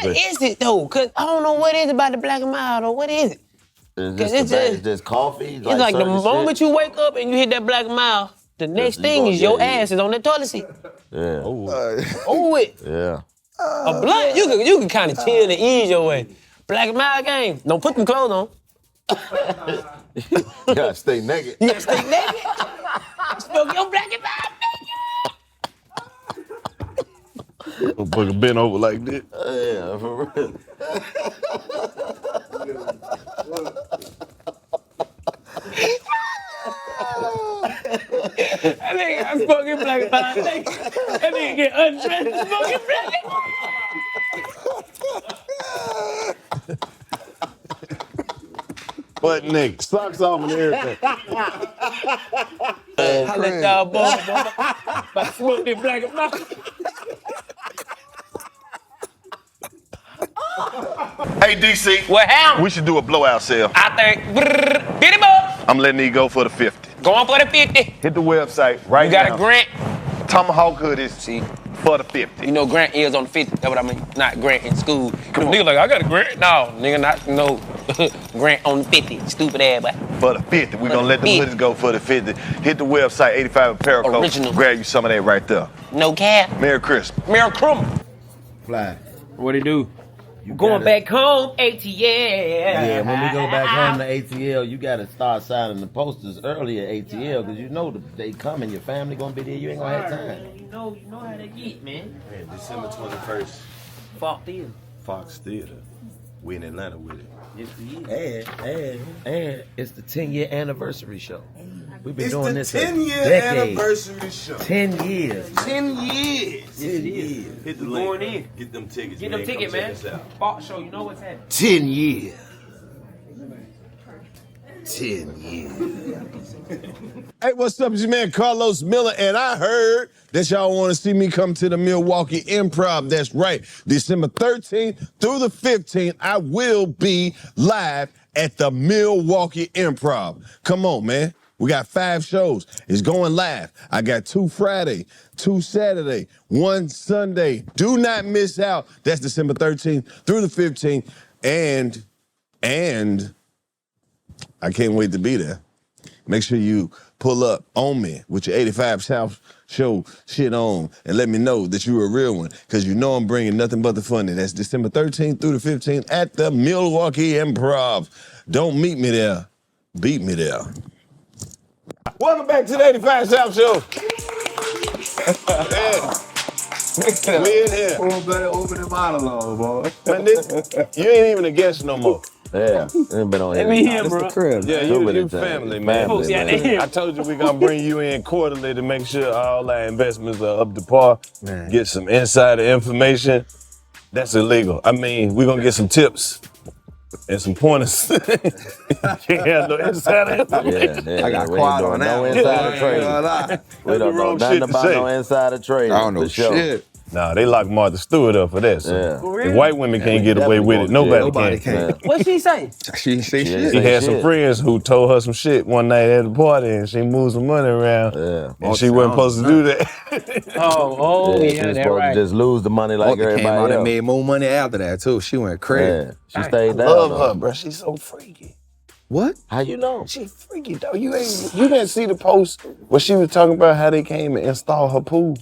What is it though? Cause I don't know what is about the Black and Mild though. What is it? It's just coffee. It's like the moment you wake up and you hit that Black and Mild, the next thing is your ass is on that toilet seat. Yeah. Oh it. Yeah. A blunt, you can kind of chill and ease your way. Black and Mild game. Don't put them clothes on. You gotta stay naked. You gotta stay naked. Smoke your Black and Mild. Motherfucker bent over like this. Yeah, for real. That nigga got smoking Black and Mild. That nigga get undressed and smoking Black and Mild. Butt naked, socks off and everything. I let y'all boy, about to smoke this Black and Mild. Hey, DC. What happened? We should do a blowout sale. I think, hit him up. I'm letting these go for the 50. Going for the 50. Hit the website right now. You got a grant? Tomahawk hoodies for the 50. You know grant is on the 50, that's what I mean. Not grant in school. Nigga like, I got a grant. No, nigga not, no. Grant on the 50, stupid ass boy. For the 50, we're gonna let the hoodies go for the 50. Hit the website, 85 Apparel Co. Original. Grab you some of that right there. No cap. Merry Christmas. Merry Christmas. Fly. What it do? You Going gotta- back home, ATL. Yeah, when we go back home to ATL, you gotta start signing the posters early at ATL because you know they coming, your family gonna be there, you ain't gonna have time. You know how they get, man. Man, December 21st, Fox Theater. Fox Theater. We in Atlanta with it. Yes, we is. And it's the 10-year anniversary show. We've been It's doing the this 10-year a decade. anniversary show. 10 years. 10 years. 10 years. Hit the We link. going in. Get them tickets, Get man. them tickets, Come man. check us out. Fox show, you know what's happening. 10 years. 10 years. Hey, what's up? It's your man Carlos Miller, and I heard that y'all want to see me come to the Milwaukee Improv. That's right. December 13th through the 15th, I will be live at the Milwaukee Improv. Come on, man. We got 5 shows. It's going live. I got 2 Friday, 2 Saturday, 1 Sunday. Do not miss out. That's December 13th through the 15th. And I can't wait to be there. Make sure you pull up on me with your 85 South Show shit on and let me know that you're a real one, because you know I'm bringing nothing but the fun. And that's December 13th through the 15th at the Milwaukee Improv. Don't meet me there. Beat me there. Welcome back to the 85 South Show. Yeah. We in here. Better open the monologue, boy. Man, you ain't even a guest no more. Yeah, ain't been on here. Let me hear, bro. Yeah, you family, man. Folks, yeah, they hear. I told you we gonna bring you in quarterly to make sure all our investments are up to par. Man. Get some insider information. That's illegal. I mean, we're gonna get some tips and some pointers. Can't have no insider information. Yeah, I got we quiet ain't on doing no that. insider trading. We don't know wrong nothing shit to about say. no insider trading. I don't know for sure. shit. Nah, they locked Martha Stewart up for that. So Yeah. if white women can't get away with it, nobody can. Yeah. What she say? She ain't say She shit. ain't She say had some shit. friends who told her some shit one night at the party, and she moved some money around, Yeah. and she wasn't supposed to do that. Oh, She yeah, was that's supposed right. to just lose the money like Martha came out everybody and else. made more money after that, too. She went crazy. Yeah. She stayed down. Love though. her, bro. She's so freaky. What? How you know? She freaky though. You didn't see the post where she was talking about how they came and installed her pool.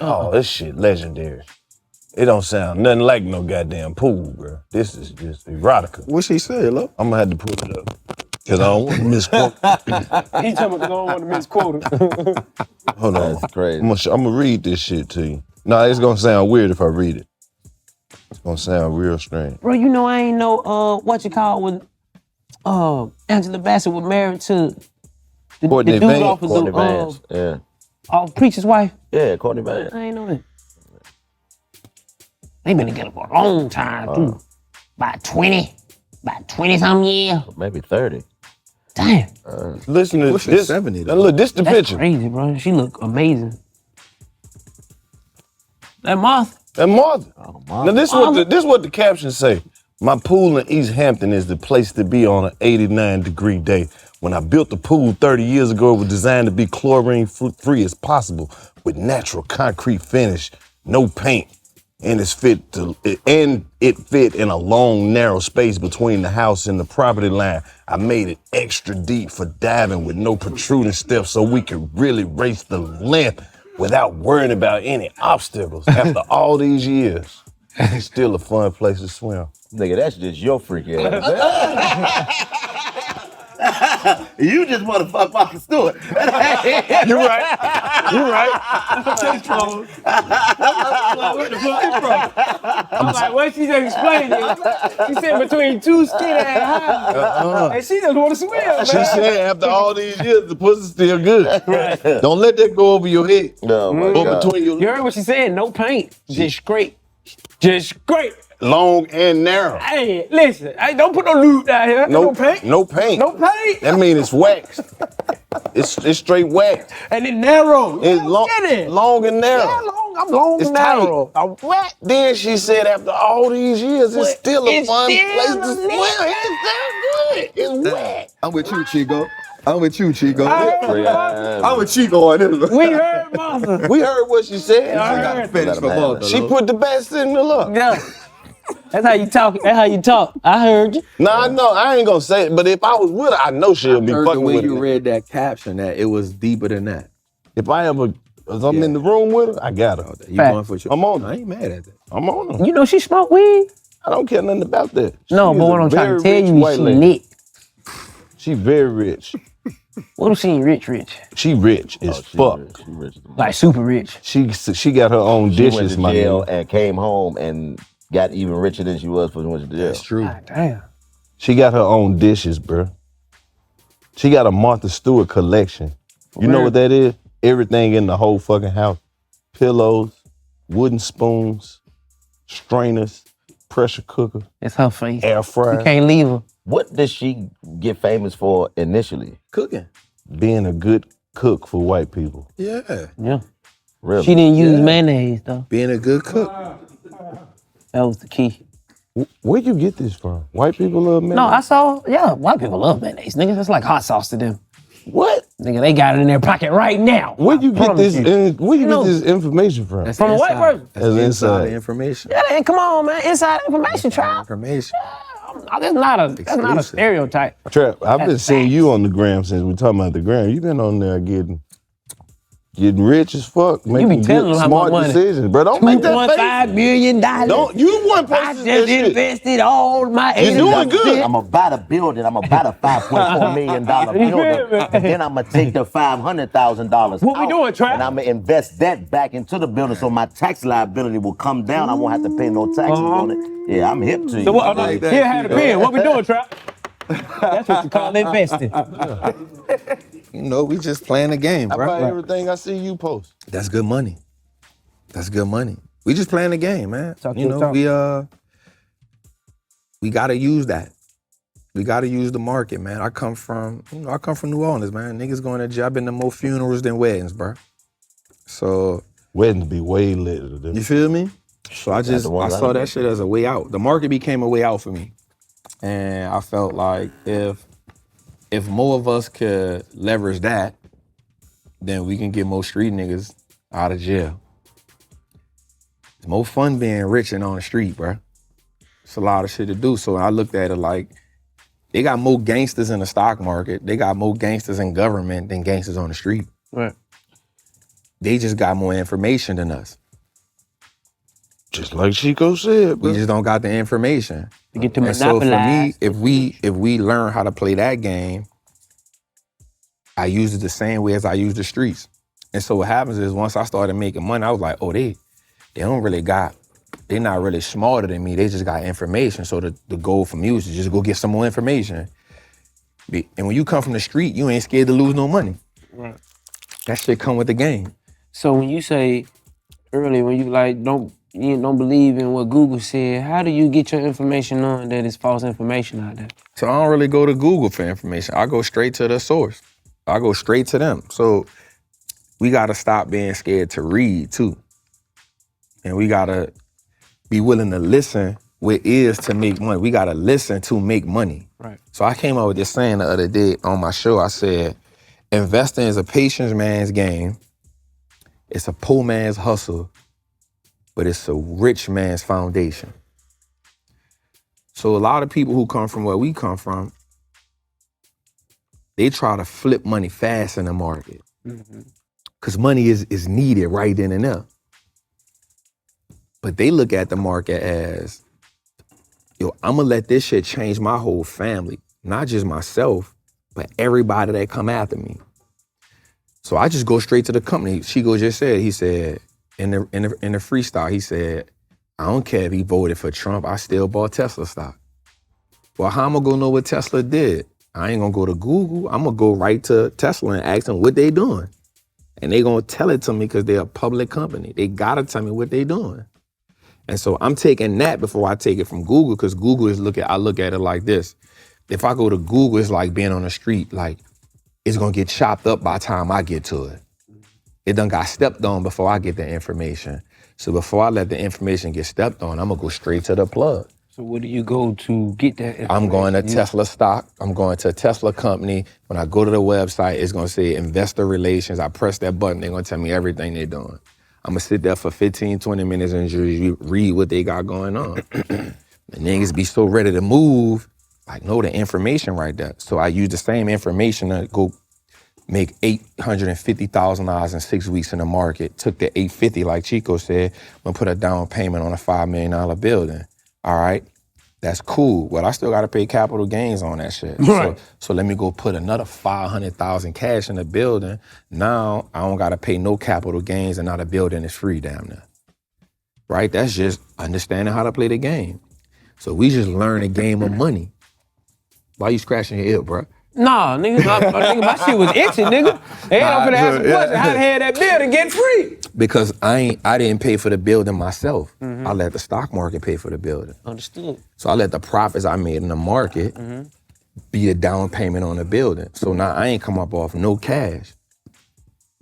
Oh, this shit legendary. It don't sound nothing like no goddamn pool, bro. This is just erotica. What she say, look? I'm gonna have to pull it up. Cause I don't want to misquote. He talking about I don't want to misquote him. Hold on. That's crazy. I'm gonna read this shit to you. No, it's gonna sound weird if I read it. It's gonna sound real strange. Bro, you know I ain't know what you call when Angela Bassett was married to the Courtney dude Vance. off of Courtney the Vance. Yeah. off Preacher's wife. Yeah, Courtney Vance. I ain't know that. They been together for a long time too. About 20 something years. Maybe 30. Damn. Listen to Pushing this. 70 though. Now look, this the That's picture. crazy, bro. She look amazing. That Martha. And Martha. Oh, Now this is what the captions say. My pool in East Hampton is the place to be on an 89-degree day. When I built the pool 30 years ago, it was designed to be chlorine free as possible with natural concrete finish, no paint. and it fit in a long, narrow space between the house and the property line. I made it extra deep for diving with no protruding steps so we could really race the length without worrying about any obstacles. After all these years, it's still a fun place to swim. Nigga, that's just your freaky ass. You just want to fuck Martha Stewart. You're right. You're right. What the fuck from? I'm like, what she just explained it. She said between two skinny ass houses. And she just want to swim, man. She said after all these years, the pussy's still good. Right. Don't let that go over your head. No, my Or God. between your You heard what she said? No paint. Just scrape. Just scrape. long and narrow. Hey, listen. Hey, don't put no lube down here. No paint. No paint. No paint. That means it's waxed. It's straight waxed. And it narrow. It's long and narrow. Yeah, I'm long It's and narrow. tight. I'm wet. Then she said after all these years, it's still a fun place to swim. It's still good. It's wet. I'm with you, Chico. I'm with you, Chico. I I'm with Chico on this. We heard Martha. We heard what she said. I heard. Finish for Martha. She put the best in the luck. Yeah. That's how you talk. That's how you talk. I heard you. Nah, no, I ain't gonna say it, but if I was with her, I know she'll be heard fucking the way with you it. read that caption, that it was deeper than that. If I'm in the room with her, I got her. You Fact. going for sure. I'm on I her. ain't mad at that. I'm on her. You know she smoke weed? I don't care nothing about that. No, She but is what a I'm trying to very tell rich you white is she lady. lit. She very rich. What if she ain't rich? She rich as fuck. She rich. Like super rich. She got her own She went dishes, to my jail nigga. and came home and got even richer than she was before she went to jail. That's true. God damn. She got her own dishes, bruh. She got a Martha Stewart collection. You know what that is? Everything in the whole fucking house. Pillows, wooden spoons, strainers, pressure cooker, It's her face. air You fryer. can't leave her. What did she get famous for initially? Cooking. Being a good cook for white people. Yeah. Yeah. Really? She didn't use mayonnaise though. Being a good cook. That was the key. Where'd you get this from? White people love mayonnaise? No, I saw, yeah, white people love mayonnaise, nigga. That's like hot sauce to them. What? Nigga, they got it in their pocket right now. Where'd you get promise this? you. Where'd you know- get this information from? That's From a white inside. person. That's That's inside inside. information. Yeah, and come on, man. Inside information, trial. Information. That's not a Exclusive. stereotype. Trap, I've been That's seeing facts. you on the gram since we talking about the gram. You been on there getting rich as fuck, making telling good, them how smart much money. decisions, bro. Don't make that face. $2.5 million. Don't you one I person just that shit. invested all my You doing good. I'm about to build it. I'm about a $5.4 million building. And then I'm going to take the $500,000 What we doing, Trap? And I'm going to invest that back into the building so my tax liability will come down. I won't have to pay no taxes on it. Yeah, I'm hip to you. So what? like that Here, shit, have the pen. What we doing, Trap? That's what you call investing. You know, we just playing the game, I bro. buy everything I see you post. That's good money. That's good money. We just playing the game, man. Talk You your know, talk. we gotta use that. We gotta use the market, man. I come from New Orleans, man. Niggas going to jail. I've been to more funerals than weddings, bro. So Weddings be way later than you feel me? So I the ones I saw know. that shit as a way out. The market became a way out for me. And I felt like if more of us could leverage that, then we can get more street niggas out of jail. It's more fun being rich and on the street, bro. It's a lot of shit to do. So I looked at it like, they got more gangsters in the stock market. They got more gangsters in government than gangsters on the street. Right. They just got more information than us. just like Chico said, We bro. just don't got the information. To get to And so for me, monopolize. if we learn how to play that game, I use it the same way as I use the streets. And so what happens is once I started making money, I was like, oh, they don't really got, they're not really smarter than me. They just got information. So the goal for me was to just go get some more information. And when you come from the street, you ain't scared to lose no money. Right. That shit come with the game. So when you say earlier, when you like you don't believe in what Google said, how do you get your information knowing that it's false information out there? So I don't really go to Google for information. I go straight to the source. I go straight to them. So we gotta stop being scared to read too. And we gotta be willing to listen with ears to make money. We gotta listen to make money. Right. So I came up with this saying the other day on my show. I said, investing is a patience man's game. It's a poor man's hustle, but it's a rich man's foundation. So a lot of people who come from where we come from, they try to flip money fast in the market. Because money is needed right then and there. But they look at the market as, yo, I'm gonna let this shit change my whole family. Not just myself, but everybody that come after me. So I just go straight to the company. Chico just said, he said, in the freestyle, he said, I don't care if he voted for Trump, I still bought Tesla stock. Well, how am I gonna know what Tesla did? I ain't gonna go to Google, I'm gonna go right to Tesla and ask them what they doing. And they gonna tell it to me because they're a public company. They gotta tell me what they doing. And so I'm taking that before I take it from Google, because Google is I look at it like this. If I go to Google, it's like being on the street, like it's gonna get chopped up by the time I get to it. It done got stepped on before I get the information. So before I let the information get stepped on, I'm gonna go straight to the plug. So where do you go to get that information? I'm going to Tesla stock. I'm going to a Tesla company. When I go to the website, it's gonna say investor relations. I press that button, they're gonna tell me everything they're doing. I'm gonna sit there for 15, 20 minutes and just read what they got going on. And niggas be so ready to move, like know the information right there. So I use the same information to go make $850,000 in 6 weeks in the market. Took the $850, like Chico said, I'm gonna put a down payment on a $5 million building. All right, that's cool. Well, I still gotta pay capital gains on that shit. Right. So let me go put another $500,000 cash in the building. Now I don't gotta pay no capital gains and now the building is free down there. Right? That's just understanding how to play the game. So we just learn the game of money. Why you scratching your ear, bro? Nah, nigga, my shit was itching, nigga. And I'm finna ask a question. How the hell that building get free? Because I didn't pay for the building myself. I let the stock market pay for the building. Understood. So I let the profits I made in the market be a down payment on the building. So now I ain't come up off no cash.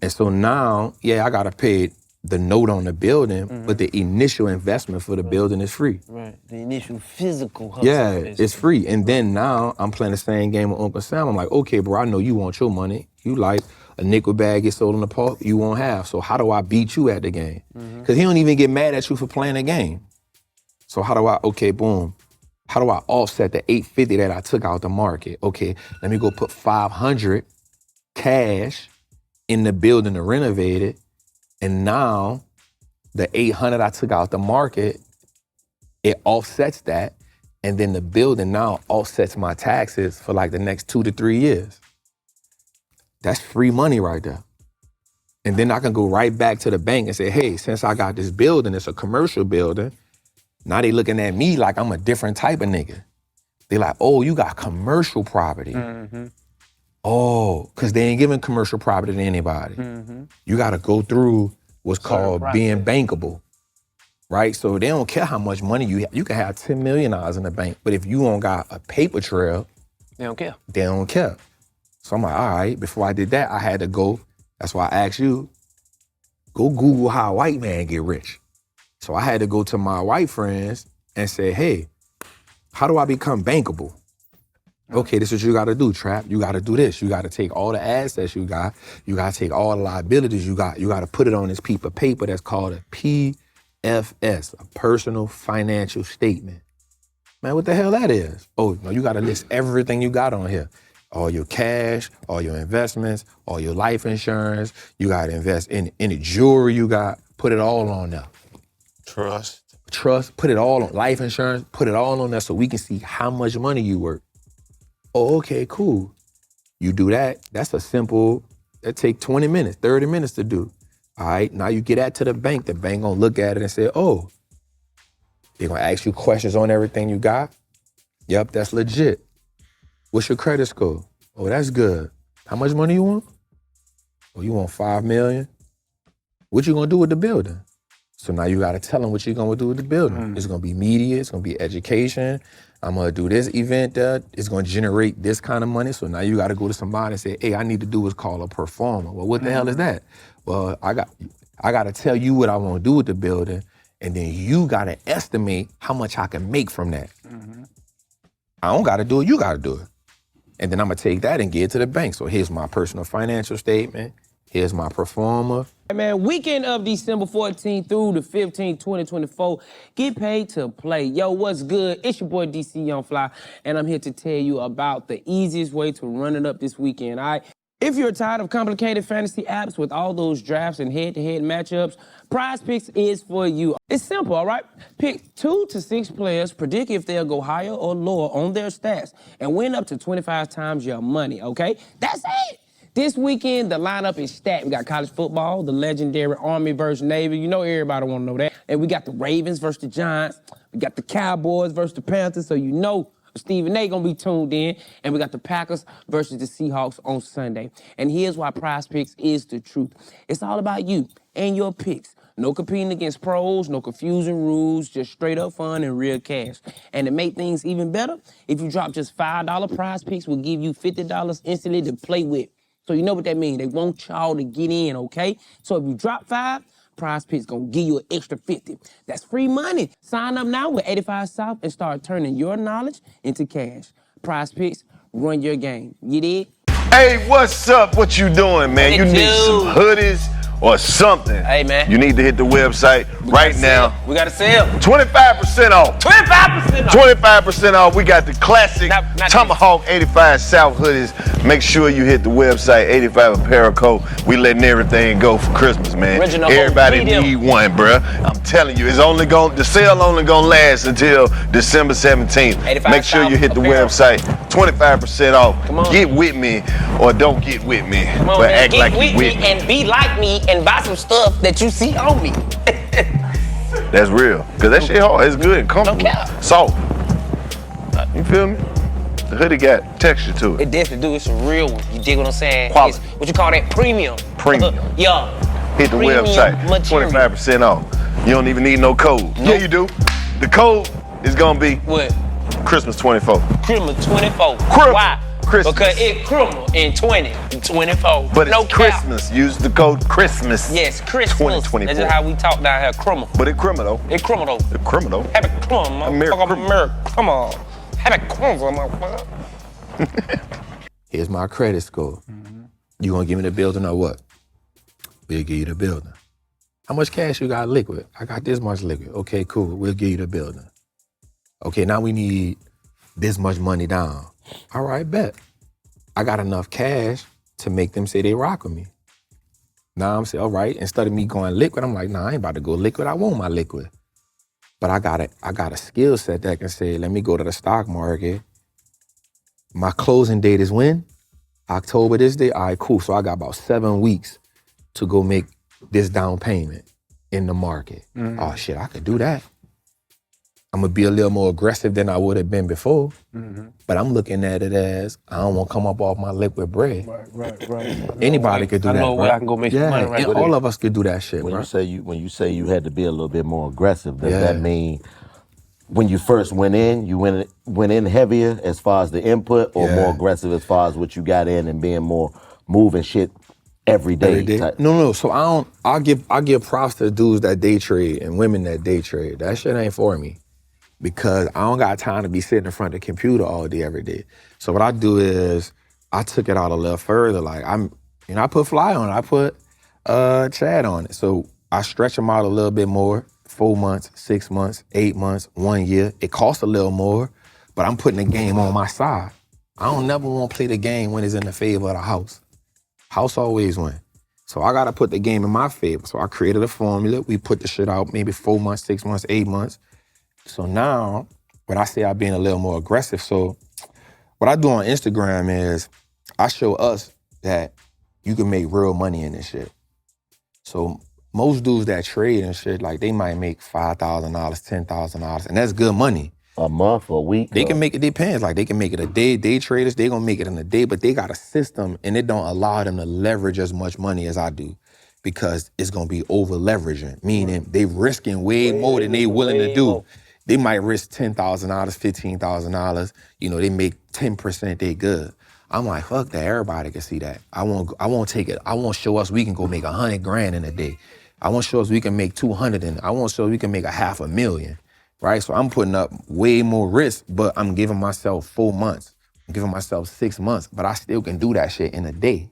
And so now, yeah, I gotta pay the note on the building, but the initial investment for the building is free. Right, the initial physical hustle. Yeah, it's free. And then now I'm playing the same game with Uncle Sam. I'm like, okay, bro, I know you want your money. You like a nickel bag get sold in the park, you won't have. So how do I beat you at the game? Because he don't even get mad at you for playing the game. So how do I, okay, boom. How do I offset the $850 that I took out the market? Okay, let me go put $500 cash in the building to renovate it. And now the $800 I took out the market, it offsets that. And then the building now offsets my taxes for like the next 2 to 3 years. That's free money right there. And then I can go right back to the bank and say, hey, since I got this building, it's a commercial building. Now they looking at me like I'm a different type of nigga. They like, oh, you got commercial property. Oh, because they ain't giving commercial property to anybody. You got to go through what's called being bankable, right? So they don't care how much money you have. You can have $10 million in the bank, but if you don't got a paper trail, They don't care. they don't care. So I'm like, all right, before I did that, I had to go. That's why I asked you, go Google how a white man get rich. So I had to go to my white friends and say, hey, how do I become bankable? Okay, this is what you gotta do, Trap. You gotta do this. You gotta take all the assets you got. You gotta take all the liabilities you got. You gotta put it on this piece of paper that's called a PFS, a personal financial statement. Man, what the hell that is? Oh, no, you gotta list everything you got on here. All your cash, all your investments, all your life insurance. You gotta invest in any jewelry you got. Put it all on there. Trust, put it all on. Life insurance, put it all on there so we can see how much money you worth. Oh, okay, cool. You do that, that's a simple, that take 20 minutes, 30 minutes to do. All right, now you get that to the bank gonna look at it and say, oh, they're gonna ask you questions on everything you got. Yep, that's legit. What's your credit score? Oh, that's good. How much money you want? Oh, you want $5 million? What you gonna do with the building? So now you gotta tell them what you're gonna do with the building. It's gonna be media, it's gonna be education. I'm gonna do this event there. It's gonna generate this kind of money. So now you gotta go to somebody and say, hey, I need to do what's called a performer. Well, what the hell is that? Well, I gotta tell you what I wanna do with the building, and then you gotta estimate how much I can make from that. I don't gotta do it, you gotta do it. And then I'm gonna take that and get it to the bank. So here's my personal financial statement. Here's my performer. Hey man, weekend of December 14th through the 15th, 2024. Get paid to play. Yo, what's good? It's your boy DC Young Fly, and I'm here to tell you about the easiest way to run it up this weekend, all right? If you're tired of complicated fantasy apps with all those drafts and head-to-head matchups, Prize Picks is for you. It's simple, all right? Pick 2 to 6 players, predict if they'll go higher or lower on their stats, and win up to 25 times your money, okay? That's it. This weekend, the lineup is stacked. We got college football, the legendary Army versus Navy. You know everybody want to know that. And we got the Ravens versus the Giants. We got the Cowboys versus the Panthers, so you know Stephen A. gonna be tuned in. And we got the Packers versus the Seahawks on Sunday. And here's why Prize Picks is the truth. It's all about you and your picks. No competing against pros, no confusing rules, just straight up fun and real cash. And to make things even better, if you drop just $5, Prize Picks will give you $50 instantly to play with. So you know what that means. They want y'all to get in, okay? So if you drop 5, Prize Picks gonna give you an extra 50. That's free money. Sign up now with 85 South and start turning your knowledge into cash. Prize Picks, run your game. You dig? Hey, what's up? What you doing, man? You need some hoodies or something. Hey, man. You need to hit the website right now. We got to sell. 25% off. 25% off. 25% off. We got the classic Not Tomahawk 85 South hoodies. Make sure you hit the website, 85 Apparel Co. We letting everything go for Christmas, man. Original Everybody medium. need one, bruh. I'm telling you, the sale only gonna last until December 17th. 85 Make sure you hit the Apparel. website, 25% off. Come on. Get with me or don't get with me, Come on, but man. act Get like with you me with me. and be like me and buy some stuff that you see on me. That's real, cause that shit hard. It's good and comfortable. No cap. Soft. You feel me? The hoodie got texture to it. It definitely do. It's a real one. You dig what I'm saying? Quality. It's what you call that? Premium. Premium. Yeah. Hit the Premium website, material. 25% off. You don't even need no code. Yeah, you do. The code is gonna be What? Christmas 24. Christmas 24. Criminal. Why? Christmas. Because it criminal in 2024. But no it's cap. Christmas. Use the code Christmas. Yes, Christmas. 2024. That's just how we talk down here. Criminal. But it criminal. It criminal. It criminal. Happy criminal. America. America. Come on. Happy criminal, motherfucker. Here's my credit score. You gonna give me the building or what? We'll give you the building. How much cash you got liquid? I got this much liquid. Okay, cool. We'll give you the building. Okay, now we need this much money down. All right, bet. I got enough cash to make them say they rock with me. Now I'm saying, all right, instead of me going liquid, I'm like, nah, I ain't about to go liquid. I want my liquid. But I got a skill set that can say, let me go to the stock market. My closing date is when? October this day? All right, cool. So I got about 7 weeks to go make this down payment in the market. Oh shit, I could do that. I'm gonna be a little more aggressive than I would have been before. But I'm looking at it as, I don't wanna come up off my liquid bread. Right. Anybody could do I that, know where bro. I can go make some Yeah, money right and now. all of us could do that shit, When bro. you say you had to be a little bit more aggressive, does Yeah. that mean when you first went in, you went in heavier as far as the input, or Yeah. more aggressive as far as what you got in and being more moving shit every day? Every day? type? No. So I give props to dudes that day trade and women that day trade. That shit ain't for me. Because I don't got time to be sitting in front of the computer all day, every day. So what I do is I took it out a little further. Like I put Fly on it. I put Chad on it. So I stretch them out a little bit more. 4 months, 6 months, 8 months, 1 year. It costs a little more, but I'm putting the game on my side. I don't never want to play the game when it's in the favor of the house. House always win. So I gotta put the game in my favor. So I created a formula. We put the shit out maybe 4 months, 6 months, 8 months. So now, when I say I'm being a little more aggressive, so what I do on Instagram is I show us that you can make real money in this shit. So most dudes that trade and shit, like they might make $5,000, $10,000, and that's good money. A month, a week? They can make it, depends. Like they can make it a day. Day traders, they gonna make it in a day, but they got a system and it don't allow them to leverage as much money as I do because it's gonna be over leveraging, meaning they risking way more than they willing to do. They might risk $10,000, $15,000. You know, they make 10%, they good. I'm like, fuck that, everybody can see that. I won't take it. I won't show us we can go make 100 grand in a day. I won't show us we can make 200 and I won't show us we can make $500,000. Right? So I'm putting up way more risk, but I'm giving myself 4 months. I'm giving myself 6 months, but I still can do that shit in a day.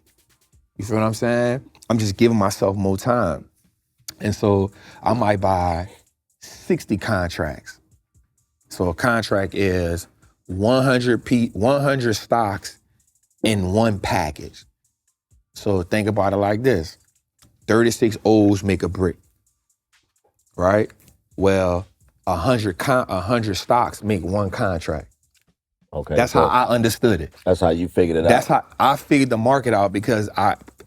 You feel what I'm saying? I'm just giving myself more time. And so I might buy 60 contracts. So a contract is 100 stocks in one package. So think about it like this. 36 O's make a brick, right? Well, 100 stocks make one contract. Okay. That's how I understood it. That's how you figured it out. That's how I figured the market out because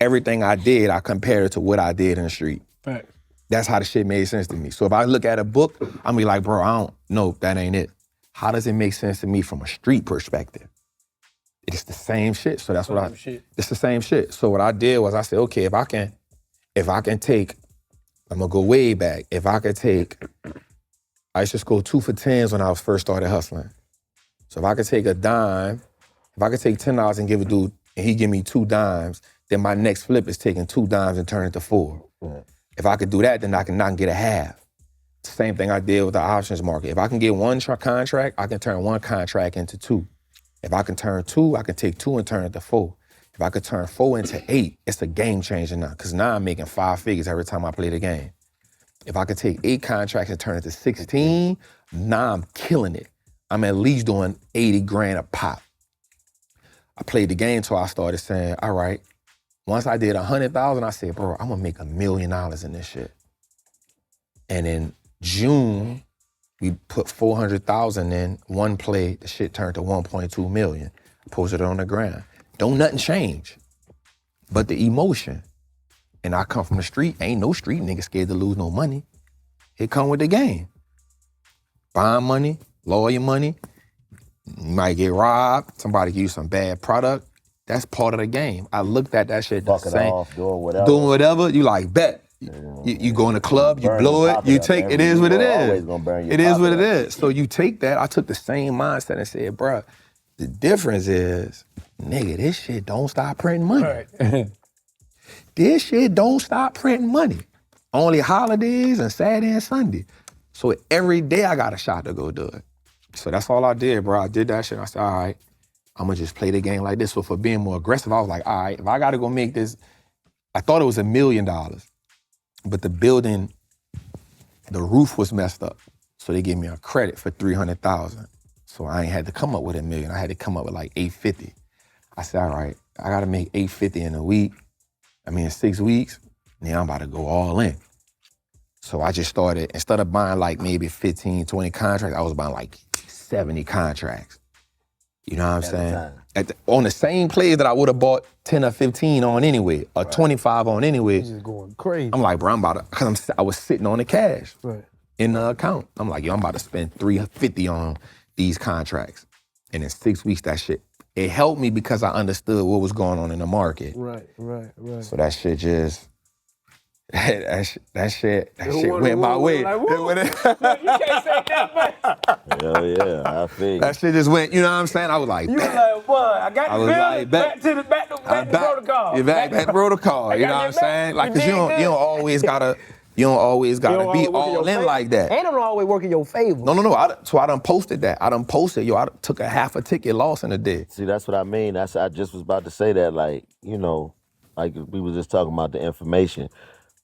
everything I did, I compared it to what I did in the street. Right. That's how the shit made sense to me. So if I look at a book, I'm be like, bro, I don't know, that ain't it. How does it make sense to me from a street perspective? It's the same shit. So that's it's the same shit. So what I did was I said, okay, if I can take, I'm gonna go way back. If I could take, I used to go 2 for 10s when I was first started hustling. So if I could take a dime, if I could take $10 and give a dude, and he give me 2 dimes, then my next flip is taking 2 dimes and turning it to 4. Yeah. If I could do that, then I can not get a half. Same thing I did with the options market. If I can get one contract, I can turn one contract into 2. If I can turn 2, I can take 2 and turn it to 4. If I could turn 4 into 8, it's a game changer now, because now I'm making 5 figures every time I play the game. If I could take 8 contracts and turn it to 16, now I'm killing it. I'm at least doing 80 grand a pop. I played the game till I started saying, all right, once I did 100,000, I said, bro, I'm gonna make $1 million in this shit. And in June, we put 400,000 in one play, the shit turned to 1.2 million. Posted it on the ground. Don't nothing change, but the emotion. And I come from the street, ain't no street nigga scared to lose no money. It come with the game. Buying money, lawyer money, you might get robbed, somebody give you some bad product. That's part of the game. I looked at that shit the Fucking same. off, doing whatever. Doing whatever, you like, bet. You go in the club, you blow it, you take, it is what it is. It is what it is. So you take that, I took the same mindset and said, bruh, the difference is, nigga, this shit don't stop printing money. Right. This shit don't stop printing money. Only holidays and Saturday and Sunday. So every day I got a shot to go do it. So that's all I did, bro. I did that shit. I said, all right, I'm gonna just play the game like this. So for being more aggressive, I was like, all right, if I gotta go make this, I thought it was $1 million, but the building, the roof was messed up. So they gave me a credit for 300,000. So I ain't had to come up with $1 million. I had to come up with like 850. I said, all right, I gotta make 850 in 6 weeks. Now I'm about to go all in. So I just started, instead of buying like maybe 15, 20 contracts, I was buying like 70 contracts. You know what I'm saying? On the same plays that I would have bought 10 or 15 on anyway, or 25 on anyway. This is going crazy. I'm like, bro, I'm about to, because I was sitting on the cash Right. in the account. I'm like, yo, I'm about to spend $350 on these contracts. And in 6 weeks, that shit, it helped me because I understood what was going on in the market. Right. So that shit just, that shit went my way. Like, woo. You can't say that, man. Hell yeah, I feel you. That shit just went, you know what I'm saying? I was like, You was like, boy, I got the building, back to protocol. You're back to protocol, you know what I'm saying? Like, cause you don't always gotta be all in like that. And it don't always work in your favor. No. So I done posted that. I took a half a ticket loss in a day. See, that's what I mean. I just was about to say that, like, you know, like we were just talking about the information.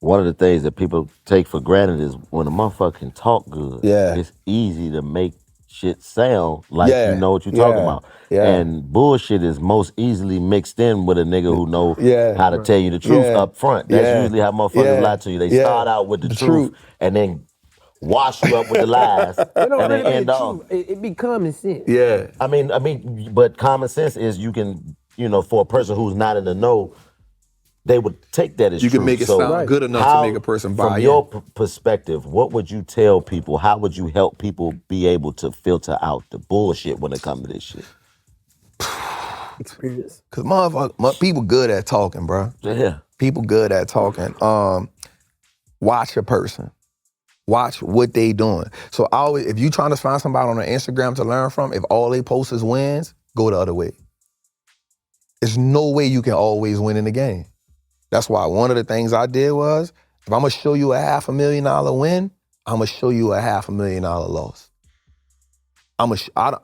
One of the things that people take for granted is when a motherfucker can talk good, it's easy to make shit sound like you know what you're talking about. Yeah. And bullshit is most easily mixed in with a nigga who know how to tell you the truth up front. That's usually how motherfuckers lie to you. They start out with the truth and then wash you up with the lies and then end off. It be common sense. Yeah. I mean, but common sense is you can, you know, for a person who's not in the know, they would take that as you true. can make it sound good enough to make a person buy in. From your perspective, what would you tell people? How would you help people be able to filter out the bullshit when it comes to this shit? Experience. Cause people good at talking, bro. Yeah. People good at talking. Watch a person. Watch what they doing. So if you trying to find somebody on their Instagram to learn from, if all they post is wins, go the other way. There's no way you can always win in the game. That's why one of the things I did was, if I'm gonna show you a $500,000 win, I'm gonna show you a $500,000 loss. I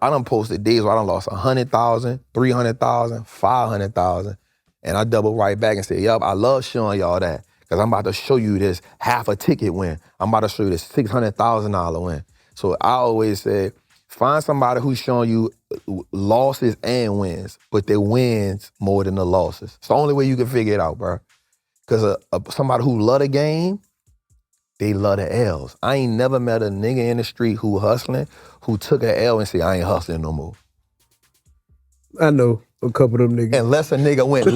done posted days where I done lost 100,000, 300,000, 500,000, And I double right back and say, yup, I love showing y'all that. Because I'm about to show you this half a ticket win. I'm about to show you this $600,000 win. So I always say, find somebody who's showing you losses and wins, but they wins more than the losses. It's the only way you can figure it out, bro. Because somebody who love the game, they love the L's. I ain't never met a nigga in the street who hustling, who took an L and said, I ain't hustling no more. I know a couple of them niggas. Unless a nigga went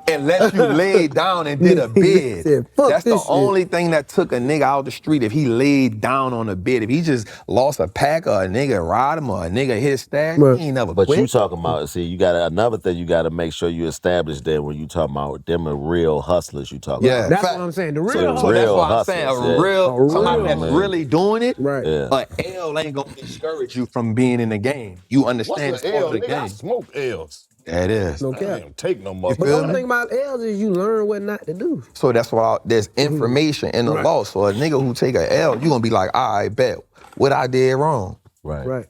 unless you laid down and did a bid. Said, That's the this shit. only thing that took a nigga out the street if he laid down on a bid. If he just lost a pack or a nigga ride him or a nigga hit his stack, he ain't never But quit. you talking about, see, you got another thing you got to make sure you establish that when you talking about them are real hustlers you talking about. That's what I'm saying. The real So hustlers. that's why I'm hustlers, saying yeah. a real somebody that's man. really doing it. Right. Yeah. But L ain't gonna discourage you from being in the game. You understand What's it's an part L? of the Nigga, I game. smoke L's. That is. No I cap. don't take no But the motherfucker. only thing about L's is you learn what not to do. So that's why there's information in the Right. law. So a nigga who take a L, you gonna be like, all right, bet what I did wrong. Right.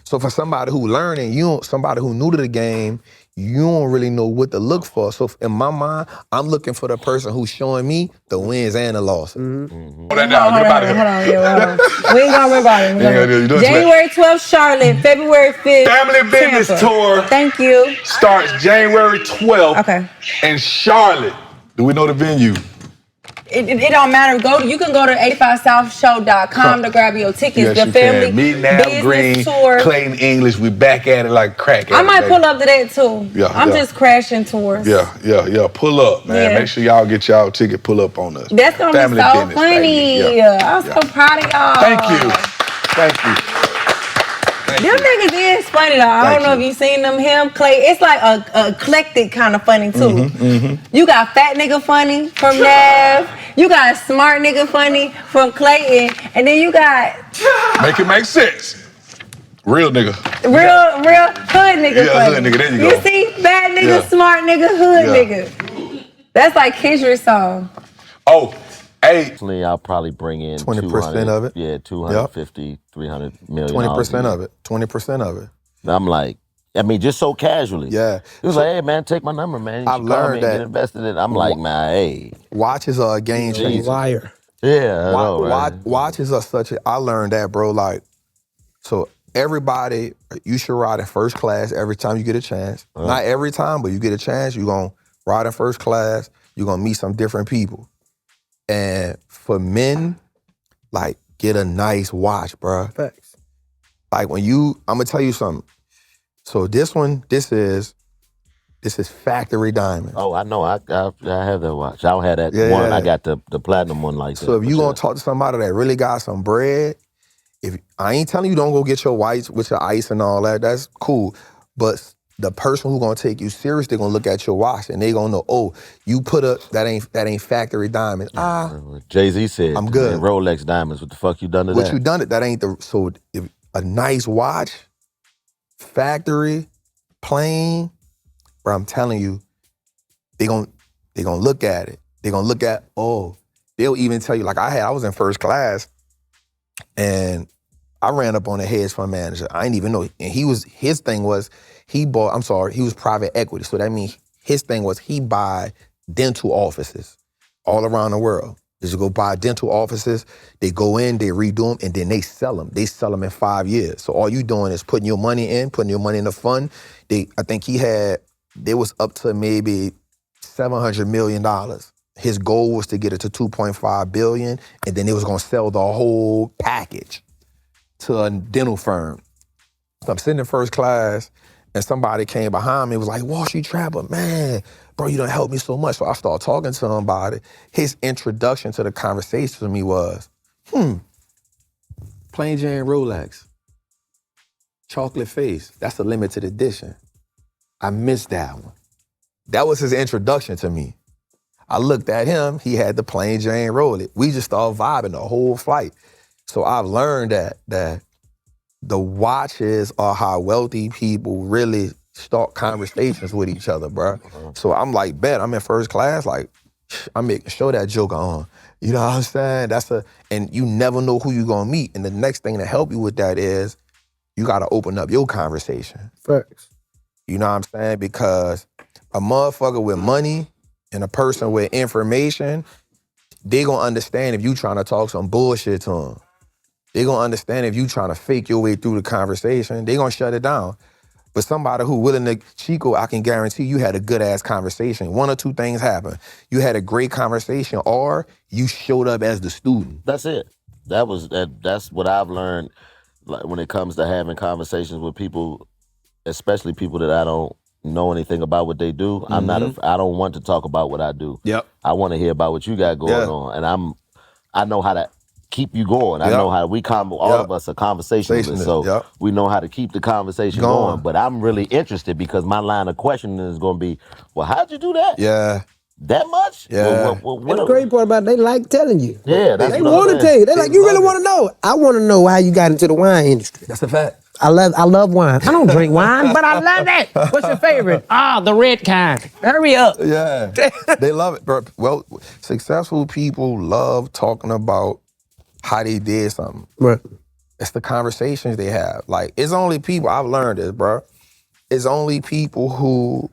So for somebody who learning, somebody who new to the game, you don't really know what to look for. So in my mind, I'm looking for the person who's showing me the wins and the losses. Hold on, we ain't gonna remember it. January 12th, Charlotte. February 5th, Family Business Tampa. Tour Thank you. starts January 12th Okay. in Charlotte. Do we know the venue? It don't matter. You can go to 85southshow.com to grab your tickets. Yes, The you family can. Me, Nav business Green, tour. Clayton English. We back at it like crack. I might pull up to that too. Yeah, I'm yeah. just crashing tours. Yeah. Pull up, man. Yeah. Make sure y'all get y'all ticket. Pull up on us. That's gonna Family be so business, funny. baby. Yeah. I'm so proud of y'all. Thank you. Them niggas is funny though. I don't know if you seen them. Him, Clay. It's like a eclectic kind of funny too. You got fat nigga funny from Nav. You got smart nigga funny from Clayton, and then you got Make it make sense. Real nigga. real hood nigga Yeah, funny. hood nigga, there you You go. see, bad nigga, Yeah. smart nigga, hood Yeah. nigga. That's like Kendrick's song. Oh, hey. Personally, I'll probably bring in 20% of it. Yeah, 250, 300 million. 20% of it. 20% of it. And I'm like, I mean, just so casually. Yeah. He was like, hey, man, take my number, man. You I've should call learned me and that- get invested in it. I'm like, man, hey. Watches are a game changer. Liar. Yeah, I know, right? Watches are I learned that, bro. Like, so everybody, you should ride in first class every time you get a chance. Not every time, but you get a chance, you're going to ride in first class. You're going to meet some different people. And for men, like, get a nice watch, bro. Facts. Like when I'm going to tell you something. So this is factory diamond. Oh, I know. I have that watch. I don't have that Yeah, one. yeah. I got the platinum one like that. So if you gonna talk to somebody that really got some bread, if I ain't telling you don't go get your whites with your ice and all that, that's cool. But the person who's gonna take you serious, they're gonna look at your watch and they gonna know, oh, you put that ain't factory diamond. Jay-Z said, I'm good. man, Rolex diamonds, what the fuck you done to What that? you done it, that ain't so if a nice watch, factory, plain, bro, I'm telling you, they gonna look at it. They gonna look at, they'll even tell you, like I was in first class and I ran up on a hedge fund manager. I didn't even know. And his thing was, he was private equity. So that means his thing was he buy dental offices all around the world. Just go buy dental offices, they go in, they redo them, and then they sell them. They sell them in 5 years. So all you doing is putting your money in the fund. I think they was up to maybe $700 million. His goal was to get it to 2.5 billion, and then they was gonna sell the whole package to a dental firm. So I'm sitting in first class, and somebody came behind me and was like, Wallstreet Trapper, man, bro, you done helped me so much. So I started talking to him about it. His introduction to the conversation to me was, plain Jane Rolex, chocolate face, that's a limited edition. I missed that one. That was his introduction to me. I looked at him, he had the plain Jane Rolex. We just started vibing the whole flight. So I've learned that the watches are how wealthy people really start conversations with each other, bro. So I'm like, bet, I'm in first class, like, I'm making sure that joker on. You know what I'm saying? And you never know who you're gonna meet. And the next thing to help you with that is, you gotta open up your conversation. Facts. You know what I'm saying? Because a motherfucker with money and a person with information, they gonna understand if you trying to talk some bullshit to them. They gonna understand if you trying to fake your way through the conversation. They gonna shut it down. But somebody who willing to, Chico, I can guarantee you had a good ass conversation. One or two things happen. You had a great conversation, or you showed up as the student. That's it. That's what I've learned. Like when it comes to having conversations with people, especially people that I don't know anything about what they do. I don't want to talk about what I do. Yep. I want to hear about what you got going on, and I know how to keep you going. I know how all of us are conversationalists, so we know how to keep the conversation going. But I'm really interested because my line of questioning is going to be, well, how'd you do that? Yeah. That much? Yeah. And the great part about it, they like telling you. Yeah, that's they what I'm want to saying. tell you. They like, you really want to know? I want to know how you got into the wine industry. That's a fact. I love wine. I don't drink wine, but I love it. What's your favorite? The red kind. Hurry up. Yeah, they love it, bro. Well, successful people love talking about how they did something. Right. It's the conversations they have. Like, it's only people, I've learned this, bro. It's only people who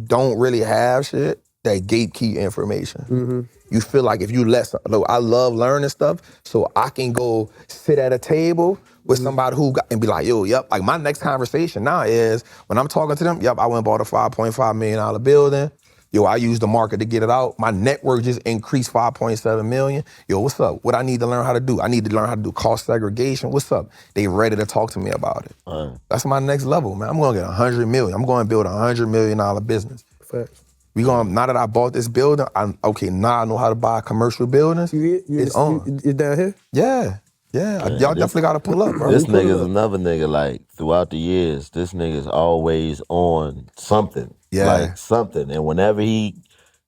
don't really have shit that gatekeep information. You feel like if you look, I love learning stuff, so I can go sit at a table with somebody who and be like, yo, yep. Like my next conversation now is when I'm talking to them, yep, I went and bought a $5.5 million building. Yo, I used the market to get it out. My network just increased 5.7 million. Yo, what's up? What I need to learn how to do? I need to learn how to do cost segregation. What's up? They ready to talk to me about it. That's my next level, man. I'm gonna get 100 million. I'm gonna build a $100 million business. Facts. Now that I bought this building, now I know how to buy commercial buildings. It's on. You down here? Yeah. Y'all definitely gotta pull up, bro. This nigga's another nigga, like, throughout the years, this nigga's always on something. Yeah. Like, something. And whenever he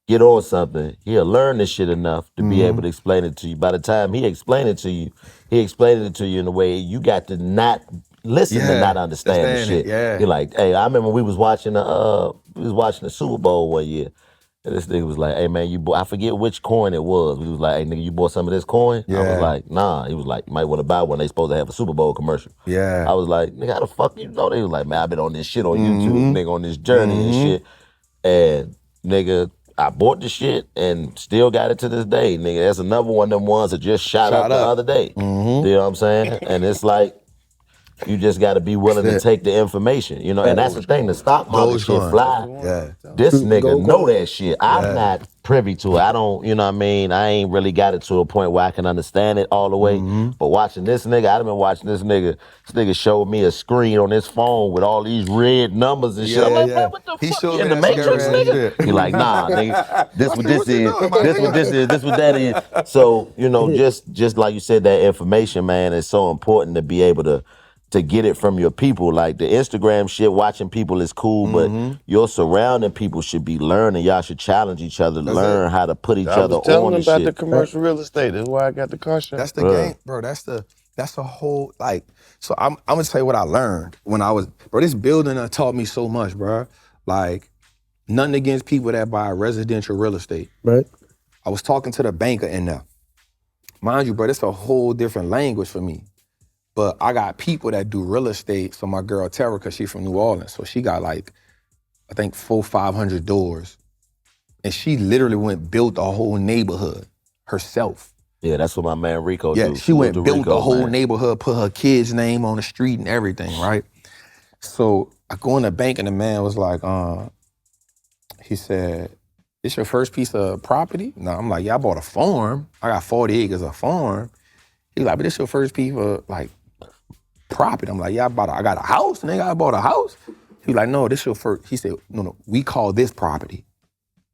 get on something, he'll learn this shit enough to be able to explain it to you. By the time he explained it to you in a way you got to not listen to not understand the shit. You're like, hey, I remember we was watching the Super Bowl one year. And this nigga was like, hey man, I forget which coin it was. We was like, hey nigga, you bought some of this coin? I was like, nah. He was like, you might want to buy one. They supposed to have a Super Bowl commercial. Yeah. I was like, nigga, how the fuck you know? They was like, man, I've been on this shit on YouTube, nigga, on this journey and shit. And nigga, I bought the shit and still got it to this day. Nigga, that's another one of them ones that just shot up the other day. You know what I'm saying? And it's like, you just got to be willing to take the information, you know. And that's the thing, the stock market shit fly. Yeah. This nigga know that shit. I'm not privy to it. I don't, you know what I mean? I ain't really got it to a point where I can understand it all the way. But watching this nigga, I've been watching this nigga. This nigga showed me a screen on his phone with all these red numbers and shit. I'm like, man, what the fuck? You in the Matrix, nigga? He like, nah, nigga, this what this is, this what this is, this what that is. So, you know, just like you said, that information, man, is so important to be able to get it from your people. Like the Instagram shit, watching people is cool, but your surrounding people should be learning. Y'all should challenge each other, learn how to put each other on the shit. I was telling them about the commercial real estate. That's why I got the car show. That's the game, bro. That's the whole, like, so I'm gonna tell you what I learned when I was, bro, this building taught me so much, bro. Like, nothing against people that buy residential real estate. Right. I was talking to the banker in there. Mind you, bro, it's a whole different language for me. But I got people that do real estate. So my girl Tara, cause she's from New Orleans, so she got like, I think 400-500 doors. And she literally built a whole neighborhood herself. Yeah, that's what my man Rico do. Yeah, she built the whole neighborhood, put her kid's name on the street and everything, right? So I go in the bank and the man was like, he said, this your first piece of property? No, I'm like, yeah, I bought a farm. I got 40 acres of farm. He was like, but this your first piece of like property. I'm like, yeah, I got a house, nigga. I bought a house. He was like, no, this your first. He said, no, we call this property.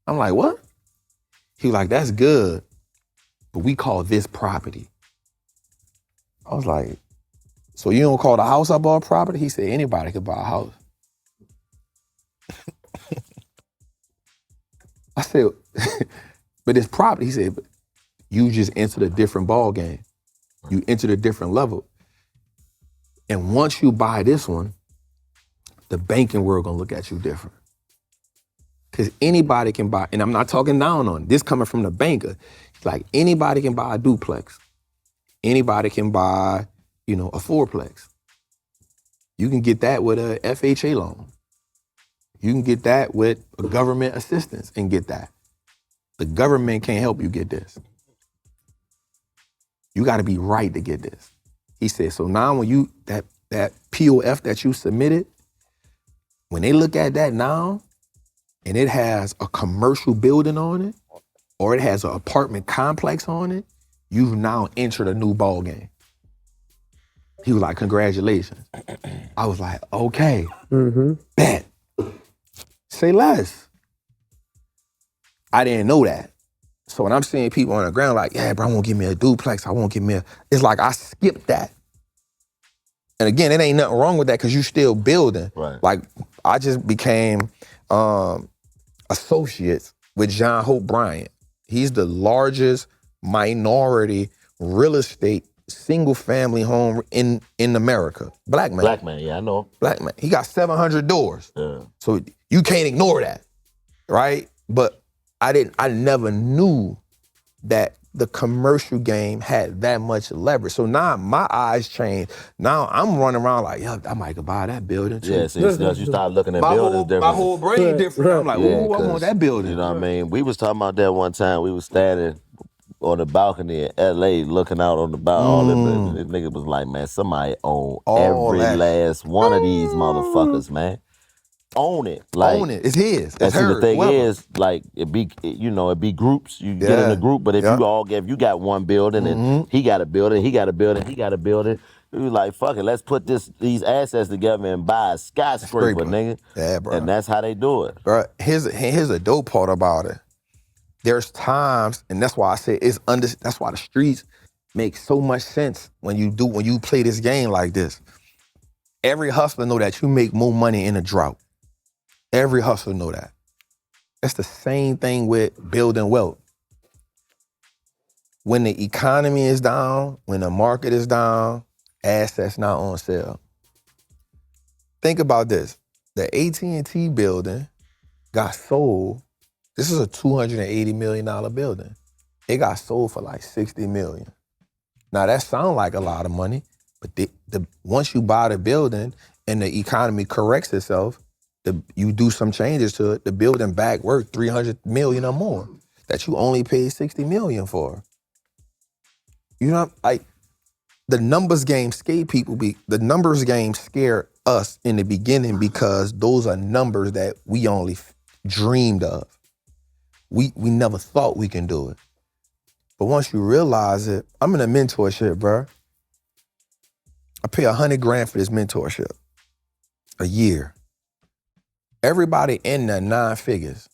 I'm like, what? He was like, that's good, but we call this property. I was like, so you don't call the house I bought property? He said, anybody could buy a house. I said, but it's property. He said, but you just entered a different ball game. You entered a different level. And once you buy this one, the banking world gonna look at you different. Because anybody can buy, and I'm not talking down on this coming from the banker. Like anybody can buy a duplex. Anybody can buy, a fourplex. You can get that with a FHA loan. You can get that with government assistance and get that. The government can't help you get this. You got to be right to get this. He said, so now when you, that POF that you submitted, when they look at that now, and it has a commercial building on it, or it has an apartment complex on it, you've now entered a new ball game. He was like, congratulations. I was like, okay, bet. Say less. I didn't know that. So when I'm seeing people on the ground like, yeah, bro, I won't give me a duplex, I won't give me a, it's like I skipped that. And again, it ain't nothing wrong with that because you still building. Right. Like, I just became associates with John Hope Bryant. He's the largest minority real estate single family home in America. Black man. Black man, yeah, I know. Black man. He got 700 doors. Yeah. So you can't ignore that, right? But I never knew that the commercial game had that much leverage. So now my eyes changed. Now I'm running around like, yeah, I might could buy that building too. Yeah, see, as you start looking at buildings different. My whole brain different. I'm like, ooh, I want that building. You know what I mean? We was talking about that one time. We was standing on the balcony in LA looking out on the balcony. This nigga was like, man, somebody own every last one of these motherfuckers, man. Own it. Like, own it. It's his. That's hers. The thing is, like, it be groups. You get in a group, but if you got one building and he got a building, he got a building, he got a building, you like, fuck it, let's put these assets together and buy a skyscraper, nigga. Yeah, bro. And that's how they do it. Bro, here's a dope part about it. There's times, and that's why I say that's why the streets make so much sense when you play this game like this. Every hustler know that you make more money in a drought. Every hustler know that. That's the same thing with building wealth. When the economy is down, when the market is down, assets not on sale. Think about this. The AT&T building got sold. This is a $280 million building. It got sold for like $60 million. Now that sounds like a lot of money, but once you buy the building and the economy corrects itself, you do some changes to it, the building back worth $300 million or more that you only paid $60 million for. You know, like the numbers game scare people. The numbers game scare us in the beginning because those are numbers that we only dreamed of. We never thought we can do it. But once you realize it, I'm in a mentorship, bro. I pay $100,000 for this mentorship a year. Everybody in there 9 figures.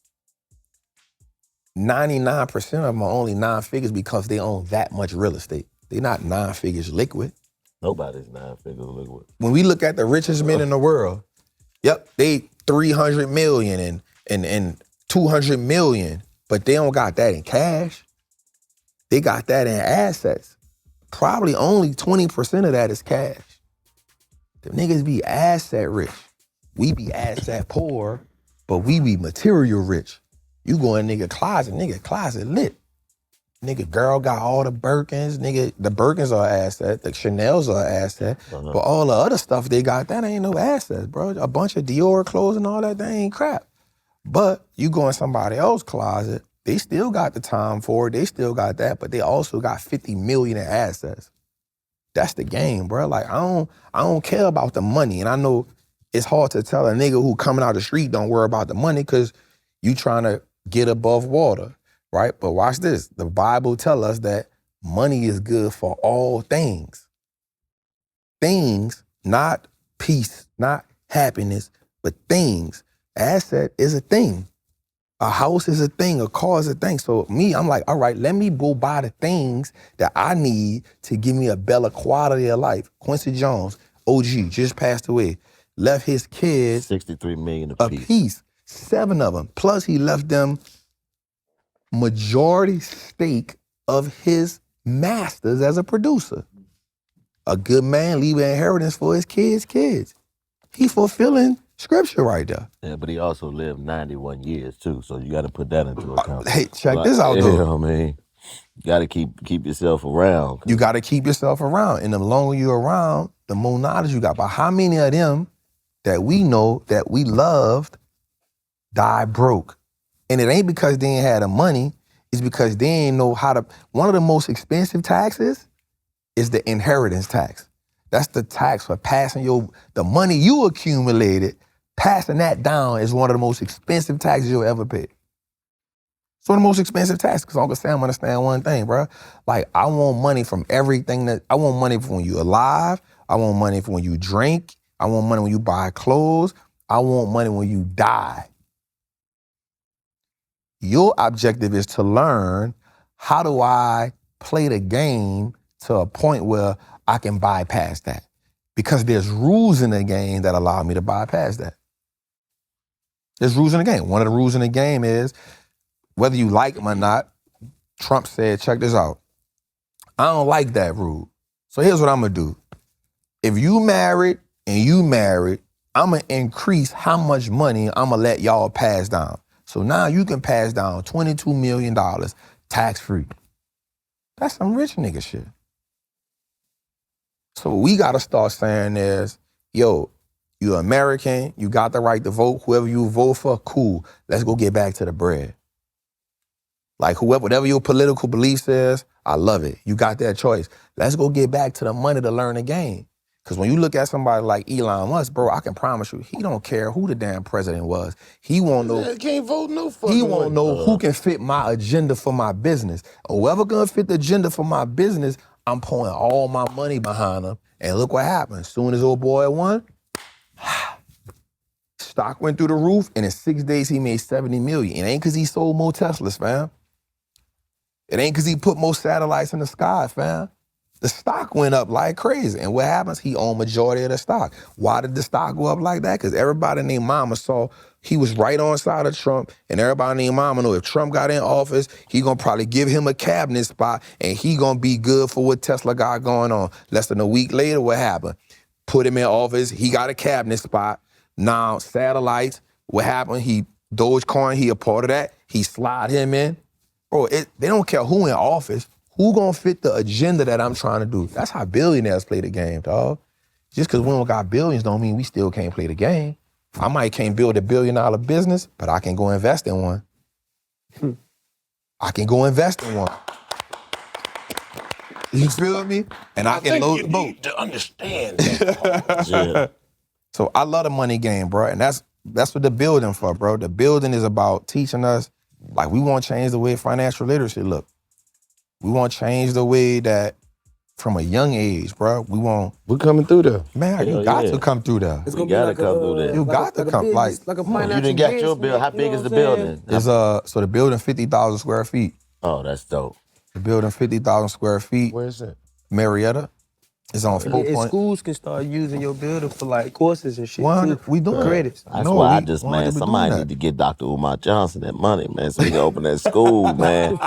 99% of them are only 9 figures because they own that much real estate. They're not 9 figures liquid. Nobody's 9 figures liquid. When we look at the richest men in the world, they 300 million and 200 million, but they don't got that in cash. They got that in assets. Probably only 20% of that is cash. The niggas be asset rich. We be asset poor, but we be material rich. You go in nigga closet lit. Nigga girl got all the Birkins, nigga, the Birkins are an asset, the Chanel's are an asset, but all the other stuff they got, that ain't no assets, bro. A bunch of Dior clothes and all that ain't crap. But you go in somebody else's closet, they still got the Tom Ford, they still got that, but they also got 50 million in assets. That's the game, bro. Like, I don't care about the money, and I know it's hard to tell a nigga who coming out the street don't worry about the money because you trying to get above water, right? But watch this. The Bible tell us that money is good for all things. Things, not peace, not happiness, but things. Asset is a thing. A house is a thing, a car is a thing. So me, I'm like, all right, let me go buy the things that I need to give me a better quality of life. Quincy Jones, OG, just passed away. Left his kids 63 million a piece. 7 of them. Plus he left them majority stake of his masters as a producer. A good man leave an inheritance for his kids. He fulfilling scripture right there. Yeah, but he also lived 91 years too, so you got to put that into account. Hey, check this out though. You know what I mean? You got to keep yourself around. You got to keep yourself around, and the longer you're around, the more knowledge you got. But how many of them that we know that we loved die broke. And it ain't because they ain't had the money, it's because they ain't know how to. One of the most expensive taxes is the inheritance tax. That's the tax for passing the money you accumulated, passing that down is one of the most expensive taxes you'll ever pay. It's one of the most expensive taxes, because Uncle Sam understand one thing, bro. Like, I want money from everything I want money from when you alive, I want money from when you drink, I want money when you buy clothes, I want money when you die. Your objective is to learn, how do I play the game to a point where I can bypass that? Because there's rules in the game that allow me to bypass that. There's rules in the game. One of the rules in the game is, whether you like them or not, Trump said, check this out, I don't like that rule. So here's what I'm gonna do. If you married and you married, I'm gonna increase how much money I'm gonna let y'all pass down. So now you can pass down $22 million tax-free. That's some rich nigga shit. So what we gotta start saying is, yo, you're American, you got the right to vote, whoever you vote for, cool. Let's go get back to the bread. Like whatever your political beliefs is, I love it. You got that choice. Let's go get back to the money to learn the game. Because when you look at somebody like Elon Musk, bro, I can promise you, he don't care who the damn president was. He won't know. Can't vote no fucking He won't way. know who can fit my agenda for my business. Whoever gonna fit the agenda for my business, I'm pouring all my money behind him. And look what happened. As soon as old boy won, stock went through the roof, and in 6 days he made 70 million. It ain't because he sold more Teslas, fam. It ain't because he put more satellites in the sky, fam. The stock went up like crazy. And what happens? He owned majority of the stock. Why did the stock go up like that? Because everybody named Mama saw he was right on side of Trump, and everybody named Mama knew if Trump got in office, he gonna probably give him a cabinet spot, and he gonna be good for what Tesla got going on. Less than a week later, what happened? Put him in office, he got a cabinet spot. Now, satellites, what happened? Dogecoin, he a part of that. He slide him in. Bro, they don't care who in office. Who gonna fit the agenda that I'm trying to do? That's how billionaires play the game, dog. Just because we don't got billions don't mean we still can't play the game. I might can't build $1 billion business, but I can go invest in one. I can go invest in one. You feel me? And I can load the boat. Need to understand that. Yeah. So I love the money game, bro, and that's what the building for, bro. The building is about teaching us, like, we want to change the way financial literacy look. We want to change the way that, from a young age, bro, we're coming through there. Man, you got to come through there. We gotta come through there. You got to come. Like a You financial didn't get your business, bill. How you big know is the what I'm saying? building? It's so the building 50,000 square feet. Oh, that's dope. The building 50,000 square feet. Where is it? Marietta. It's on 4 And point. schools can start using your building for like courses and shit too. We doing credits. That's why I just, man, somebody need to get Dr. Umar Johnson that money, man, so he can open that school, man.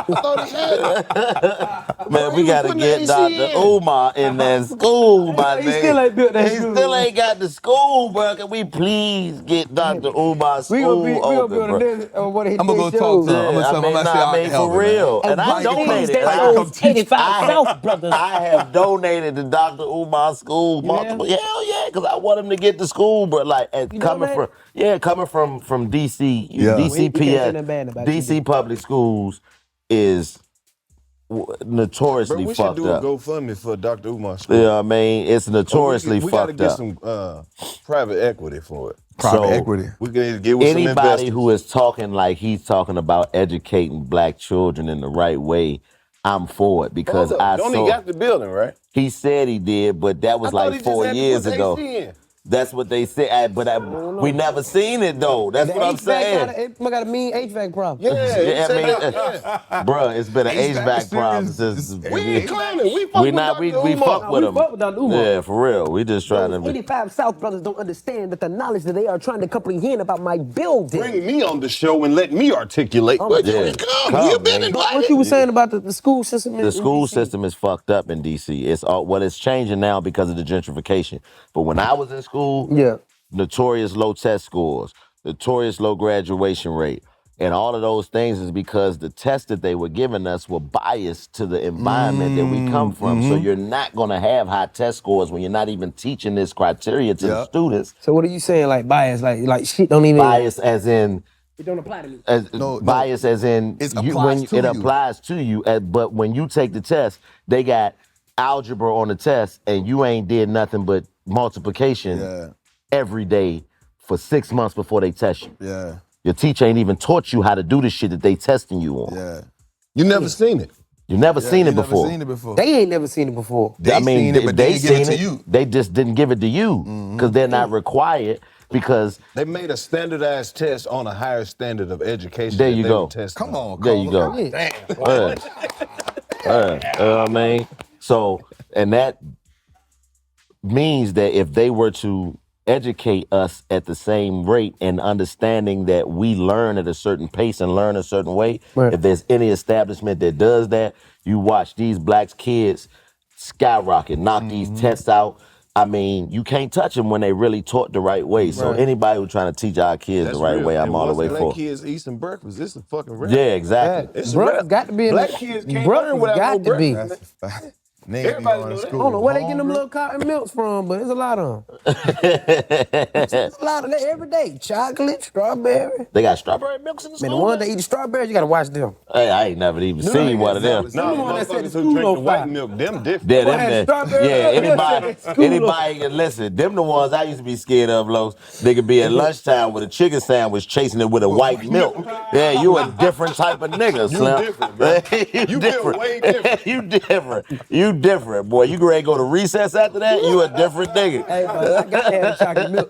Man, we gotta get Dr. Umar in that school, my nigga. He still ain't built that He school. still ain't got the school, bro. Can we please get Dr. Umar's We school gonna open, build bro? a business on one of his I'm gonna go big talk to shows. him. I'm gonna say, I mean, for real. And I donated. That 85 South Brothers. I have donated to Dr. Umar's school multiple. Hell yeah, because I want him to get to school, bro. Like, coming from DC, DC public schools is notoriously Bro, we fucked should do up. a GoFundMe for Dr. Umar School. Yeah, I mean, it's notoriously we gotta fucked get up. some private equity for it. Private equity. We can get with some Anybody investors. who is talking like he's talking about educating black children in the right way, I'm for it because Don't he got the building, right? He said he did, but that was I thought like he just 4 had to years put the ago. AC in. That's what they said, but we never seen it though. That's what I'm saying. It got a mean HVAC problem. Yeah, I mean, bruh, it's been an HVAC problem since. We ain't clowning. We fuck with him. fuck with Dr. Umar. Yeah, for real. We just trying Those to. 85 South Brothers don't understand that the knowledge that they are trying to comprehend about my building. Bring me on the show and let me articulate. But Yeah. come. You've been invited. What you were saying about the school system? The school system is fucked up in DC. It's changing now because of the gentrification. But when I was in school, notorious low test scores, notorious low graduation rate, and all of those things is because the tests that they were giving us were biased to the environment that we come from. So you're not gonna have high test scores when you're not even teaching this criteria to the students. So what are you saying, like bias? Like shit don't even... Bias as in, It don't apply to me. Bias as in It you, applies when to it you. applies to you, but when you take the test, they got algebra on the test, and you ain't did nothing but multiplication every day for 6 months before they test you. Yeah. Your teacher ain't even taught you how to do the shit that they testing you on. Yeah. You never seen it. You never seen it before. Never seen it before. They ain't never seen it before. They seen it, but they didn't give it to you. They just didn't give it to you because they're not required. Because they made a standardized test on a higher standard of education. There you go. Come on, there you go. Damn. You know what I mean? So, and that means that if they were to educate us at the same rate and understanding that we learn at a certain pace and learn a certain way, if there's any establishment that does that, you watch these black kids skyrocket, knock these tests out. I mean, you can't touch them when they really taught the right way. So anybody who's trying to teach our kids the right way, I'm all the way for. Black kids eat some breakfast. It's a fucking rap. Yeah, exactly. It's Breakfast got to be in Black the, kids can't breakfast learn without got no to be. breakfast. Everybody know that. I don't know where they getting them little cotton milks from, but there's a lot of them. There's a lot of that every day. Chocolate, strawberry. They got strawberry milks in the Man, school. the ones that eat the strawberries, you gotta watch them. Hey, I ain't never even seen one of them. No, the one that said the motherfuckers who school drink the on white fire. milk, them different. Yeah, Boy, had strawberry milk. anybody can listen. Them the ones I used to be scared of, Los. They could be at lunchtime with a chicken sandwich chasing it with a white milk. Yeah, you a different type of nigga, Slim. different, man. you built way different. you different. You different, boy. You ready to go to recess after that? You a different nigga. Hey, man, I gotta have the chocolate milk.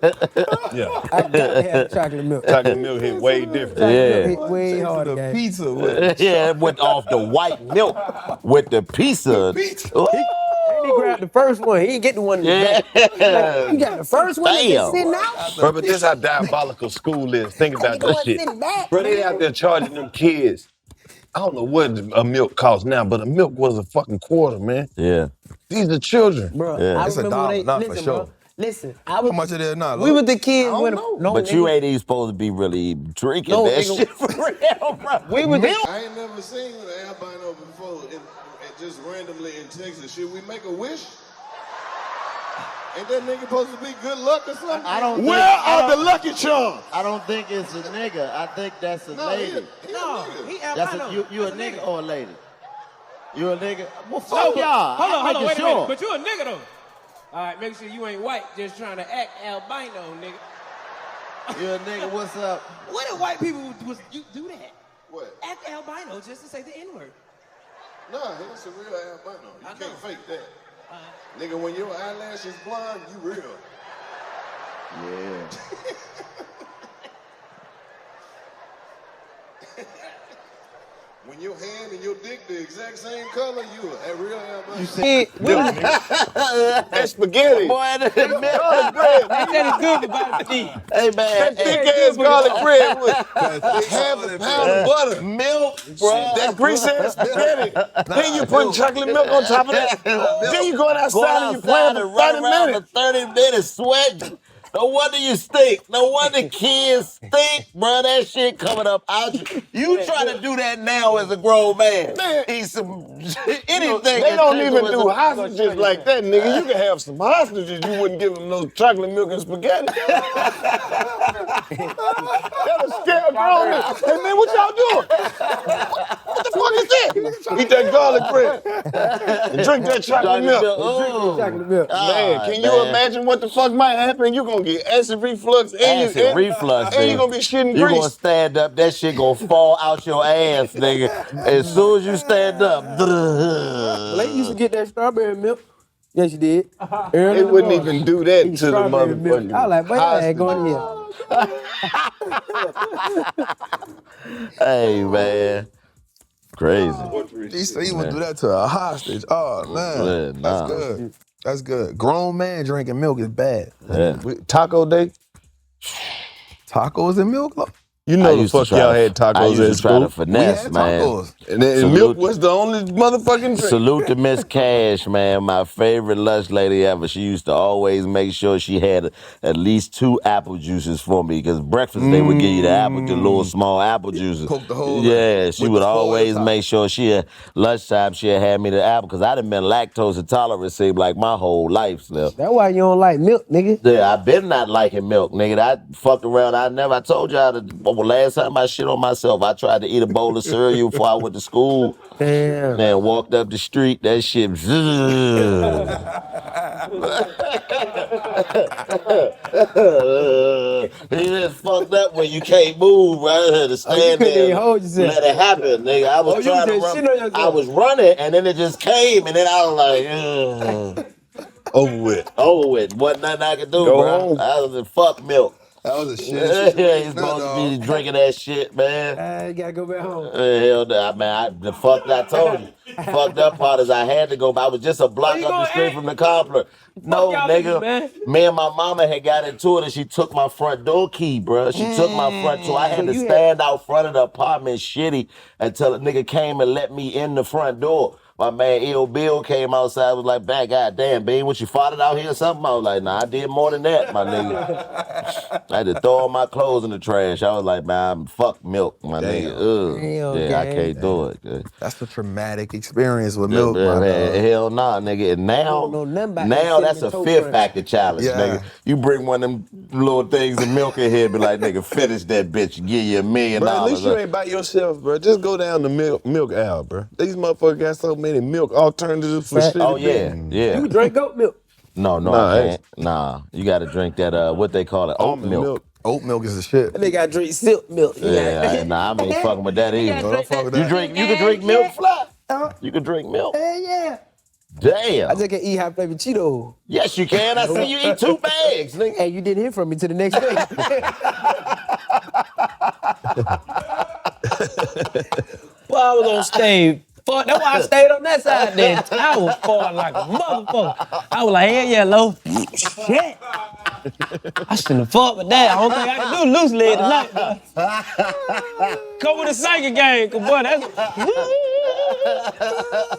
Yeah. I gotta have the chocolate milk. Chocolate milk hit way different. Yeah. Hit way harder, guys. Pizza. Yeah, went off the white milk with the pizza. Ooh. And he grabbed the first one. He didn't get the one in the back. Yeah. You got the first one that's Damn. sitting out. Bro, but this how diabolical school is. Think about The this one shit. sitting back. Bro, they out there charging them kids. I don't know what a milk costs now, but a milk was a fucking quarter, man. Yeah. These are children. Bro, Yeah. I It's a remember dollar, when they, not listen, for sure. bro. Listen, I was, How much it is now? we was the kids when, no, But nigga, you ain't even supposed to be really drinking No, that nigga. shit for real, bro. we was the, I ain't never seen an albino before, just randomly in Texas. Should we make a wish? Ain't that nigga supposed to be good luck or something? I don't Where think- I are the don't- lucky charms? I don't think it's a nigga. I think that's a lady. no, he That's albino. you a That's nigga or a lady? You a nigga? Well, No, fuck y'all. hold on, I'm wait a making minute. sure. But you a nigga though. All right, make sure you ain't white, just trying to act albino, nigga. You a nigga? What's up? What if white people you do that? What? Act albino just to say the N-word. Nah, he's a real albino. You can't fake that. Nigga, when your eyelash is blonde, you real. Yeah. When your hand and your dick the exact same color, you a real albino. You said That's spaghetti. Boy, that Garlic bread. That is good for vitamin D. Hey, man. That thick ass garlic bread with half a pound of butter. Milk, bro. That grease ass spaghetti. Then you putting chocolate milk on top of that. Then you going outside and you playing for 30 minutes. For 30 minutes sweating. No wonder you stink. No wonder kids stink, bro. That shit coming up out you trying to do that now as a grown man. Eat some anything. They don't even do hostages like that, nigga. You can have some hostages. You wouldn't give them no chocolate milk and spaghetti. That'll scare a grown nigga. Hey, man, what y'all doing? What the fuck is that? Eat that garlic bread. And drink that chocolate milk. chocolate milk. Man, can you imagine what the fuck might happen? You gonna get acid reflux and you gonna be shitting You grease. gonna stand up, that shit gonna fall out your ass, nigga. As soon as you stand up. They used to get that strawberry milk. Yes, you did. They wouldn't even do that to the motherfucker. I was like, boy, that ain't going here. Hey, man. Crazy. He said he would do that to a hostage. Oh, man. Nah. That's good. That's good. Grown man drinking milk is bad. Yeah. Taco day? Tacos and milk? You know the fuck y'all had I tacos used at to try school. to finesse, had man. tacos. And then milk was the only motherfucking drink. Salute to Miss Cash, man. My favorite lunch lady ever. She used to always make sure she had at least 2 apple juices for me because breakfast they would give you the little small apple juices. Poke the hole Yeah, she with would the foil always top. make sure lunchtime she'd have me the apple because I done been lactose intolerant seemed like my whole life, Slim. That's why you don't like milk, nigga. Yeah, I been not liking milk, nigga. I fucked around. I told y'all that last time I shit on myself, I tried to eat a bowl of cereal before I went to school. Damn. Man, walked up the street, that shit. He just fucked up when you can't move, right? I had to stand there and hold yourself. let it happen, nigga. I was trying to run. I was running, and then it just came, and then I was like, over with. Over with. Wasn't nothing I could do, Go bro. home. I was in fuck milk. That was a shit. Yeah, he's supposed to be drinking that shit, man. You gotta go back home. Hell no, man. The fuck I told you. Fucked up part is I had to go, but I was just a block up the street from the Compler. No, nigga. Me and my mama had got into it and she took my front door key, bro. She took my front door. I had to stand out front of the apartment shitty until a nigga came and let me in the front door. My man Ill Bill came outside, was like, "Back, goddamn, Bean, what you farted out here or something?" I was like, "Nah, I did more than that, my nigga." I had to throw all my clothes in the trash. I was like, "Man, fuck milk, my nigga." Ugh. Yeah, I can't do it. That's a traumatic experience with milk, my dog. Hell nah, nigga. And now that's a fifth factor challenge, nigga. You bring one of them little things of milk in here, be like, nigga, finish that bitch, give you $1 million. Bro, at least you ain't by yourself, bro. Just go down the milk aisle, bro. These motherfuckers got so many milk alternatives for shit. Oh yeah. You can drink goat milk. No, I can't. Nah, you gotta drink that, what they call it, oat milk. Oat milk is the shit. They gotta drink silk milk. Yeah, nah, I ain't fucking with that either. Don't fuck with that. You can drink milk, Fly? You can drink milk? Yeah. Damn. I just can eat hot flavored Cheetos. Yes, you can. I see you eat 2 bags, nigga. Hey, you didn't hear from me till the next day. Well, I was on stage. Fuck, that's why I stayed on that side then. I was falling like a motherfucker. I was like, hell yeah, low. Shit. I shouldn't have fought with that. I don't think I can do loose leg tonight, boy. Come with a second game, cause boy, that's.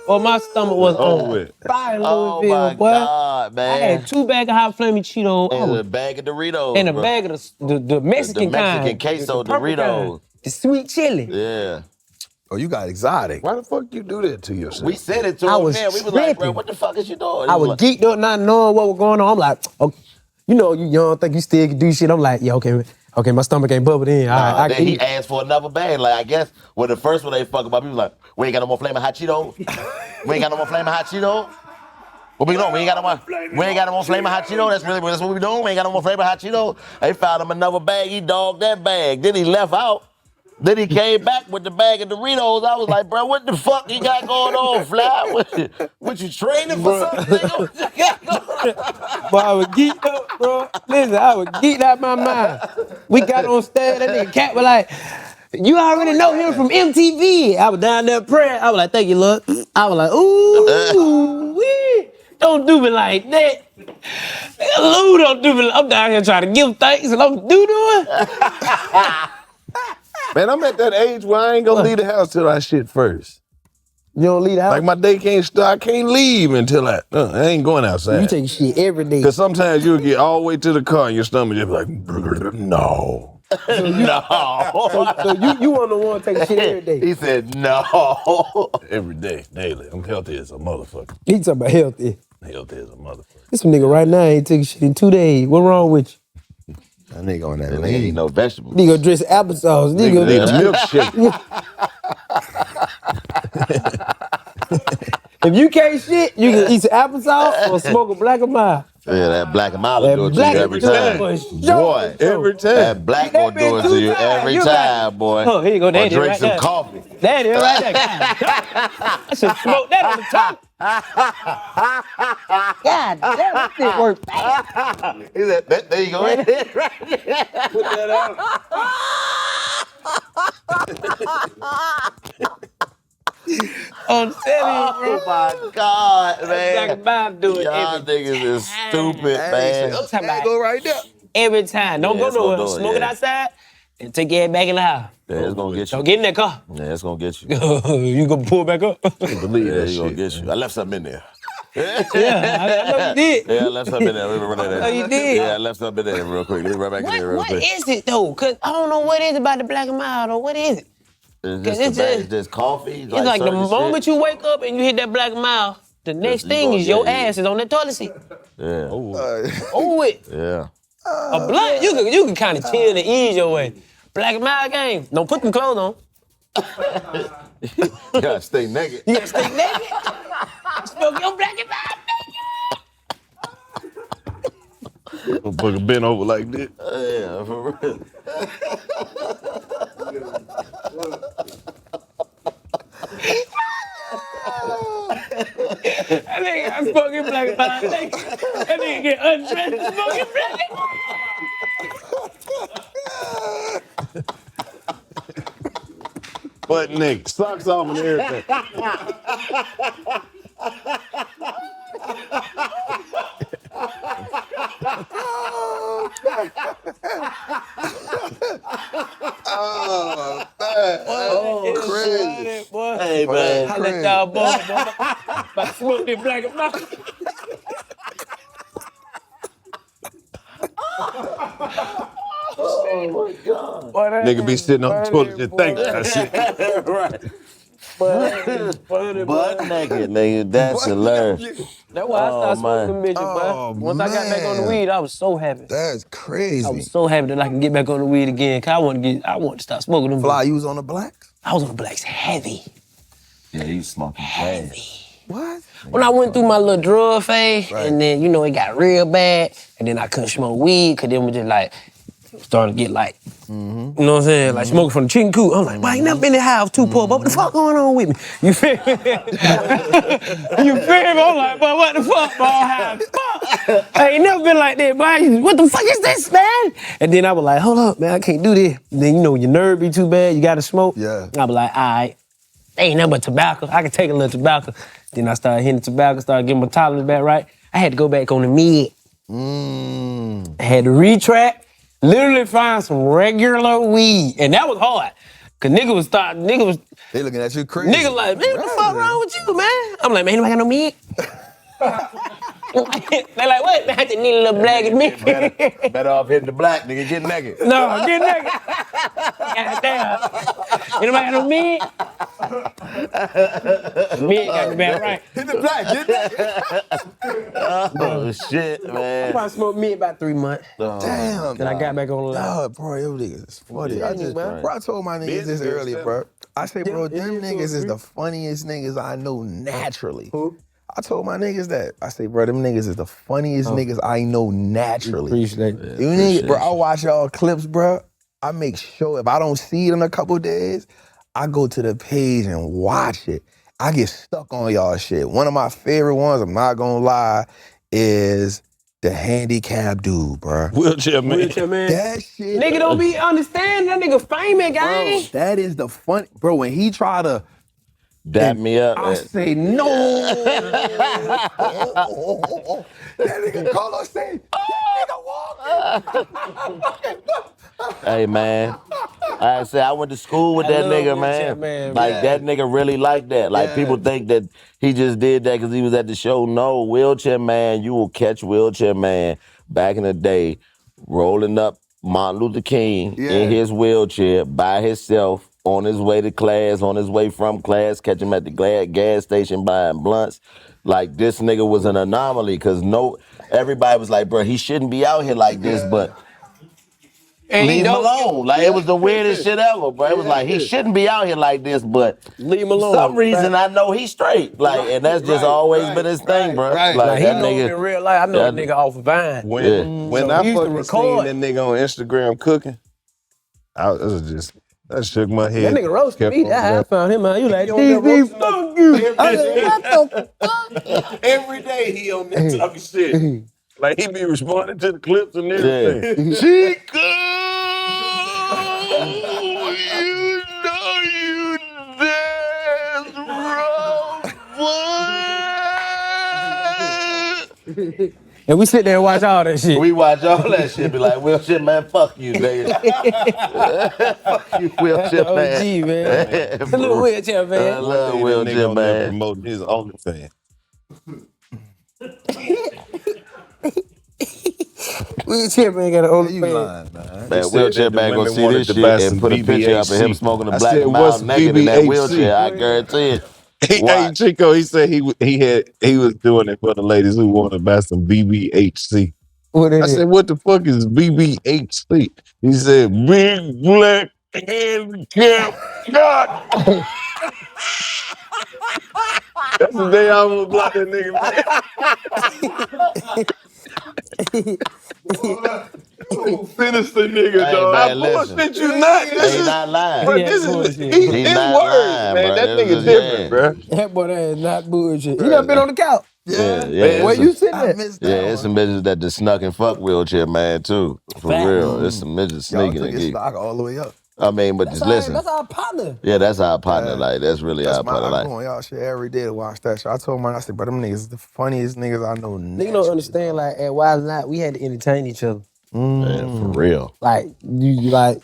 Well, my stomach was on fire, Louisville, my boy. God, man. I had 2 bags of hot flaming Cheetos. And a bag of Doritos. And a bag of the Mexican kind. The Mexican queso the purple Doritos. kind. The sweet chili. Yeah. Oh, you got exotic. Why the fuck you do that to yourself? We said it to I him, was man. We was like, bro, tripping. what the fuck is you doing? I was geeked up, not knowing what was going on. I'm like, okay, you know, you young, think you still can do shit. I'm like, yeah, okay, my stomach ain't bubbled in. I Then can he eat. asked for another bag. Like, I guess when the first one they fuck about, people like, we ain't got no more flaming hot Cheetos. We ain't got no more flaming hot Cheetos. What we doing? We ain't got no more flaming hot Cheetos. That's what we doing. We ain't got no more flaming hot Cheetos. They found him another bag. He dogged that bag. Then he left out. Then he came back with the bag of Doritos. I was like, bro, what the fuck you got going on, Fly? What you training for something? Boy, I was geeked up, bro. Listen, I was geeked out my mind. We got on stage, that nigga Cat was like, you already know him from MTV. I was down there praying. I was like, thank you, Lord. I was like, ooh, wee. Don't do me like that. Lou, don't do me. I'm down here trying to give thanks and I'm doo-dooing. Man, I'm at that age where I ain't gonna leave the house till I shit first. You don't leave the house? Like my day can't start, I can't leave until I ain't going outside. You take shit every day. Cause sometimes you'll get all the way to the car and your stomach just be like, no. So you want the one taking shit every day? He said no. Every day, daily. I'm healthy as a motherfucker. He talking about healthy. Healthy as a motherfucker. This nigga right now ain't taking shit in 2 days. What wrong with you? That nigga on that Nigga ain't eat no vegetables. Nigga dress applesauce. Nigga Need a milkshake. If you can't shit, you can eat some applesauce or smoke a black and mild. Yeah, that black and mild will do it to you every time. Boy, every time. That black will do it to you every time, boy. Oh, here you go, Or there it is drink right some there. coffee. That is right there. I should smoke that on the top. God damn, that shit work fast. He said, there you go. Right there. Put that out. I'm telling you, bro. Oh my God, Black man. and mild do it Y'all every niggas is stupid, man. I'm talking about go right there. every time. Don't Yeah, go it's gonna nowhere. do it, Smoke it yeah. outside and take your head back in the house. Yeah, it's gonna get you. Don't get in that car. Yeah, it's gonna get you. You gonna pull back up. Believe Yeah, that it's gonna shit. get you. I left something in there. Yeah, I know you did. Yeah, I left something in there. Let me run that in. Oh, you did? Yeah, I left something in there real quick. Let me run back in there real What quick. is it though? Cause I don't know what it is about the black and mild or what is it? It's just coffee. It's like the moment you wake up and you hit that black and mild, the next you thing go- is your yeah, ass is on that toilet seat. Yeah. Oh, it. Yeah. A blunt, you can kind of chill and ease your way. Black and mild game. Don't put them clothes on. You gotta stay naked. You gotta stay naked. Smoke your black and mild. Motherfucker bent over like this. Yeah, for real. That nigga got smoking black and mild. That nigga get undressed smoking black and mild. Butt naked, socks off and everything. Oh, crazy. Boy. Hey, man. I let y'all boy. About to smoke this black and mild. Oh, my God. Boy, Nigga be sitting on the toilet just thinking that shit. Right. Funny, Butt naked, nigga. That's hilarious. That's why I started smoking midget, Oh, boy. Once I got back on the weed, I was so happy. That's crazy. I was so happy that I can get back on the weed again. Cause I want to stop smoking them. Fly, you was on the blacks? I was on the blacks heavy. Yeah, he was smoking heavy. What? When I went through my little drug phase, and then, you know, it got real bad, and then I couldn't smoke weed, cause then we just like, started to get like, you know what I'm saying? Like smoking from the chicken coop. I'm like, boy, I ain't never been in the house too poor, but what the fuck going on with me? You feel me? You feel me? I'm like, boy, what the fuck, boy? Fuck. I ain't never been like that, boy. What the fuck is this, man? And then I was like, hold up, man, I can't do this. And then, you know, your nerve be too bad, you gotta smoke. Yeah. I was like, all right, ain't nothing but tobacco. I can take a little tobacco. Then I started hitting the tobacco, started getting my tolerance back right. I had to go back on the mid. I had to retract. Literally find some regular weed. And that was hard. Cause They looking at you crazy. nigga like, man, what the fuck wrong with you, man? I'm like, man, anybody got no meat? They like, what? Man, I just need a little black and meat. Better off hitting the black, nigga. Get naked. No, get naked. Goddamn. Anybody got no meat? Meat got the back right. Hit the black, get naked. Oh, shit, I man. probably smoked meat about 3 months. Damn. Then I got back on the line. Nah, bro, them niggas is funny. Yeah, man. Bro, I told my niggas this earlier, bro. I say, bro, them niggas is the funniest niggas I know naturally. Who? I told my niggas that. I say, bro, them niggas is the funniest niggas I know naturally. Appreciate that. You niggas, bro, I watch y'all clips, bro. I make sure if I don't see it in a couple days, I go to the page and watch it. I get stuck on y'all shit. One of my favorite ones, I'm not gonna lie, is the handicap dude, bro. Wheelchair man. Wheelchair man. That shit. Nigga don't be understanding. That nigga famous, Bro, gang. that is the fun. Bro, when he try to Dap me up. I say no. That nigga call us say, that nigga walk. Hey, man. I say I went to school with that love nigga, Wheelchair man. Man, Like, that nigga really like that. Like, people think that he just did that because he was at the show. No, Wheelchair Man, you will catch Wheelchair Man back in the day rolling up Martin Luther King in his wheelchair by himself on his way to class, on his way from class, catch him at the gas station buying blunts. Like, this nigga was an anomaly because everybody was like, bro, he shouldn't be out here like this, but leave him alone. Like, it was the weirdest shit ever, bro. It was like, he shouldn't be out here like this, but leave him alone. For some reason, I know he's straight. Like, and that's just always been his thing, bro. Like, he that know nigga, him in real life. I know that nigga off of Vine. When So I he used to fucking record. seen that nigga on Instagram cooking, that shook my head. That nigga roasted me. Kept on I found him out. You like, on DB, there fuck you. I said, what the fuck? Every day he on there talking shit. Like he be responding to the clips and everything. Yeah. Chico, you know you dance wrong, boy. And we sit there and watch all that shit. We watch all that shit, be like, Wheelchair Man, fuck you, nigga. Fuck you, Wheelchair Man. OG, man. Salute Wheelchair Man. I love Wheelchair Man. Promoting his OnlyFans. Wheelchair Man got an old You lying, man. Man, He said Wheelchair that the Man gonna women see wanted this to shit buy and some put a picture up of him BBHC. smoking I a black said, and what's mild naked in that BBHC? wheelchair. I guarantee it. Hey, Watch. Chico, he said he was doing it for the ladies who want to buy some BBHC. What I is said, it? what the fuck is BBHC? He said, Big Black Handicap God. That's the day I almost blocked that nigga, man. Finish the nigga, Hey, dog. I man, listen. bullshit you not. This He is, not lying. bro, He ain't this is bullshit. He his not words, lying, man. bro. That It was nigga just, different, yeah. bro. That boy that is not bullshit. He done been on the couch. Yeah, Yeah. yeah. Where It's you sitting I at? missed yeah, that it's one. some bitches that just snuck and fuck wheelchair, man, too. For Fact. real. It's some midgets Y'all sneaking took and his geek. stock all the way up. I mean, but just listen. That's our partner. Yeah, that's our partner. Yeah. Like, that's really our partner. I Like, go on y'all shit every day to watch that show. I told man, I said, but them niggas the funniest niggas I know. Nigga don't understand, like, at Wild Night, we had to entertain each other. man, for real. Like, you like,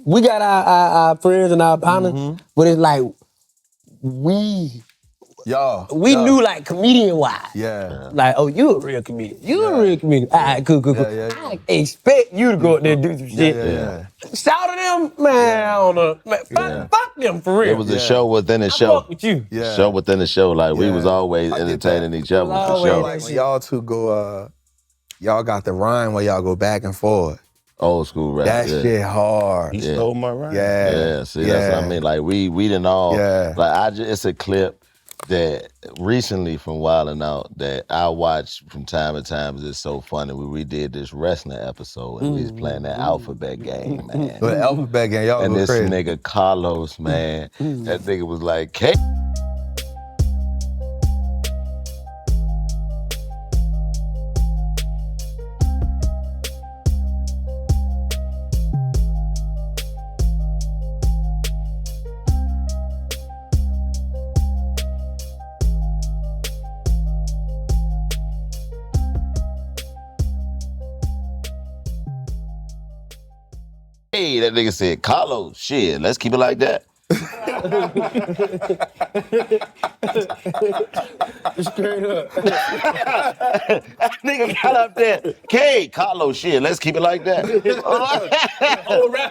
we got our friends and our partners, but it's like, we knew, like, comedian-wise. Yeah. Like, oh, you a real comedian. You a real comedian. All right, cool. Yeah. I expect you to go up there and do some shit. Yeah. Shout to them, man, I don't know. Man, fuck them, for real. It was a show within a I show. fuck with you. Yeah. Show within a show. Like, we was always I get entertaining that. each other, for Always. sure. Like when y'all two go, y'all got the rhyme where y'all go back and forth. Old school rap. That yeah. shit hard. He stole my rhyme. Yeah. See, that's what I mean. Like, we didn't all, Yeah. like, it's a clip that recently from Wildin' Out that I watch from time to time. It's so funny. We did this wrestling episode and we was playing that alphabet game, man. The alphabet game, y'all And go this crazy. nigga Carlos, man, that nigga was like, K. Hey, that nigga said, Carlos, shit, let's keep it like that. Straight up. That nigga got up there, K, Carlos, shit, let's keep it like that.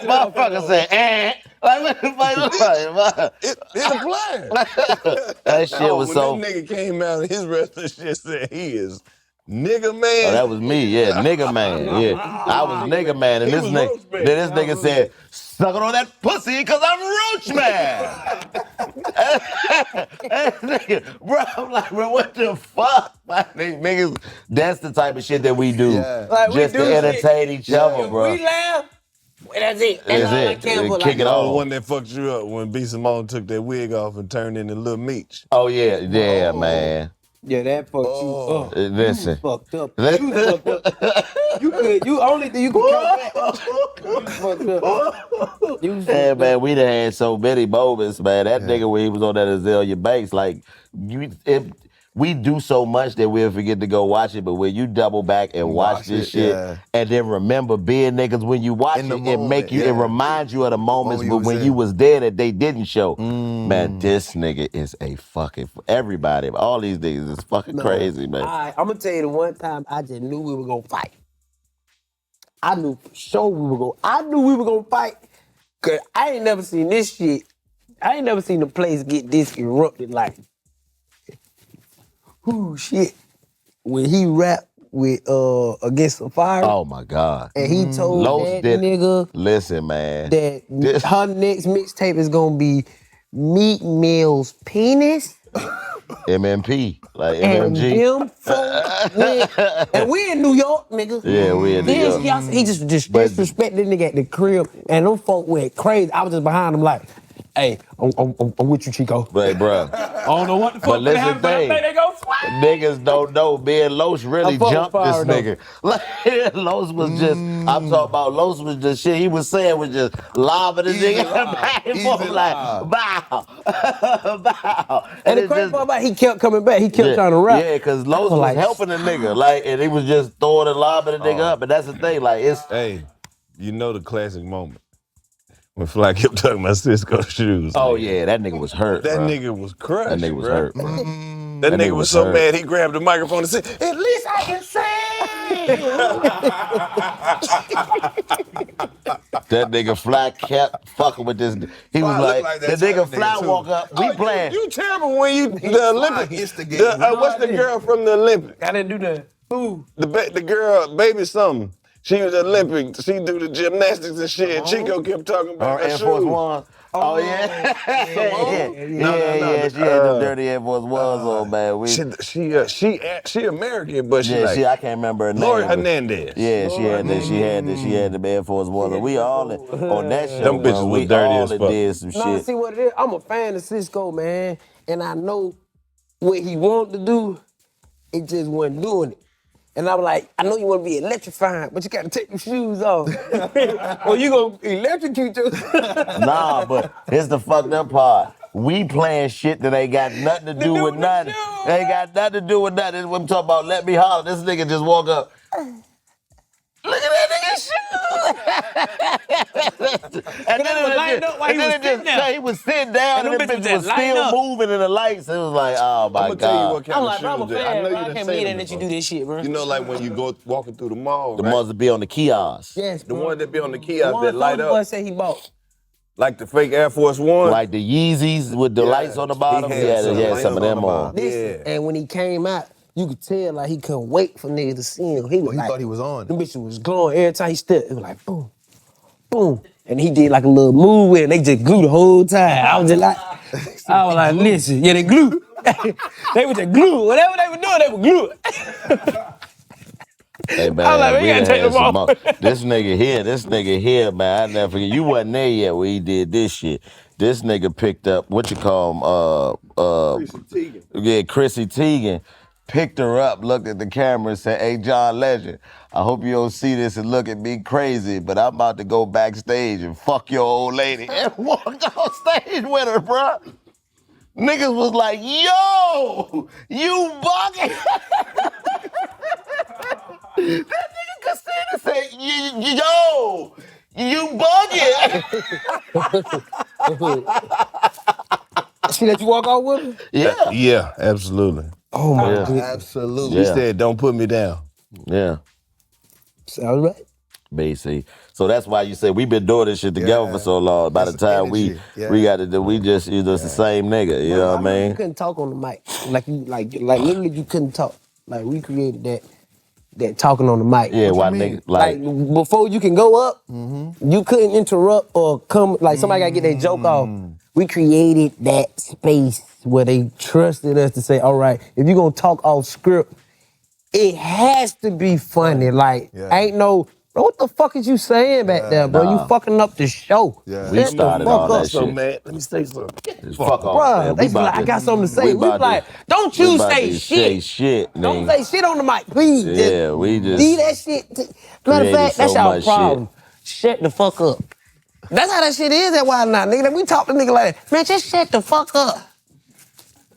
Motherfucker said, eh. Like, what the fuck? It applied. That shit was so. When that nigga came out and his wrestling shit said he is nigga man. Oh, that was me, yeah, nigga man, yeah. I was nigga man, and He this was nigga, roach man. then this nigga said, sucking on that pussy because I'm roach man. That nigga, bro, I'm like, bro, what the fuck? My niggas, that's the type of shit that we do, Like, just we do to entertain each other, If bro. we laugh, that's it. That's all I care for. Kick it The off. one that fucked you up when B. Simone took that wig off and turned into Lil Meech. Oh yeah, man. Yeah, that fucked you up. Listen. You fucked up. You fucked up. You only thing you can come back. You fucked up. You fucked Yeah, up. man, we done had so many moments, man. That nigga when he was on that Azalea Banks, like, we do so much that we'll forget to go watch it, but when you double back and watch this shit, and then remember being niggas when you watch it, it make you, it reminds you of the moments but when you was there that they didn't show. Man, this nigga is a fucking, everybody, all these niggas is fucking crazy, man. I'm gonna tell you the one time I just knew we were gonna fight. I knew for sure we were gonna fight. Cause I ain't never seen this shit. I ain't never seen the place get this erupted like. Ooh, shit. When he rapped with Against the Fire. Oh my God. And he told that nigga listen, man. that her next mixtape is gonna be Meat Mill's Penis. MMP, like And MMG. them folk and we in New York, nigga. Yeah, we in New York. He just disrespected the nigga at the crib, and them folk went crazy. I was just behind him like, hey, I'm with you, Chico. But bruh. I don't know what the fuck But listen, they go swat. niggas don't know. Me and Los really jumped this nigga. Like, Los was just, I'm talking about Los was just shit he was saying was just lobbing the nigga back and forth like, bow, bow. And the crazy part about he kept coming back. He kept trying to rap. Yeah, because Los was helping the nigga. Like, and he was just throwing and lobbing the nigga up. And that's the thing. Like, it's. Hey, you know the classic moment. When Fly kept talking about Cisco shoes. Oh, yeah, that nigga was hurt, That bro. nigga was crushed, That nigga was hurt, bro. That nigga was so hurt. mad he grabbed the microphone and said, at least I can That nigga Fly kept fucking with this. He was like the nigga Fly walk up, we playing. You terrible when you, the Olympic, what's the girl from the Olympics? I didn't do that. Who? The girl, baby something. She was Olympic. She do the gymnastics and shit. Chico kept talking about her Air Force shoes. One. Oh, yeah. No. She had them dirty Air Force Ones on, man. She American, but she like I can't remember her name. Lori Hernandez. Yeah, she had the Air Force Ones. We all on that show. Them bitches was dirty as fuck. Did some No, shit. see what it is? I'm a fan of Cisco, man. And I know what he wanted to do, it just wasn't doing it. And I was like, I know you want to be electrifying, but you got to take your shoes off. Or you going to electrocute yourself. Nah, but here's the fucked up part. We playing shit that ain't got nothing to do with nothing. Ain't got nothing to do with nothing. This is what I'm talking about. Let me holler. This nigga just walk up. Look at that nigga's shoes. and then he was sitting down and the bitch was still moving in the lights. It was like, oh my I'm gonna tell you what God. kind I'm of like, shoes bro, I'm a that- I fan, know bro. you I done can't seen believe them that you before. do this shit, bro. You know, like when you go walking through the mall, The right? ones that be on the kiosks. Yes, The bro. one that be on the The kiosk one that light Soulja Boy up, said he bought. like the fake Air Force One. Like the Yeezys with the lights on the bottom. He He had had some of lights them on. Listen, and when he came out, you could tell like he couldn't wait for niggas to see him. He was He like, thought he was on. them bitches was glowing every time he stepped. It was like boom, boom. And he did like a little move with it, and they just glue the whole time. I was just like, listen, yeah, they glue. They was just glue. Whatever they were doing, they were glue. Hey man, I was like, we gotta done take had them some off. This nigga here, man, I never forget. You wasn't there yet when he did this shit. This nigga picked up, what you call him, Chrissy Teigen. yeah, Chrissy Teigen, picked her up, looked at the camera and said, hey, John Legend, I hope you don't see this and look at me crazy, but I'm about to go backstage and fuck your old lady. And walked on stage with her, bruh. Niggas was like, yo, you bugging. That nigga Casino say, yo, you bugging. She let you walk out with him? Yeah. Yeah, absolutely. Oh my Yeah. goodness. Absolutely. He said, "Don't put me down." Yeah. Sounds right. Basically. So that's why you say we've been doing this shit together for so long. By the That's time we energy. got to do, we just the same nigga. You know what I You mean? couldn't talk on the mic. Like literally you couldn't talk. Like we created that talking on the mic. Yeah, why nigga Like before you can go up, you couldn't interrupt or come like somebody gotta get their joke off. We created that space where they trusted us to say, all right, if you're gonna talk off script, it has to be funny. Like, ain't no, bro, what the fuck is you saying back there, bro? You fucking up the show. We Shut started the fuck all up. that shit. Man, let me say something. Fuck off, Bruh, man. they be like, I got something to say. We about like, don't we you about say to shit. shit, Don't nigga. say shit on the mic, please. Yeah, we just leave that shit. Matter of created fact, that's so our much problem. Shut the fuck up. That's how that shit is at Wild Now, nigga. We talk to nigga like that. Man, just shut the fuck up.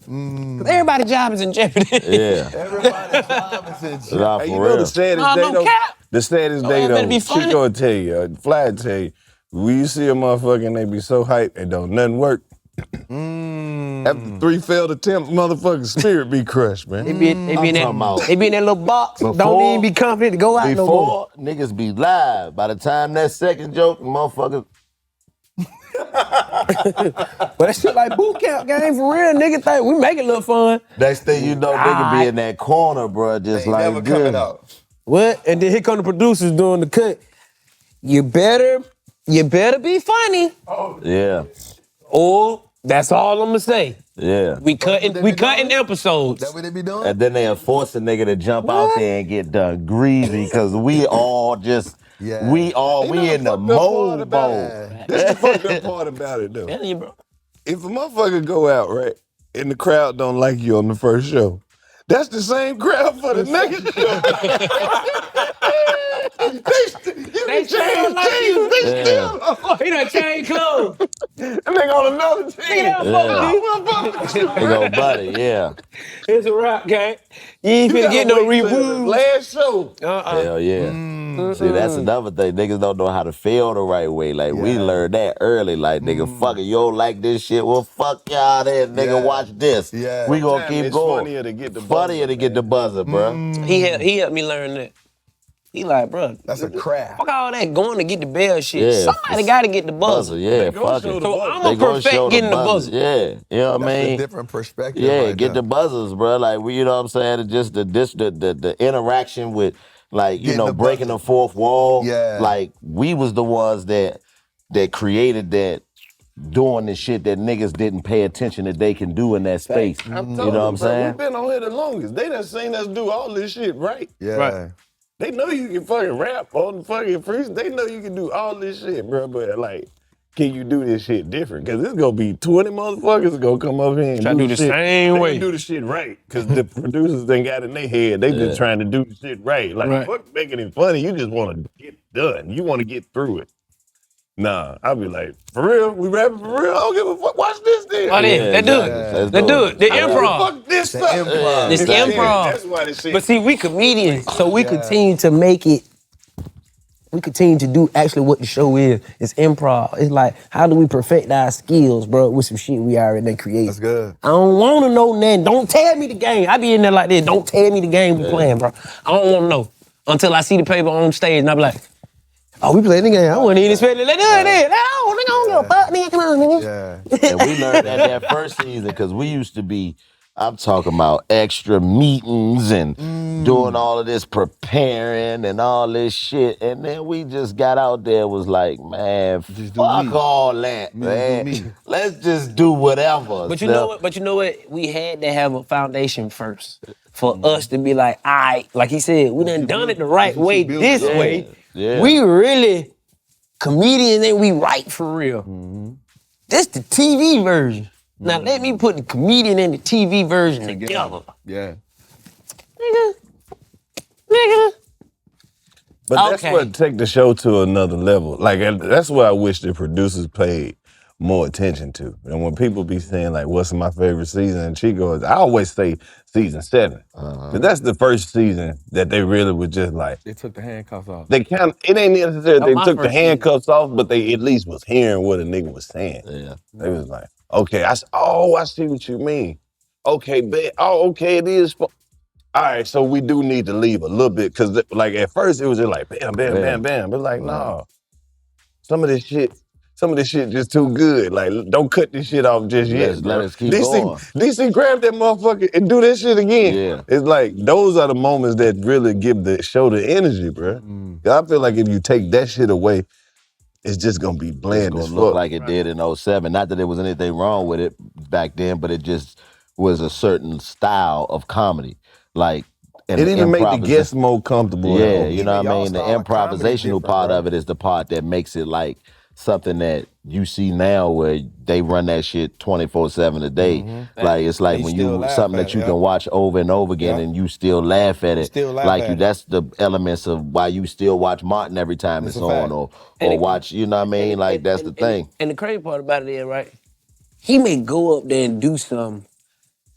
'Cause everybody's job is in jeopardy. Yeah. Everybody's job is in jeopardy. Nah, Hey, for you know real. the saddest Nah, day no though? cap. The saddest Oh, day that though, better be funny. Chico will tell you, Fly will tell you, when you see a motherfucker and they be so hyped and don't nothing work, after 3 failed attempts, motherfucking spirit be crushed, man. They be in talking about that little box. Don't before- even be confident to go out no more. Before niggas be live. By the time that second joke, motherfuckers. But that shit like boot camp game for real. Nigga think we make it look fun. Next thing you know, nigga be in that corner, bro, just Ain't like never good. coming out. What? And then here come the producers doing the cut. You better be funny. Yeah, Or that's all I'm gonna say. yeah. We cutting episodes. That what they be doing? And then they force a nigga to jump out there and get done greasy because we all just, Yeah. we You know in the the fucked up part mode about mode. it? That's the fucked up part about it though. Telling you, bro. If a motherfucker go out, right, and the crowd don't like you on the first show, that's the same crowd for the next show. They still like you. They still He done changed clothes. and they on another team. They go, buddy, yeah. It's a rap game. You ain't finna get no reboot. Last show. Hell yeah. See, that's another thing. Niggas don't know how to feel the right way. Like, we learned that early. Like, nigga, fuck it. You don't like this shit? Well, fuck y'all then. Nigga, Yeah. watch this. Yeah. We gonna Sometimes keep it's going. funnier to get the Funnier buzzer, to get the buzzer, bro. He helped me learn that. He like, bro, That's a craft. fuck all that going to get the bell shit. Yeah, Somebody got to get the buzzer. Yeah, fuck it. So I'm They gonna gonna show perfect getting the buzzer. Yeah, you know what I That's mean? a different perspective. Yeah, right get there. the buzzers, bro. Like you know what I'm saying? It's just the interaction with, like, you Getting know, the breaking buzzer. the fourth wall. Yeah. Like, we was the ones that created that, doing the shit that niggas didn't pay attention that they can do in that space. I'm You telling know what I'm bro, saying? we've been on here the longest. They done seen us do all this shit right. Yeah. Right. They know you can fucking rap on the fucking freestyle. They know you can do all this shit, bro. But like, can you do this shit different? Because it's gonna be 20 motherfuckers gonna come up here and Try to do the shit. same They way. gonna do the shit right. Because the producers done got in their head. They just trying to do the shit right. Like, Right. fuck making it funny. You just want to get done. You want to get through it. Nah, I'll be like, for real? We rapping for real? I don't give a fuck. Watch this then. Oh, let's do it. Let's do it. The improv. Fuck this The up. improv. It's Yeah, improv. That's why this shit. But see, we comedians, so we continue to make it. We continue to do actually what the show is. It's improv. It's like, how do we perfect our skills, bro, with some shit we already done created? That's good. I don't want to know nothing. Don't tell me the game. I be in there like this. Don't tell me the game we playing, bro. I don't want to know until I see the paper on stage and I be like, oh, we playing the game. I wasn't even expecting it. Let's do it then. No, nigga, I don't give a fuck, nigga. Come on, nigga. Yeah. And we learned that first season, because we used to be, I'm talking about extra meetings and doing all of this preparing and all this shit. And then we just got out there, was like, man, fuck all that, man. Let's just do whatever. But you know what? But you know what? We had to have a foundation first for us to be like, all right, like he said, we done it the right way this way. Yeah. We really comedians and we write for real. This the TV version. Now let me put the comedian and the TV version together. Yeah. Nigga. But that's Okay. what take the show to another level. Like, that's what I wish the producers paid more attention to. And when people be saying, like, what's my favorite season? And Chico is, I always say season 7. But that's the first season that they really was just like, They took the handcuffs off. they kind of, it ain't necessarily they my took the first handcuffs off, but they at least was hearing what a nigga was saying. Yeah. They was like, okay, I see what you mean. Okay, bet. Oh, okay, it is. All right, so we do need to leave a little bit, because like at first it was just like bam, bam, bam, bam. But like, no, some of this shit just too good. Like, don't cut this shit off just yet. Let us keep DC, going. DC, grab that motherfucker and do this shit again. Yeah. It's like, those are the moments that really give the show the energy, bro. I feel like if you take that shit away, it's just gonna be bland It's as gonna look fuck. like it did in 07. Not that there was anything wrong with it back then, but it just was a certain style of comedy. Like, and It even make the improvisa- guests more comfortable. Yeah, you know what I Y'all mean? The style of comedy improvisational different, part bro. of it is the part that makes it like something that you see now, where they run that shit 24/7 a day. Like, it's like And you when still you laugh something at that it, you can watch over and over again, Yeah. and you still laugh at it. still laugh like at you, it. that's the elements of why you still watch Martin every time That's it's a fact. on, And or it- watch, you know what I mean? Like, that's the thing. And the crazy part about it is, right? He may go up there and do something,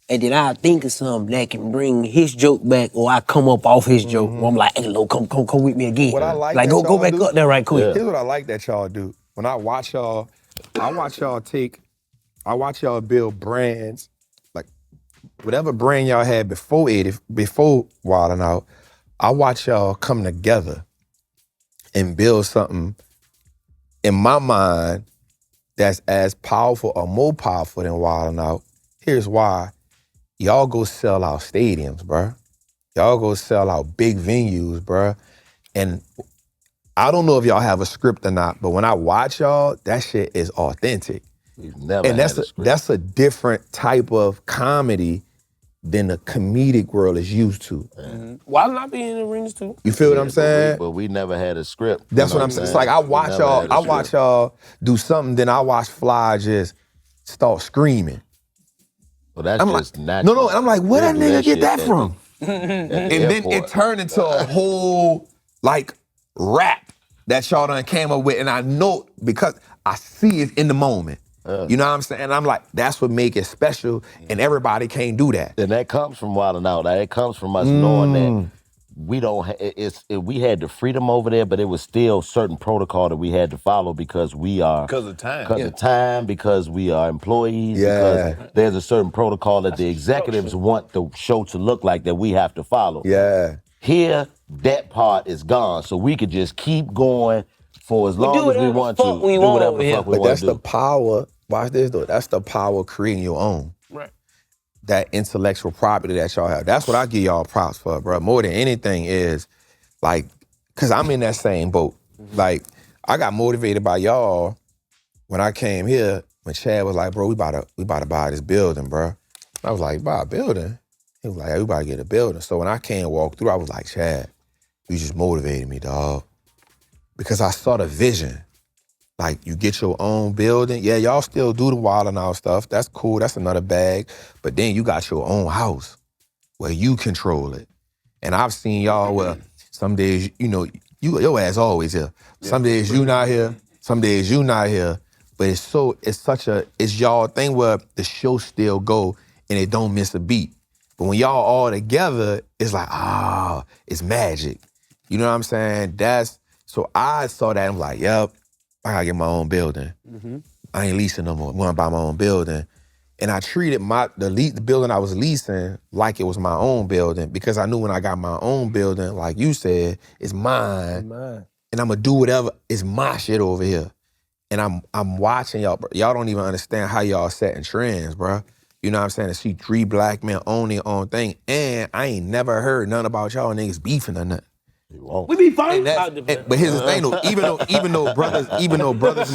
and then I think of something that can bring his joke back, or I come up off his joke. Where I'm like, hey, Lo, come with me again. What I like like that go y'all back do- up there right quick. Here's what I like that y'all do. When I watch y'all build brands, like whatever brand y'all had before Wild 'N Out, I watch y'all come together and build something in my mind that's as powerful or more powerful than Wild 'N Out. Here's why. Y'all go sell out stadiums, bruh. Y'all go sell out big venues, bruh. And I don't know if y'all have a script or not, but when I watch y'all, that shit is authentic. We've never And had a script. that's a different type of comedy than the comedic world is used to. Why not be in the arenas too? You feel what I'm saying? But we never had a script. That's you know what I'm saying. It's like I We watch never y'all, had a I watch script. y'all do something, then I watch Fly just start screaming. Well, that's I'm just like, natural. no, and I'm like, where We that do nigga get shit that at from? the And then airport. it turned into a whole like rap that y'all done came up with, and I know because I see it in the moment. You know what I'm saying? And I'm like, that's what make it special, and everybody can't do that. And that comes from Wild 'N Out. That comes from us knowing that we don't. We had the freedom over there, but it was still certain protocol that we had to follow because we are Because of time. because of time, because we are employees, Yeah. because there's a certain protocol that the executives want the show to look like that we have to follow. Yeah. Here, that part is gone. So we could just keep going for as long as we want to. We do want whatever over the here. fuck we But want that's to do. the power. Watch this though. That's the power of creating your own. Right. That intellectual property that y'all have. That's what I give y'all props for, bro. More than anything is like, cause I'm in that same boat. Like, I got motivated by y'all when I came here. When Chad was like, bro, we about to buy this building, bro. I was like, buy a building? He was like, yeah, we about to get a building. So when I came walk through, I was like, Chad, you just motivated me, dog. Because I saw the vision. Like, you get your own building. Yeah, y'all still do the wild and out stuff. That's cool. That's another bag. But then you got your own house where you control it. And I've seen y'all where some days, your ass always here. Some days you not here. Some days you not here. But it's y'all thing where the show still go and it don't miss a beat. But when y'all all together, it's like, it's magic. You know what I'm saying? So I saw that and was like, yep, I gotta get my own building. I ain't leasing no more. I'm gonna buy my own building. And I treated the building I was leasing like it was my own building because I knew when I got my own building, like you said, it's mine. And I'm gonna do whatever. It's my shit over here. And I'm watching y'all, bro. Y'all don't even understand how y'all setting trends, bro. You know what I'm saying? To see 3 black men own their own thing. And I ain't never heard nothing about y'all niggas beefing or nothing. We be fine. But here's the thing though, even though brothers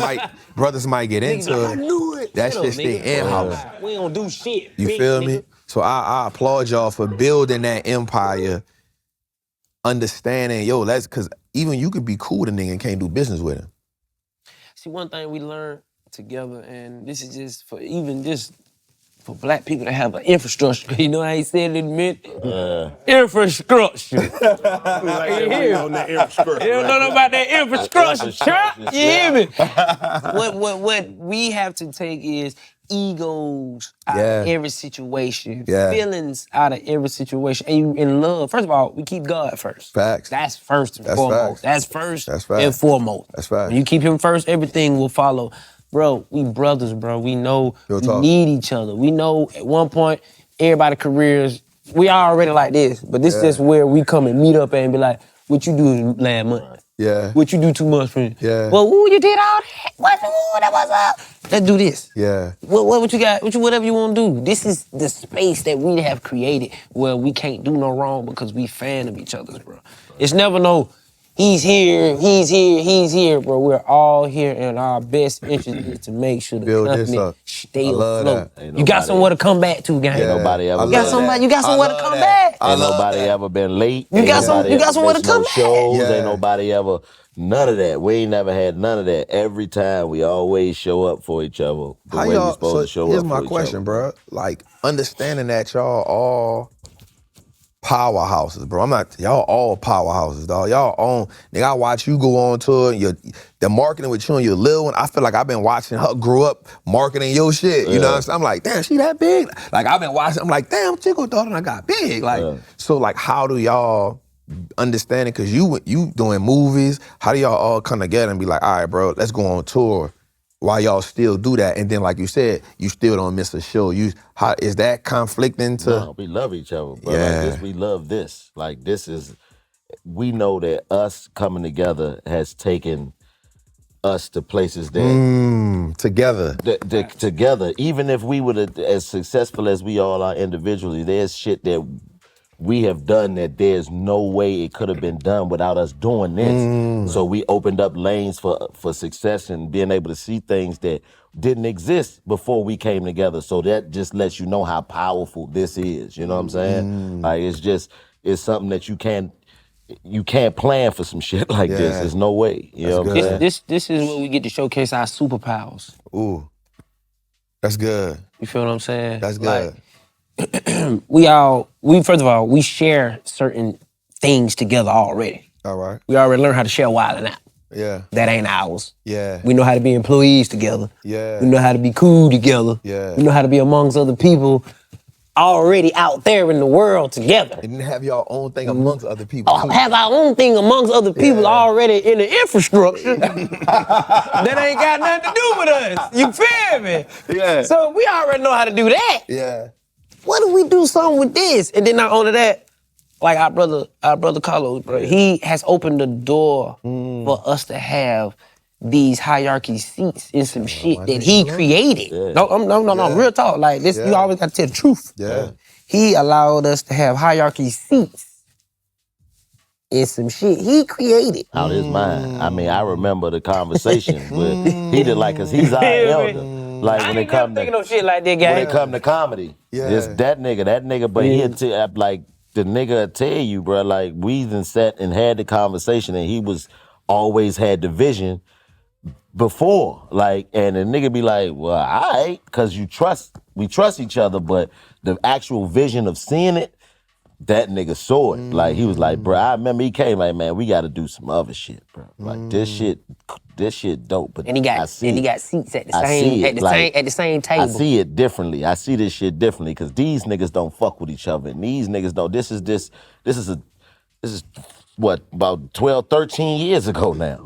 might get into it, that shit stay in-house. We don't do shit. You feel me? So I applaud y'all for building that empire, understanding, cause even you could be cool with a nigga and can't do business with him. See, one thing we learned together, and this is just for for black people to have an infrastructure. You know how he said it in a minute? Infrastructure. On that infrastructure. You don't know nothing about that infrastructure, chop. You hear me? What we have to take is egos out of every situation, feelings out of every situation, and in love. First of all, we keep God first. Facts. That's first and foremost. That's first and foremost. That's facts. When you keep him first, everything will follow. Bro, we brothers, bro. We know we need each other. We know at one point, everybody's careers, we already like this, but this is just where we come and meet up and be like, what you do last month? Yeah. What you do too much for me? Yeah. Well, you did all that. What's up? Let's do this. Yeah. What you got? Whatever you want to do. This is the space that we have created where we can't do no wrong because we fan of each other, bro. It's never no, he's here, bro. We're all here, and our best interest is to make sure the company stay afloat. You got somewhere to come back to, gang. Ain't nobody ever. You got somewhere to come back. Ain't nobody ever been late. You got somewhere to come back. Shows. Ain't nobody ever. None of that. We ain't never had none of that. Every time we always show up for each other the way we supposed to show up for each other. Here's my question, bro. Like, understanding that y'all all powerhouses, bro. Y'all all powerhouses, dog. Y'all own, nigga, I watch you go on tour, the marketing with you and your little one, I feel like I've been watching her grow up marketing your shit. You know what I'm saying? I'm like, damn, she that big? Like, I've been watching, I'm like, damn, Chico thought I got big. Like, so like, how do y'all understand it? Cause you doing movies, how do y'all all come together and be like, all right, bro, let's go on tour? Why y'all still do that? And then, like you said, you still don't miss a show. How is that conflicting to? No, we love each other, bro. Yeah. Like this, we love this. Like this is, we know that us coming together has taken us to places that together. Together, even if we were as successful as we all are individually, there's shit that we have done that there's no way it could have been done without us doing this. So we opened up lanes for success and being able to see things that didn't exist before we came together. So that just lets you know how powerful this is. You know what I'm saying? Like it's something that you can't plan for some shit like this. There's no way. You know what I'm saying? This is where we get to showcase our superpowers. Ooh, that's good. You feel what I'm saying? That's good. First of all, we share certain things together already. All right. We already learned how to share wilding out. Yeah. That ain't ours. Yeah. We know how to be employees together. Yeah. We know how to be cool together. Yeah. We know how to be amongst other people already out there in the world together. And then have y'all own thing amongst other people. Have our own thing amongst other people already in the infrastructure that ain't got nothing to do with us. You feel me? Yeah. So we already know how to do that. Yeah. What if we do something with this? And then not only that, like our brother Carlos, bro, he has opened the door for us to have these hierarchy seats in some shit that he created. No, real talk. Like this, you always gotta tell the truth. Yeah. He allowed us to have hierarchy seats in some shit he created. Out his mind. I mean, I remember the conversation with he did like, cause he's our elder. Like when it come to no shit like that, when guy. it come to comedy, it's that nigga. But he'll tell like the nigga tell you, bro. Like we even sat and had the conversation, and he was always had the vision before. Like, and the nigga be like, well, all right, cause we trust each other, but the actual vision of seeing it, that nigga saw it. Like he was like, bro, I remember he came like, man, we gotta do some other shit, bro. Like this shit dope. But And he got seats at the same table. I see it differently. I see this shit differently because these niggas don't fuck with each other. And these niggas don't. This is what, about 12, 13 years ago now.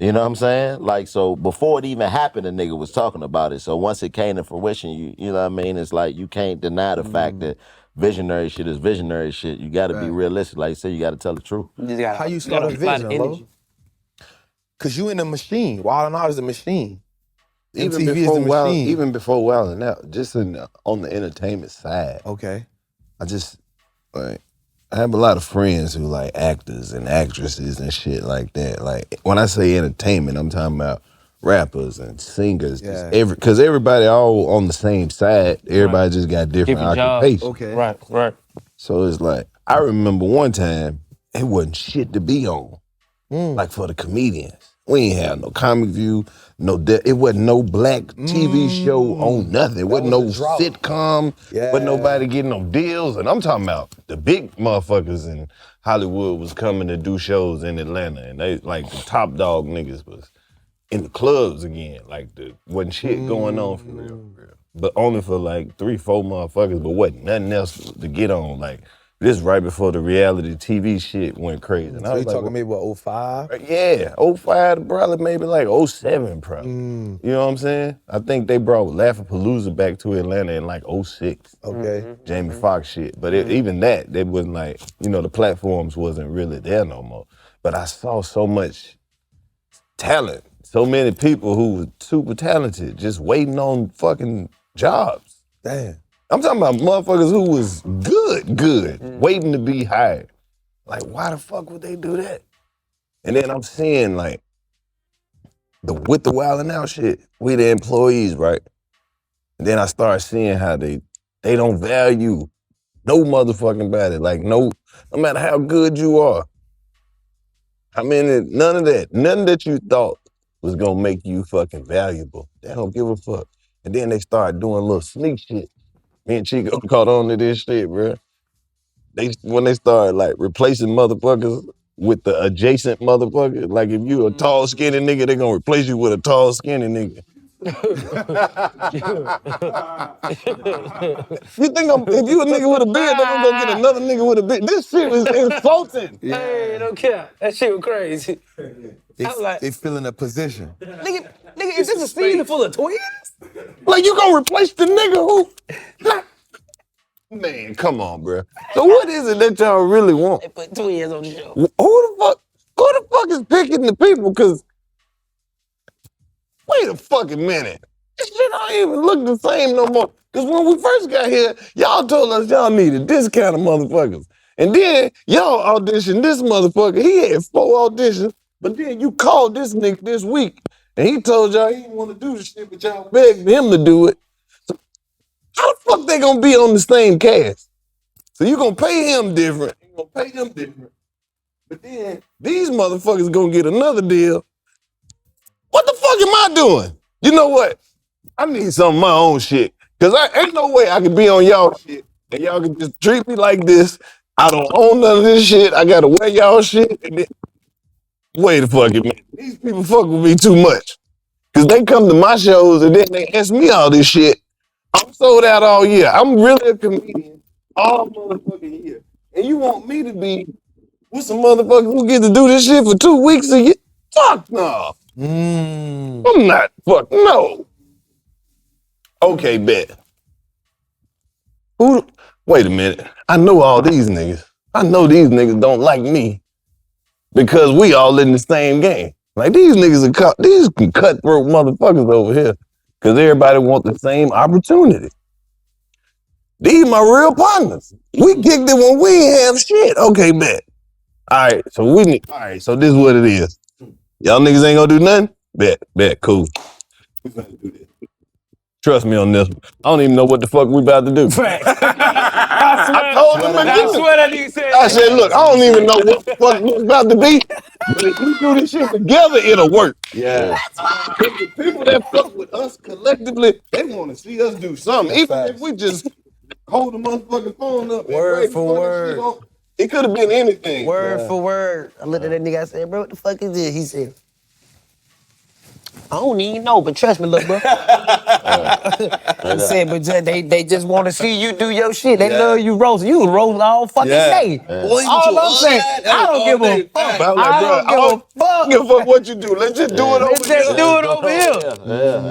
You know what I'm saying? Like, so before it even happened, a nigga was talking about it. So once it came to fruition, you know what I mean? It's like you can't deny the fact that visionary shit is visionary shit. You gotta be realistic. Like you say, you gotta tell the truth. How you saw the vision, Lo? Cause you in the machine. Wild 'N Out is a machine. MTV is the machine. Even before Wild 'N Out, just on the entertainment side. Okay. I just like I have a lot of friends who like actors and actresses and shit like that. Like when I say entertainment, I'm talking about rappers and singers. Cause everybody all on the same side. Everybody just got different occupations. Okay. Right. So it's like I remember one time it wasn't shit to be on. Like for the comedians. We ain't have no Comic View, it wasn't no black TV show on nothing. It wasn't no sitcom, wasn't nobody getting no deals. And I'm talking about the big motherfuckers in Hollywood was coming to do shows in Atlanta. And they like the top dog niggas was in the clubs again. Like wasn't shit going on for real. But only for like 3-4 motherfuckers, but wasn't nothing else to get on. Like this right before the reality TV shit went crazy. And So you talking maybe what, 05? Yeah, 05 to probably maybe like 07 probably. You know what I'm saying? I think they brought Laugh-A-Palooza back to Atlanta in like 06. Okay. Jamie Foxx shit. But even that, they wasn't like, the platforms wasn't really there no more. But I saw so much talent, so many people who were super talented just waiting on fucking jobs. Damn. I'm talking about motherfuckers who was good, waiting to be hired. Like, why the fuck would they do that? And then I'm seeing like, with the Wild 'N Out shit, we the employees, right? And then I start seeing how they don't value no motherfucking body. Like no matter how good you are. I mean, none of that. Nothing that you thought was gonna make you fucking valuable. They don't give a fuck. And then they start doing little sneak shit. Me and Chico caught on to this shit, bro. When they started like replacing motherfuckers with the adjacent motherfucker, like if you a tall, skinny nigga, they gonna replace you with a tall, skinny nigga. You think if you a nigga with a beard, they gonna go get another nigga with a beard? This shit was insulting. Hey, don't care. That shit was crazy. They feeling a position. Nigga, is this a season full of twins? Like you gonna replace the nigga who? Man, come on, bro. So what is it that y'all really want? They put twins on the show. Who the fuck is picking the people? Cause wait a fucking minute. This shit don't even look the same no more. Cause when we first got here, y'all told us y'all needed this kind of motherfuckers. And then y'all auditioned this motherfucker. He had 4 auditions, but then you called this nigga this week and he told y'all he didn't want to do the shit, but y'all begged him to do it. So how the fuck they gonna be on the same cast? So you gonna pay him different, you gonna pay them different. But then these motherfuckers gonna get another deal. What the fuck am I doing? You know what? I need some of my own shit. Cause ain't no way I can be on y'all shit and y'all can just treat me like this. I don't own none of this shit. I gotta wear y'all shit. And then, wait a fucking minute. These people fuck with me too much. Cause they come to my shows and then they ask me all this shit. I'm sold out all year. I'm really a comedian all motherfucking year. And you want me to be with some motherfuckers who get to do this shit for 2 weeks a year? Fuck no. I'm not, fuck no. Okay, bet. Wait a minute. I know all these niggas. I know these niggas don't like me because we all in the same game. Like these niggas are these cutthroat motherfuckers over here because everybody want the same opportunity. These my real partners. We kicked it when we ain't have shit. Okay, bet. All right, so this is what it is. Y'all niggas ain't gonna do nothing? Bet, cool. We finna do this. Trust me on this one. I don't even know what the fuck we about to do. I told them I swear that nigga said. I said, look, I don't even know what the fuck it's about to be, but if we do this shit together, it'll work. Yeah. Because the people that fuck with us collectively, they want to see us do something. Even if we just hold the motherfucking phone up. Word for word. It could have been anything. Word for word. I looked at that nigga, I said, bro, what the fuck is this? He said, I don't even know, but trust me, little bro. I said, but they just want to see you do your shit. They love you roasting. You roast all fucking day. All I'm saying, I don't give a fuck. I don't give a fuck. Give a fuck what you do. Let's just do it over here. Let's do it over here.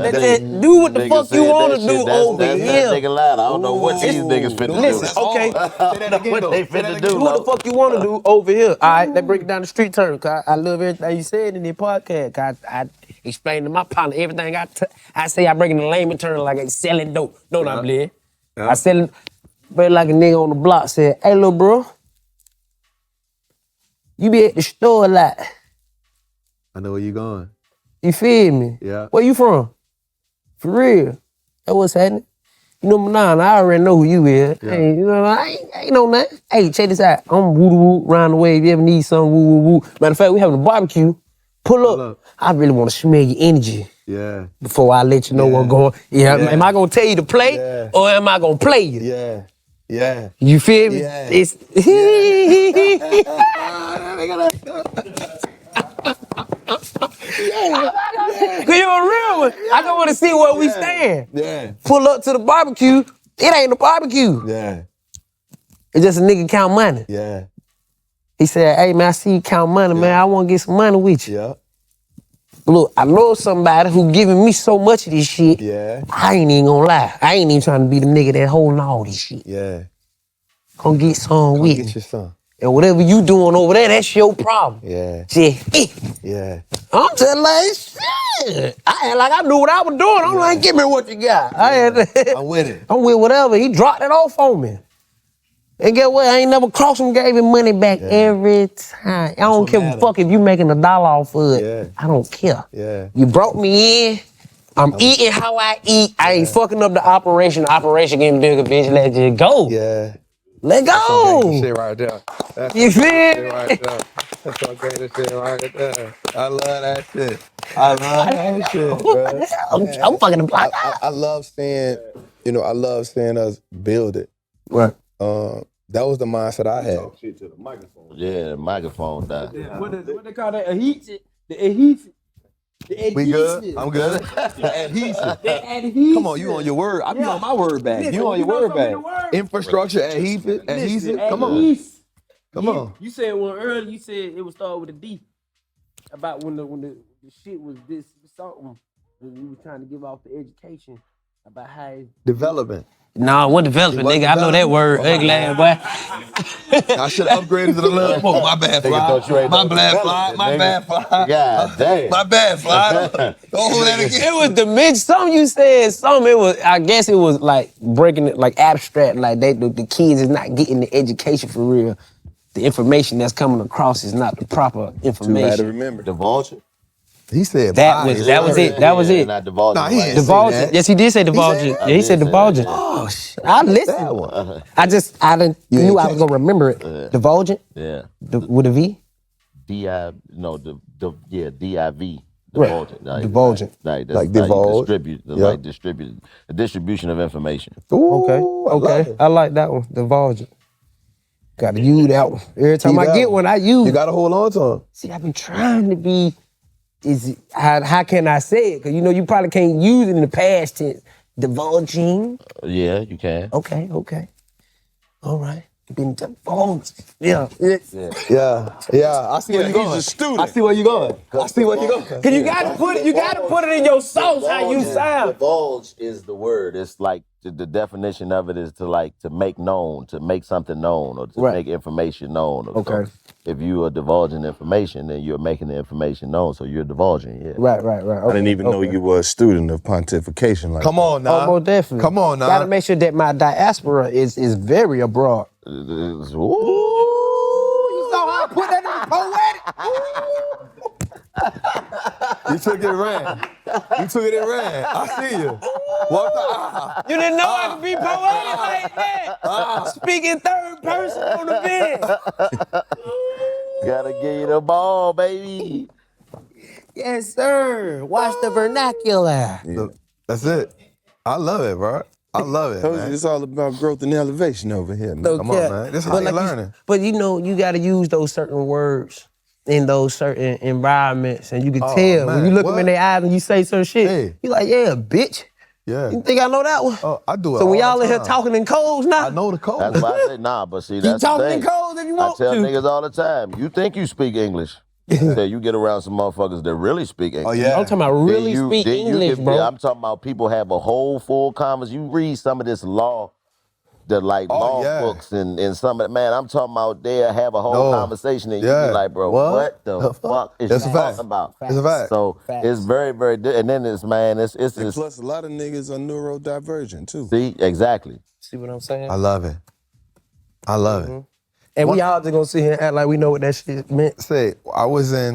Let's just do what the fuck you want to do over here. That nigga loud. I don't know what these niggas finna do. Listen, okay. What they finna do? Do what the fuck you want to do over here. All right, let's break it down the street term. Cause I love everything you said in the podcast. Cause I explain to my partner everything I say. I break it in layman terms like it's selling dope. No, I'm playing. I sell, but like a nigga on the block said, "Hey, little bro, you be at the store a lot. I know where you going. You feel me? Yeah. Where you from? For real? That what's happening? You know, nah, I already know who you is. Yeah. Hey, you know, I ain't know nothing. Hey, check this out. I'm woo-woo round the way. If you ever need something, woo-woo-woo. Matter of fact, we having a barbecue. Pull up. I really want to smell your energy Yeah. before I let you know what's going on. Yeah, am I going to tell you to play or am I going to play you? Yeah. Yeah. You feel me? Yeah. It's Cause you a real one. I just want to see where we stand. Yeah. Pull up to the barbecue. It ain't a barbecue. Yeah. It's just a nigga count money. Yeah. He said, hey man, I see you count money, man. I want to get some money with you. Yeah. Look, I know somebody who giving me so much of this shit. Yeah. I ain't even gonna lie. I ain't even trying to be the nigga that holding all this shit. Yeah. Come get some with Get me. your son. And whatever you doing over there, that's your problem. Yeah. Shit. Yeah. I'm just like, shit. I ain't like I knew what I was doing. I'm like, give me what you got. I'm with it. I'm with whatever. He dropped it off on me. And get what? I ain't never crossed him, gave him money back every time. I don't give a fuck if you making $1 off of it. Yeah. I don't care. Yeah. You brought me in. I'm eating how I eat. I ain't fucking up the operation. The operation getting bigger, bitch. Let's just go. Yeah. Let That's some go. gangster shit right there. That's You some feel gangster me? shit right there. That's some gangster shit right there. I love that shit. I love that shit, bro. I'm fucking the block. I love seeing, I love seeing us build it. Right. That was the mindset I had. Yeah, the microphone died. What they call that? Adhesive? The adhesive. We good? I'm good. Adhesive. Come on, you on your word. I be on my word back. You on your word back. Infrastructure, adhesive. Come on. Come on. You said one earlier. You said it would start with a D. About when the shit was this something. When you were trying to give off the education about how it, Development. Nah, what development, nigga? I know that word. Ugly ass boy. I should have upgraded to the little book. My bad, fly. My bad, fly. My bad, fly. God damn. My bad, fly. Don't hold that again. It was dimension. Something you said, something it was, I guess it was like breaking it, like abstract, like the kids is not getting the education for real. The information that's coming across is not the proper information. Too bad to remember. Divulge it? He said that was it. That was it. Not divulge Nah, he it. ain't say Divulge that. it. Yes, he did say divulge it. Yeah, he said divulge it. Oh, shit. I listened. I didn't knew I was gonna remember it. Divulge it. Yeah. With a V. D-I-V. Right. Divulge it. Divulge it. Like divulge. Distribute the distribution of information. Ooh, Okay. I like that one. Divulge it. Gotta use that one. Every time I get one, I use it. You gotta hold on to him. See, I've been trying to be. How can I say it? Because you probably can't use it in the past tense. Divulging. Yeah, you can. Okay. All right. Been divulged. Yeah. Yeah. I see where Yeah, you going. he's a student. I see where you going. I see where you going. Cause you gotta put it in your sauce how you sound. Divulge is the word. It's like the definition of it is to make known, to make something known, or to make information known. Okay. So if you are divulging information, then you're making the information known. So you're divulging. Yeah. Right. Okay. I didn't even know you were a student of pontification like Come on now. Oh, most definitely. Come on now. Gotta make sure that my diaspora is very abroad. Ooh. You saw how I put that in poetic? You took it and ran. You took it and ran. I see you. You didn't know I could be poetic like that. Speaking third person on the bench. Gotta give you the ball, baby. Yes, sir. Watch the vernacular. Yeah. That's it. I love it, bro. I love it, man. It's all about growth and elevation over here, man. No Come cap. on, man. This is how you're learning. But you know, you gotta use those certain words in those certain environments, and you can tell when you look them in their eyes and you say certain shit. You like, yeah, bitch. Yeah. You think I know that one? Oh, I do it. So when all y'all the in here time. talking in codes now? I know the code. That's why I say nah, but see, Keep that's the talking thing. in codes if you want I tell to. niggas all the time, you think you speak English. Until you get around some motherfuckers that really speak English. Oh, yeah. I'm talking about really speak English, bro. I'm talking about people have a whole full conversation. You read some of this law, law books and some of it, man, I'm talking about they'll have a whole conversation and you be like, bro, what the fuck is That's you a fact. talking about? That's a fact. So it's very, very, and then it's And plus, a lot of niggas are neurodivergent, too. See, exactly. See what I'm saying? I love it. I love it. And we all just gonna sit here and act like we know what that shit meant. Say, Everybody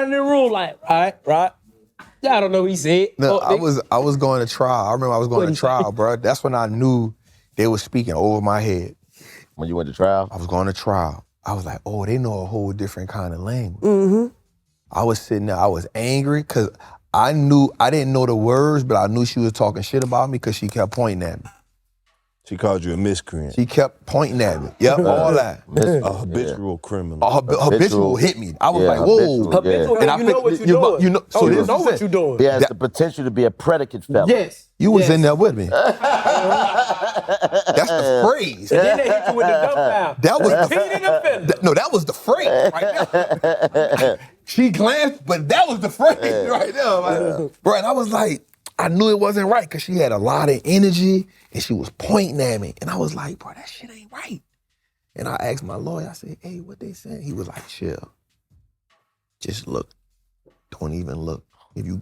in the room like, right. Y'all don't know what he said. No, I was going to trial. I remember I was going to trial, bro. That's when I knew they were speaking over my head. When you went to trial? I was going to trial. I was like, oh, they know a whole different kind of language. Mm-hmm. I was sitting there, I was angry because I didn't know the words, but I knew she was talking shit about me because she kept pointing at me. She called you a miscreant. She kept pointing at me. Yep, all that. A habitual criminal. Habitual hit me. I was like, whoa. Habitual, And I you know what you're doing. You know, So this you is know what it. you're doing. He has the potential to be a predicate felon. Yes. You was in there with me. That's the phrase. And then they hit you with the dump down. That was the Defeated offender. No, that was the phrase right there. She glanced, but that was the phrase right there. Like, bro, and I was like, I knew it wasn't right because she had a lot of energy and she was pointing at me. And I was like, bro, that shit ain't right. And I asked my lawyer, I said, hey, what they saying? He was like, chill. Just look. Don't even look. If you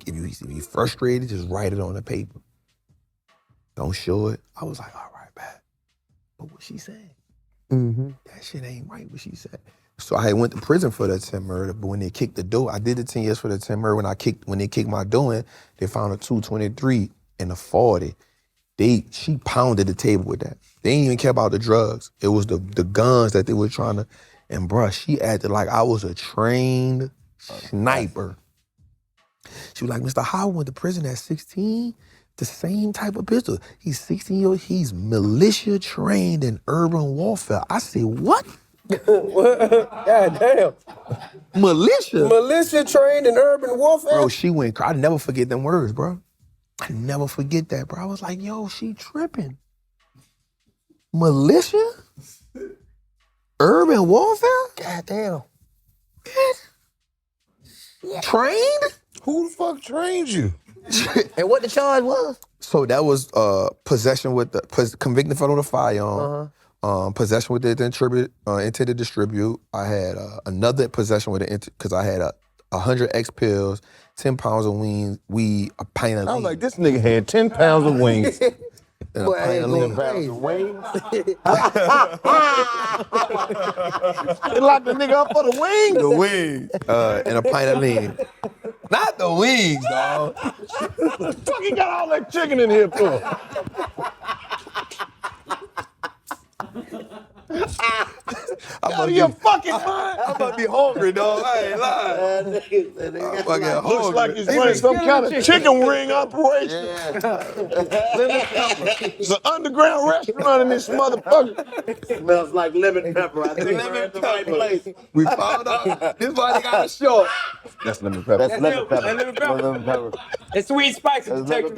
frustrated, just write it on the paper. Don't show it. I was like, all right, bad. But what she said? That shit ain't right, what she said. So I went to prison for that 10 murder, but when they kicked the door, I did the 10 years for the 10 murder. When they kicked my door in, they found a 223 and a 40. She pounded the table with that. They didn't even care about the drugs. It was the guns that they were trying to, and bruh, she acted like I was a trained sniper. She was like, Mr. Howard went to prison at 16, the same type of pistol. He's 16 years old, he's militia trained in urban warfare. I said, what? God damn. Militia? Militia trained in urban warfare? Bro, she went, I never forget them words, bro. I never forget that, bro. I was like, yo, she tripping. Militia? Urban warfare? God damn. Trained? Who the fuck trained you? And what the charge was? So that was possession with the convicted felon with a firearm. Possession with the intended to distribute. I had another possession with the because I had 100 X pills, 10 pounds of weed, a pint of lean. I was like, this nigga had 10 pounds of wings. And a pint of lean. They locked the nigga up for the wings. The wings. And a pint of lean. Not the wings, dog. What the fuck he got all that chicken in here for? Out of your fucking mind. I'm about to be hungry, dog. I ain't lying. I'm fucking hungry. Looks like he's running some kind of chicken wing operation. It's an underground restaurant in this motherfucker. Smells like lemon pepper. I think Lemon pepper. We found out this body got a short. That's lemon pepper. That's lemon pepper. Lemon pepper. It's sweet spicy detective.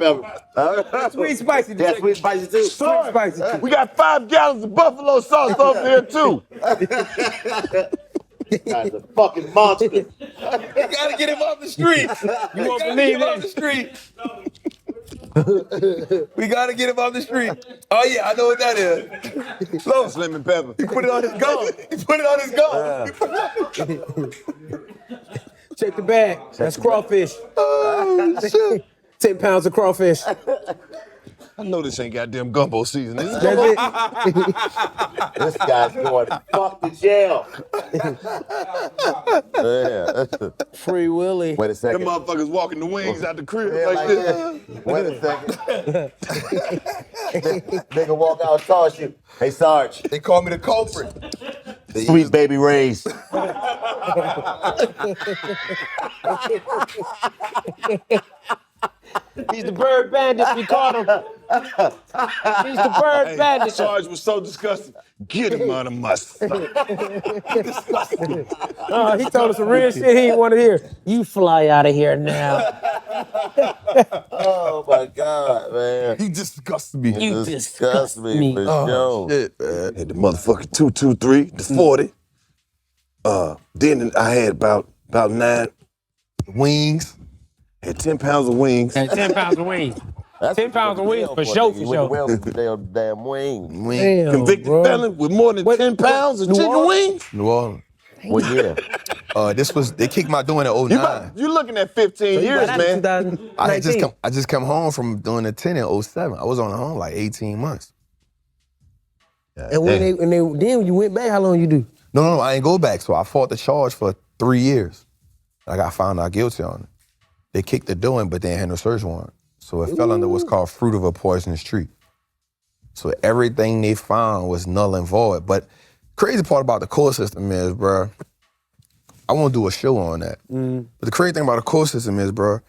Sweet spicy Yeah, detective. sweet spicy too. Sweet spicy too. We got 5 gallons of buffalo sauce over there too. Guy's a fucking monster. You gotta get him off the street. You won't believe off the street. We gotta get him off the street. Oh yeah, I know what that is. Slow lemon pepper. He put it on his gun. He put it on his gun. Check the bag. That's crawfish. Oh shit. 10 pounds of crawfish. I know this ain't goddamn gumbo season. Is it? That's it. This guy's going fuck to jail. Yeah. Free Willy. Wait a Them second. motherfuckers walking the wings out the crib Yeah, like like this. that. Wait a second. They can walk out and toss you. Hey, Sarge. They call me the culprit. Sweet baby Ray's. He's the bird bandit, we caught him. He's the bird bandit. Sarge was so disgusted. Get him out of my sight. He told us some real shit he didn't want to hear. You fly out of here now. Oh my God, man. You disgust me. You disgust me for sure. Shit, man. Had the motherfucking 223, the 40. Then I had about 9 Wings. Had 10 pounds of wings. Had 10 pounds of wings. 10 pounds of wings for sure, for sure. Well, damn wing. Damn, Convicted bro. felon with more than 10 pounds of chicken wings? New Orleans. What year? They kicked my doing in 09. You looking at 15 years, man. I just come home from doing the 10 in 07. I was on the home like 18 months. And then when you went back, how long you do? No, I ain't go back. So I fought the charge for 3 years. I got found out guilty on it. They kicked the doing, but they ain't had no search warrant. So it fell under what's called fruit of a poisonous tree. So everything they found was null and void. But crazy part about the court system is, bro, I won't do a show on that. But the crazy thing about the court system is, bro,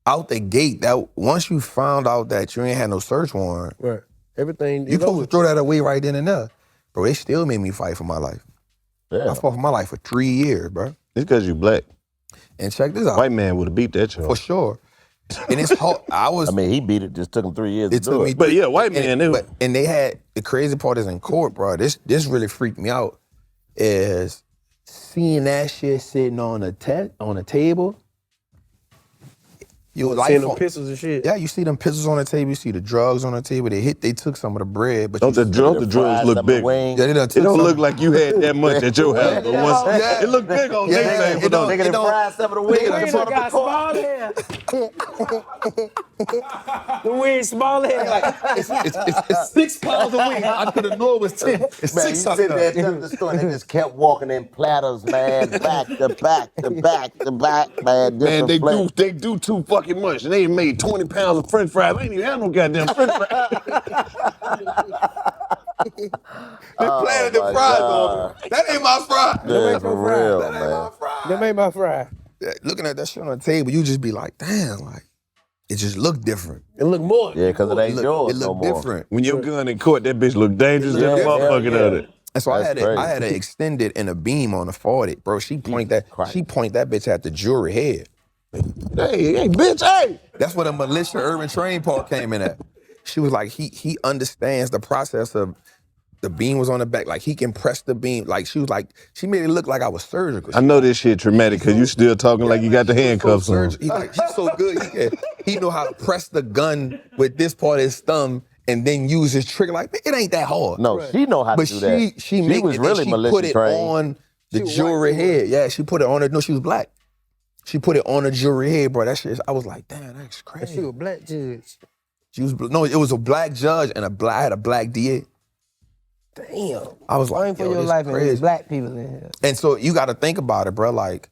out the gate, that once you found out that you ain't had no search warrant, Right. Everything. you supposed to throw that away right then and there. Bro, they still made me fight for my life. Yeah. I fought for my life for 3 years, bro. It's because you black. And check this out. White man would have beat that charge. For sure. And it's hard. I mean, he beat it. Just took him 3 years to do it. But yeah, white man knew. And they had, the crazy part is in court, bro. This really freaked me out. Is seeing that shit sitting on a table. You Seeing them pistols and shit. Yeah, you see them pistols on the table. You see the drugs on the table. They took some of the bread, but Don't the drugs look big? Yeah, they done It took don't some. look like you had that much at your house. But once, Yeah. it look big on their table. It don't- though. it don't- fried some of the wings. Wings got small hair. The wings small hair. It's 6 pounds of wing. I could have known it was 10. It's Man, you 6 sit there telling the story, they just kept walking in platters, man, back to back to back to back, man. Man, they different do too fucking much. And they ain't made 20 pounds of french fries. They ain't even have no goddamn french fries. They planted the fries on me. That ain't my fry. Yeah, for real, That ain't my fry. That made my fry. Yeah, looking at that shit on the table, you just be like, damn, like, it just looked different. It look more. Yeah, because it ain't yours It no looked more. different. When your gun in court, that bitch look dangerous. That Yeah, motherfucker yeah. at it. And so I That's had crazy. it extended in a beam on the 40, bro. She point that bitch at the jury head. Hey, bitch, hey. That's where the militia urban training part came in at. She was like, he understands the process of the beam was on the back, like he can press the beam. Like she was like, she made it look like I was surgical. I know this shit traumatic because you still talking like you got the handcuffs on. He's like, she's so good. He know how to press the gun with this part of his thumb and then use his trigger. Like, man, it ain't that hard. No, she know how to do that. But she make was it, really and she militia put it trained. on the jury head. Yeah, she put it on her. No, she was black. She put it on the jury head, bro. That shit. I was like, damn, that's crazy. She was a black judge. She was no, it was a black judge and I had a black DA. Damn. I was like, Fighting for yo, your this life and crazy. there's black people in here. And so you got to think about it, bro. Like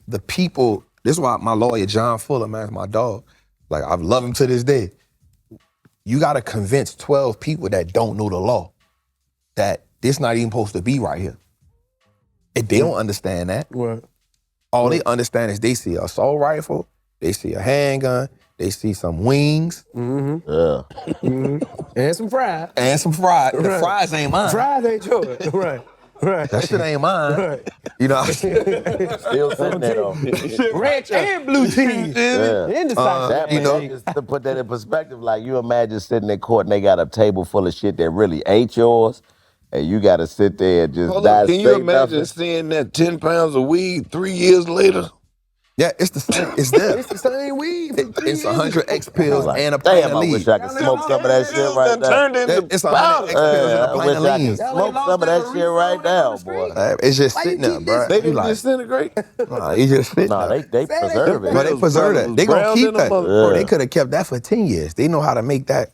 the people. This is why my lawyer John Fuller, man, is my dog. Like I love him to this day. You got to convince 12 people that don't know the law that this not even supposed to be right here. If they don't understand that, Right. all they understand is they see an assault rifle, they see a handgun, they see some wings. Yeah. And some fries. And some fries. The fries ain't mine. Fries ain't yours. Right. Right. That shit ain't mine. Right. You know what I'm saying? Still sitting there though. Red and blue cheese. Yeah. Indecisive. That, you know- just to put that in perspective, like you imagine sitting in court and they got a table full of shit that really ain't yours, and you got to sit there and just Hold not up, can say you imagine nothing. seeing that 10 pounds of weed 3 years later? Yeah, it's the same. It's there. It's the same weed. From 3 It's years 100 X I'm pills like, and a pint damn, of I lead. wish I could smoke some of that shit right now. Turned into It's 100 X pills and a I pint wish of I could lean. smoke some of that shit right now, boy. It's just Why you sitting there, keep bro. this? They You didn't like, disintegrate. nah, he just sitting No, there. they preserve it. But they preserve that. They gonna Brown keep than a that. mother- Bro, they Yeah. could have kept that for 10 years. They know how to make that.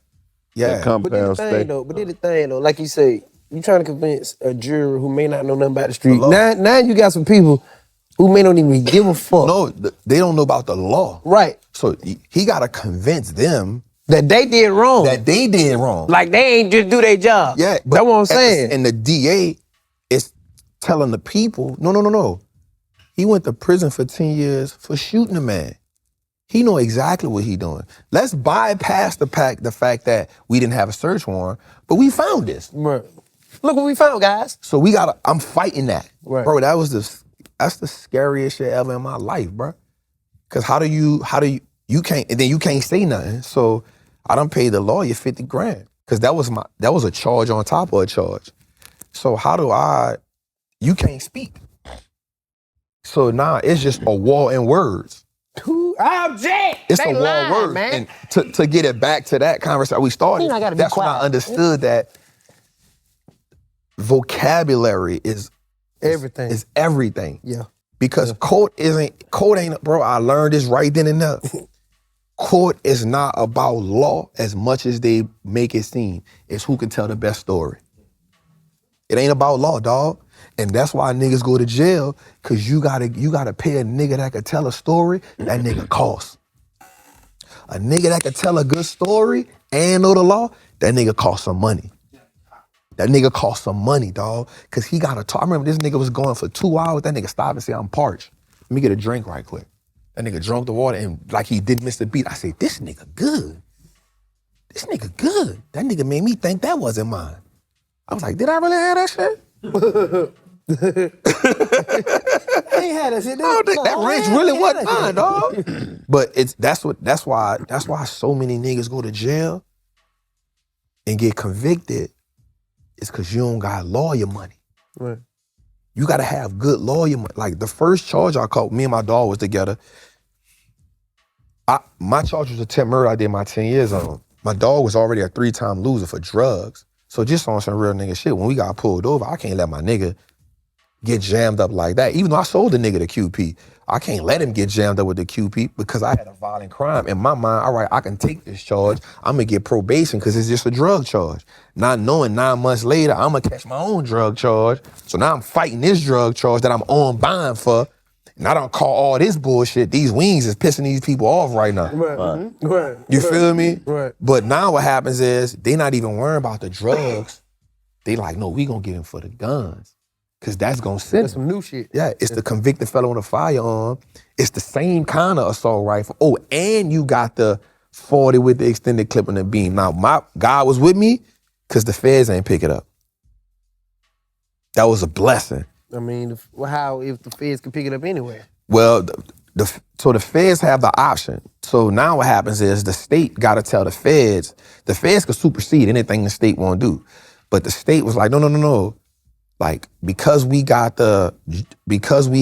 Yeah. That But then the compound thing stay. though, like you say, you trying to convince a juror who may not know nothing about the street. law. Now you got some people who may not even give a fuck. No, they don't know about the law. Right. So he got to convince them That they did wrong. that they did wrong. Like they ain't just do their job. Yeah, That's what I'm saying. And the DA is telling the people, no. He went to prison for 10 years for shooting a man. He know exactly what he doing. Let's bypass the fact that we didn't have a search warrant, but we found this. Right. Look what we found, guys. So I'm fighting that. Right. Bro, that's the scariest shit ever in my life, bro. Cause how do you can't say nothing. So I done paid the lawyer $50,000. Cause that was a charge on top of a charge. So you can't speak. So now it's just a war in words. Object. It's They a war lying, in words. man. And to get it back to that conversation we started, You know, I gotta be that's when I quiet. understood that vocabulary is Everything. Is everything. Yeah. Because court ain't, bro, I learned this right then and there. Court is not about law as much as they make it seem. It's who can tell the best story. It ain't about law, dog. And that's why niggas go to jail, cause you gotta pay a nigga that could tell a story, that nigga costs. A nigga that could tell a good story and know the law, that nigga costs some money. That nigga cost some money, dog. Cause he gotta talk. I remember this nigga was going for 2 hours. That nigga stopped and said, I'm parched. Let me get a drink right quick. That nigga drunk the water and like he didn't miss the beat. I said, this nigga good. This nigga good. That nigga made me think that wasn't mine. I was like, did I really have that shit? I ain't had that shit. I don't think that wrench really wasn't mine, dog. But that's why so many niggas go to jail and get convicted. It's cause you don't got lawyer money. Right. You gotta have good lawyer money. Like the first charge I caught, me and my dog was together. My charge was attempt murder. I did my 10 years on. My dog was already a 3-time loser for drugs. So just on some real nigga shit, when we got pulled over, I can't let my nigga get jammed up like that. Even though I sold the nigga the QP, I can't let him get jammed up with the QP because I had a violent crime. In my mind, all right, I can take this charge. I'm gonna get probation because it's just a drug charge. Not knowing 9 months later, I'm gonna catch my own drug charge. So now I'm fighting this drug charge that I'm on bond for. And I don't call all this bullshit. These wings is pissing these people off right now. Right. Right. You feel me? Right. But now what happens is they not even worrying about the drugs. They like, no, we gonna get him for the guns. Cause that's gonna send That's some new shit. Yeah, it's the convicted fellow with a firearm. It's the same kind of assault rifle. Oh, and you got the 40 with the extended clip and the beam. Now, my God was with me because the feds ain't pick it up. That was a blessing. I mean, how if the feds can pick it up anywhere? Well, so the feds have the option. So now what happens is the state got to tell the feds could supersede anything the state won't do. But the state was like, no. Like, because we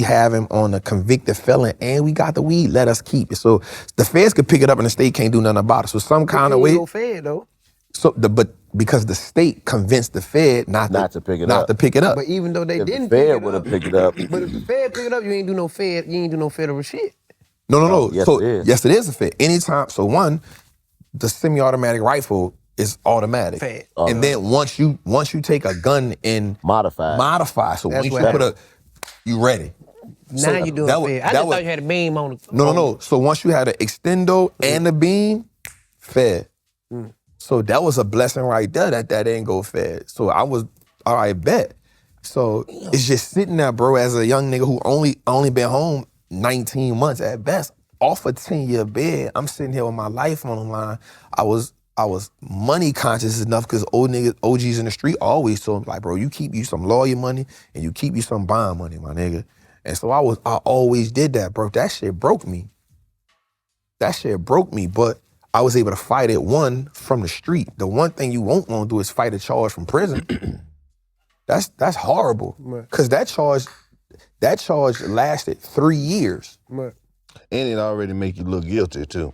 have him on a convicted felon and we got the weed, let us keep it. So the feds could pick it up and the state can't do nothing about it. So some kind of way. Go fed though. So but because the state convinced the Fed not to pick it up. But even though they If didn't the Fed pick it would up, have picked it up. but if the Fed pick it up, you ain't do no federal shit. No. Yes, So it is. yes, it is a Fed. Anytime. So one, the semi-automatic rifle is automatic. Fed. And then once you take a gun in modify. So That's once what you ready. Now you doing fed. I just thought you had a beam on it. No. So once you had an extendo and a beam, Fed. So that was a blessing right there that didn't go Fed. So I was, all right, bet. So it's just sitting there, bro, as a young nigga who only been home 19 months at best, off a 10-year bed. I'm sitting here with my life on the line. I was money conscious enough because OGs in the street always told me, like, bro, you keep you some lawyer money and you keep you some bond money, my nigga. And so I always did that, bro. That shit broke me. But I was able to fight it, one, from the street. The one thing you won't want to do is fight a charge from prison. That's horrible. Because that charge lasted 3 years. And it already make you look guilty, too.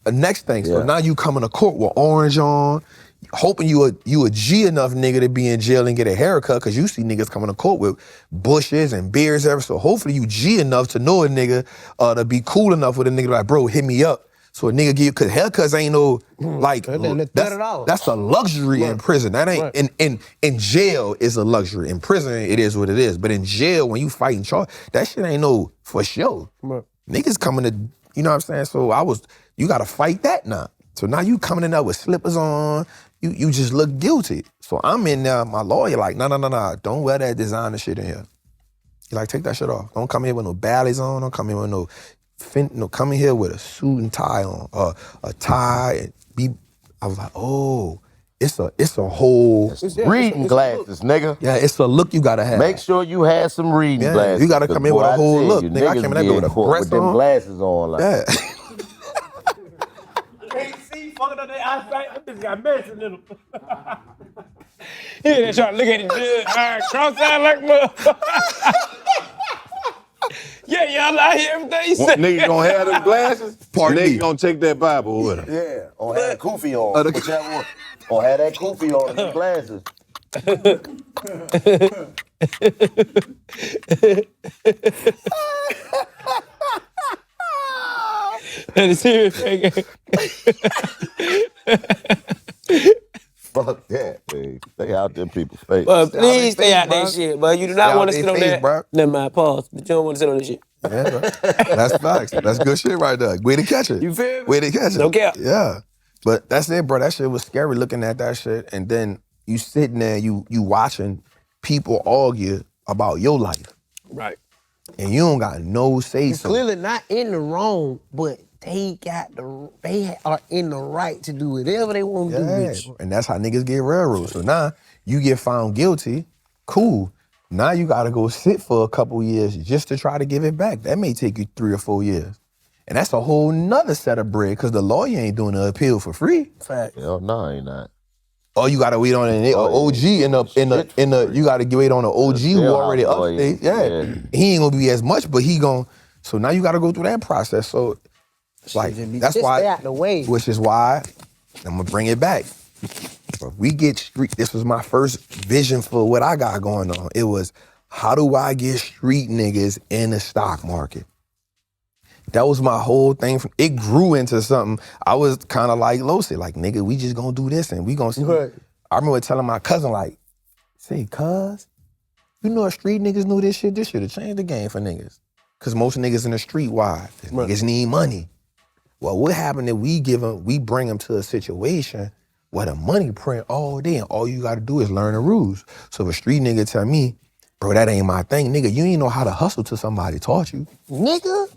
The next thing, so now you coming to court with orange on, hoping you a G enough nigga to be in jail and get a haircut, because you see niggas coming to court with bushes and beards ever. So hopefully you G enough to know a nigga, to be cool enough with a nigga like, bro, hit me up. So a nigga give you, because haircuts ain't no, like, that's a luxury in prison. That ain't, in jail is a luxury. In prison, it is what it is. But in jail, when you fighting charge, that shit ain't no for sure. Niggas coming to, you know what I'm saying? So you gotta fight that now. So now you coming in there with slippers on, you just look guilty. So I'm in there, my lawyer like, no, don't wear that designer shit in here. He like, take that shit off. Don't come here with no ballets on, don't come here with no come in here with a suit and tie on, a tie. I was like, oh, it's a whole reading glasses, nigga. Yeah, it's a look you gotta have. Make sure you have some reading glasses. You gotta come in with a whole look. Nigga, I came in there with a breast them on. glasses on, like. Yeah. Can't see, fucking up their eyesight. Them bitches got medicine in them. Yeah, they try to look at it good. All right, cross-eyed like motherfucker. Yeah, y'all, I hear everything you say. Nigga gonna have them glasses. Nigga gonna take that Bible with him. Yeah, or have that kufi on. Whichever one. Or have that kufi on and glasses. That is serious, nigga. Fuck that, man. Stay out them people's face. But please stay out that shit, bro. You do not want to sit on that. Bro. Never mind, pause. But you don't want to sit on that shit. Yeah, bro. That's facts. That's good shit right there. Way to catch it. You feel me? Way to catch it. No cap. Yeah. But that's it, bro. That shit was scary looking at that shit. And then you sitting there, you watching people argue about your life. Right. And you don't got no say You're so. clearly not in the wrong, but they are in the right to do whatever they want to do with you. And that's how niggas get railroaded. So now you get found guilty, cool. Now you gotta go sit for a couple years just to try to give it back. That may take you 3 or 4 years. And that's a whole nother set of bread, because the lawyer ain't doing the appeal for free. Fact. Hell no, ain't not. Oh, you gotta wait on an OG in the you gotta wait on an OG who already upstate. Yeah. He ain't gonna be as much, but he gon'. So now you gotta go through that process. So like that's just why, stay out the way. which is why I'm gonna bring it back. If we get street, this was my first vision for what I got going on. It was, how do I get street niggas in the stock market? That was my whole thing. It grew into something. I was kind of like Losi, like, nigga, we just gonna do this and we gonna see. Right. I remember telling my cousin, like, say, cuz, you know if street niggas knew this shit have changed the game for niggas. Cause most niggas in the street, why? Right. Niggas need money. Well, what happened if we bring them to a situation where the money print all day and all you gotta do is learn the rules. So if a street nigga tell me, bro, that ain't my thing, nigga, you ain't know how to hustle till somebody taught you. Nigga,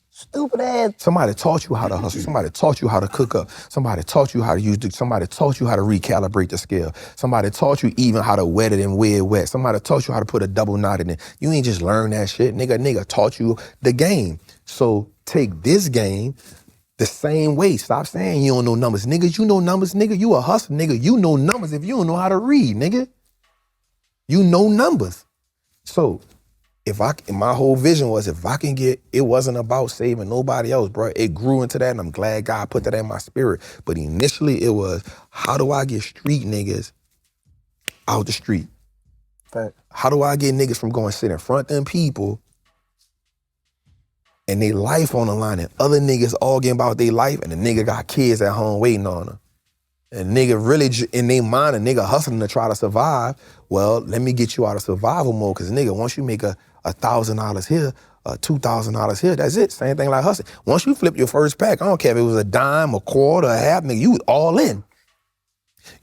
stupid ass. Somebody taught you how to hustle. Somebody taught you how to cook up. Somebody taught you how to use somebody taught you how to recalibrate the scale. Somebody taught you even how to wet it and wear it wet. Somebody taught you how to put a double knot in it. You ain't just learn that shit. Nigga taught you the game. So take this game the same way. Stop saying you don't know numbers. Nigga, you know numbers, nigga. You a hustler, nigga. You know numbers if you don't know how to read, nigga. You know numbers. So my whole vision was, if I can get, it wasn't about saving nobody else, bro. It grew into that, and I'm glad God put that in my spirit. But initially it was, how do I get street niggas out the street? Fact. How do I get niggas from going sit in front of them people and they life on the line, and other niggas all getting about their life, and the nigga got kids at home waiting on them. And nigga really, in their mind, a nigga hustling to try to survive. Well, let me get you out of survival mode, because nigga, once you make $1,000 here, $2,000 here, that's it. Same thing like hustling. Once you flip your first pack, I don't care if it was a dime, a quarter, a half, nigga, you was all in.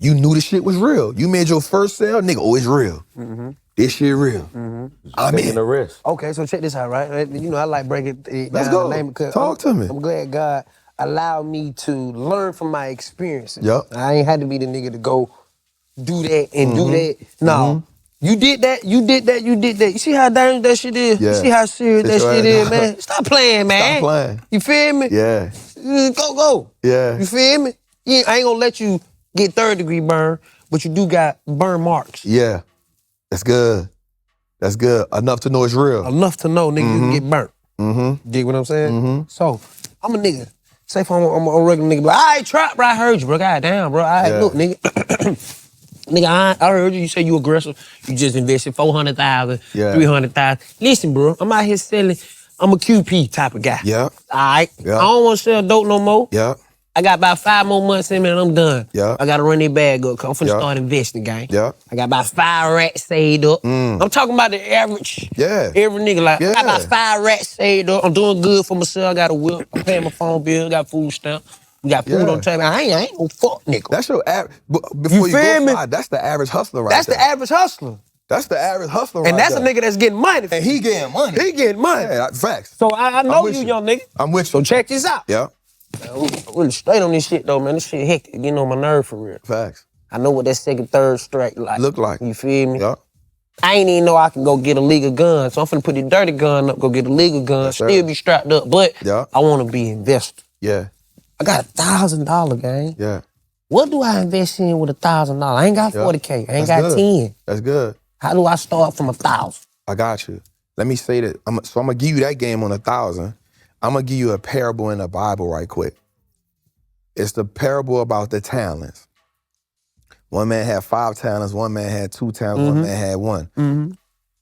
You knew the shit was real. You made your first sale, nigga, oh, it's real. Mm-hmm. This shit real. Mm-hmm. I'm in. The risk. Okay, so check this out, right? You know, I like breaking it down. Let's go. Name it, Talk to me. I'm glad God, allowed me to learn from my experiences. Yep. I ain't had to be the nigga to go do that and do that. Mm-hmm. No. You did that, you did that, you did that. You see how dangerous that shit is? Yeah. You see how serious Sit that your shit ass is, down. man? Stop playing, man. Stop playing. You feel me? Yeah. Go. Yeah. You feel me? Yeah, I ain't gonna let you get 3rd-degree burn, but you do got burn marks. Yeah. That's good. That's good. Enough to know it's real. Enough to know, nigga, you can get burnt. Mm-hmm. Dig what I'm saying? Mm-hmm. So, I'm a nigga. Say if I'm a regular nigga, like, all right, Trap, bro, I heard you, bro. God damn, bro. All right, Yeah. look, nigga. Nigga, I heard you. You say you aggressive. You just invested 400,000, Yeah. 300,000. Listen, bro, I'm out here selling. I'm a QP type of guy. Yeah. All right? Yeah. I don't want to sell dope no more. Yeah. I got about 5 more months in me and I'm done. Yeah. I got to run that bag up because I'm finna Yeah. start investing, gang. Yeah. I got about 5 racks saved up. Mm. I'm talking about the average. Yeah. Every nigga, like, I Yeah. got about 5 racks saved up. I'm doing good for myself. I got a whip. I'm paying my phone bill. Got food stamp. We got food Yeah. on the table. I ain't no fuck nigga. That's your average. Before you feel go me? fly, that's the average hustler right That's there. the average hustler. That's the average hustler And right that's there. a nigga that's getting money. And he getting money. He getting money. Yeah, facts. So I know with you, you. young nigga. I'm with So you. check this out. Yeah. I'm really straight on this shit though, man. This shit hectic, getting on my nerve for real. Facts. I know what that second, third strike like. Look like. You feel me? Yeah. I ain't even know I can go get a legal gun, so I'm finna put the dirty gun up, go get a legal gun, Yes, sir. still be strapped up, but Yeah. I wanna be investor. Yeah. I got $1,000, gang. Yeah. What do I invest in with $1,000? I ain't got Yeah. 40K, I ain't That's got good. 10. That's good. How do I start from 1,000? I got you. Let me say that. I'm gonna give you that game on 1,000. I'm gonna give you a parable in the Bible right quick. It's the parable about the talents. One man had 5 talents, one man had 2 talents, one man had 1. Mm-hmm.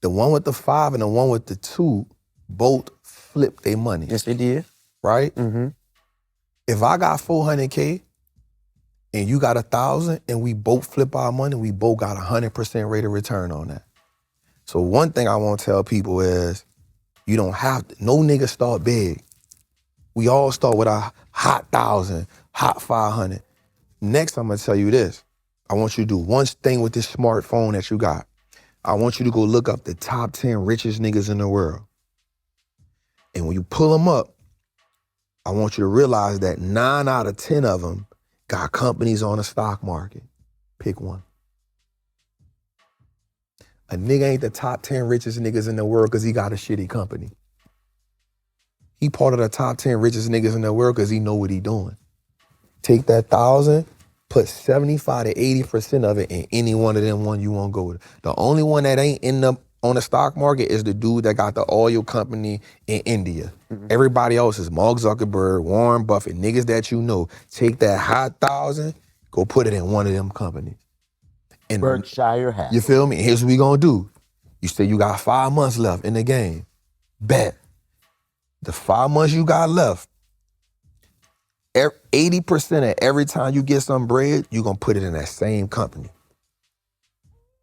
The one with the 5 and the one with the 2 both flipped their money. Yes, they did. Right? Mm-hmm. If I got 400K and you got 1,000 and we both flip our money, we both got 100% rate of return on that. So one thing I want to tell people is you don't have to, no nigga start big. We all start with a hot 1,000, hot 500. Next, I'm gonna tell you this. I want you to do one thing with this smartphone that you got. I want you to go look up the top 10 richest niggas in the world. And when you pull them up, I want you to realize that 9 out of 10 of them got companies on the stock market. Pick one. A nigga ain't the top 10 richest niggas in the world because he got a shitty company. He part of the top 10 richest niggas in the world because he know what he doing. Take that 1,000, put 75 to 80% of it in any one of them one you want to go with. The only one that ain't in the on the stock market is the dude that got the oil company in India. Mm-hmm. Everybody else is Mark Zuckerberg, Warren Buffett, niggas that you know. Take that hot 1,000, go put it in one of them companies. And Berkshire Hathaway. you feel me? Here's what we gonna do. You say you got 5 months left in the game. Bet. The 5 months you got left, 80% of every time you get some bread, you gonna put it in that same company.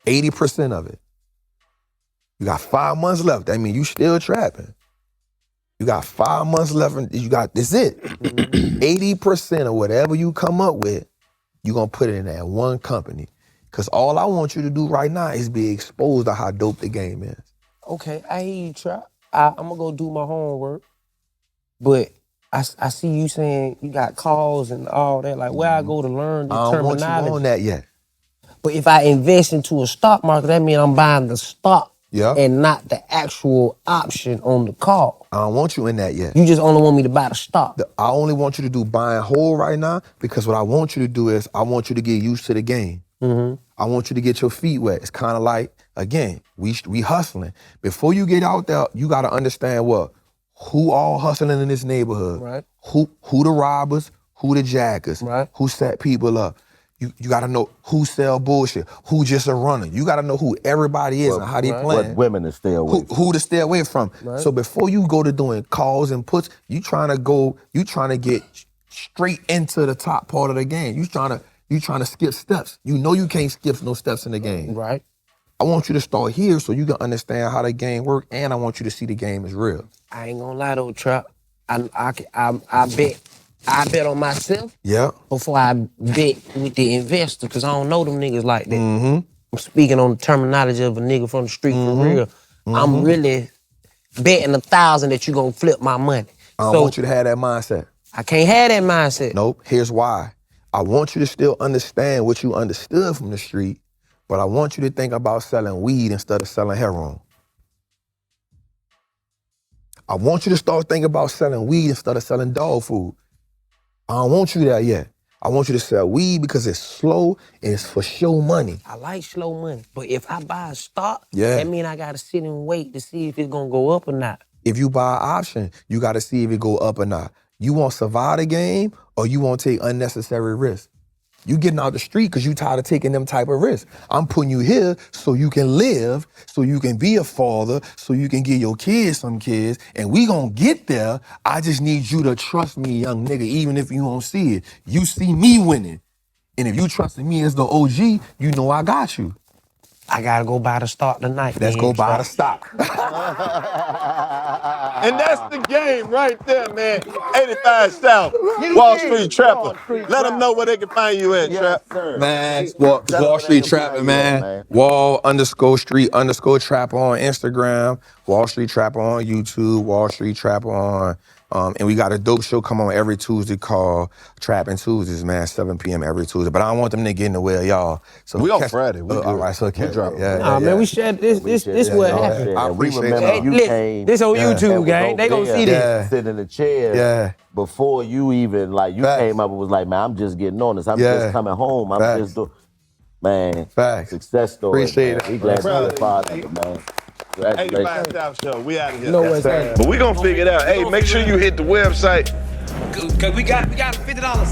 80% of it. You got 5 months left. That means you still trapping. You got 5 months left and you got, that's it. 80% of whatever you come up with, you gonna put it in that one company. Cause all I want you to do right now is be exposed to how dope the game is. Okay, I hear you, Trap. I'm gonna go do my homework. But I see you saying you got calls and all that. Like, where I go to learn the I don't want terminology. you on that yet. But if I invest into a stock market, that means I'm buying the stock and not the actual option on the call. I don't want you in that yet. You just only want me to buy the stock. I only want you to do buy and hold right now because what I want you to do is I want you to get used to the game. Mm-hmm. I want you to get your feet wet. It's kind of like, again, we hustling. Before you get out there, you got to understand who all hustling in this neighborhood. Right. Who the robbers, who the jackers, right. Who set people up. You got to know who sell bullshit, who just a runner. You got to know who everybody is and how they playing. What women to stay away from. Who to stay away from. Right. So before you go to doing calls and puts, you trying to get straight into the top part of the game. You trying to skip steps. You know you can't skip no steps in the game. Right. I want you to start here so you can understand how the game works, and I want you to see the game is real. I ain't gonna lie though, Trap. I bet on myself before I bet with the investor, because I don't know them niggas like that. Mm-hmm. I'm speaking on the terminology of a nigga from the street for real. Mm-hmm. I'm really betting 1,000 that you gonna flip my money. I don't want you to have that mindset. I can't have that mindset. Nope, here's why. I want you to still understand what you understood from the street, but I want you to think about selling weed instead of selling heroin. I want you to start thinking about selling weed instead of selling dog food. I don't want you there yet. I want you to sell weed because it's slow and it's for show money. I like slow money, but if I buy a stock, Yeah. that mean I gotta sit and wait to see if it's gonna go up or not. If you buy an option, you got to see if it go up or not. You want to survive the game or you want to take unnecessary risks? You getting out the street because you tired of taking them type of risks. I'm putting you here so you can live, so you can be a father, so you can give your kids some kids, and we gonna get there. I just need you to trust me, young nigga, even if you don't see it. You see me winning. And if you trusting me as the OG, you know I got you. I gotta go buy the stock tonight. Let's go buy the stock. And that's the game right there, man. 85 South, Wall Street Trapper. Let them know where they can find you at, Trap. Man, Wall Street Trapper, man. Wall_Street_Trapper on Instagram. Wall Street Trapper on YouTube. Wall Street Trapper on. And we got a dope show come on every Tuesday called Trapping Tuesdays, man, 7 p.m. every Tuesday. But I don't want them to get in the way of y'all. So We on Friday. We all right, so catch drop. Man, we shared this what happened. I appreciate remember that. you Listen, came. this on YouTube, and was gang. over They gonna there, see this. Sitting in the chair. Yeah. Before you even, like, you Facts. came up and was like, man, I'm just getting on this. I'm Yeah. just coming home. I'm Facts. just doing. Man, Facts. success story. Appreciate man. it. We glad Proud you're of a you. father, man. 85 Congratulations. South Show. We out of here. You know what's happening. But we gonna figure it out. Hey, make sure you hit the website. Cause we got $50.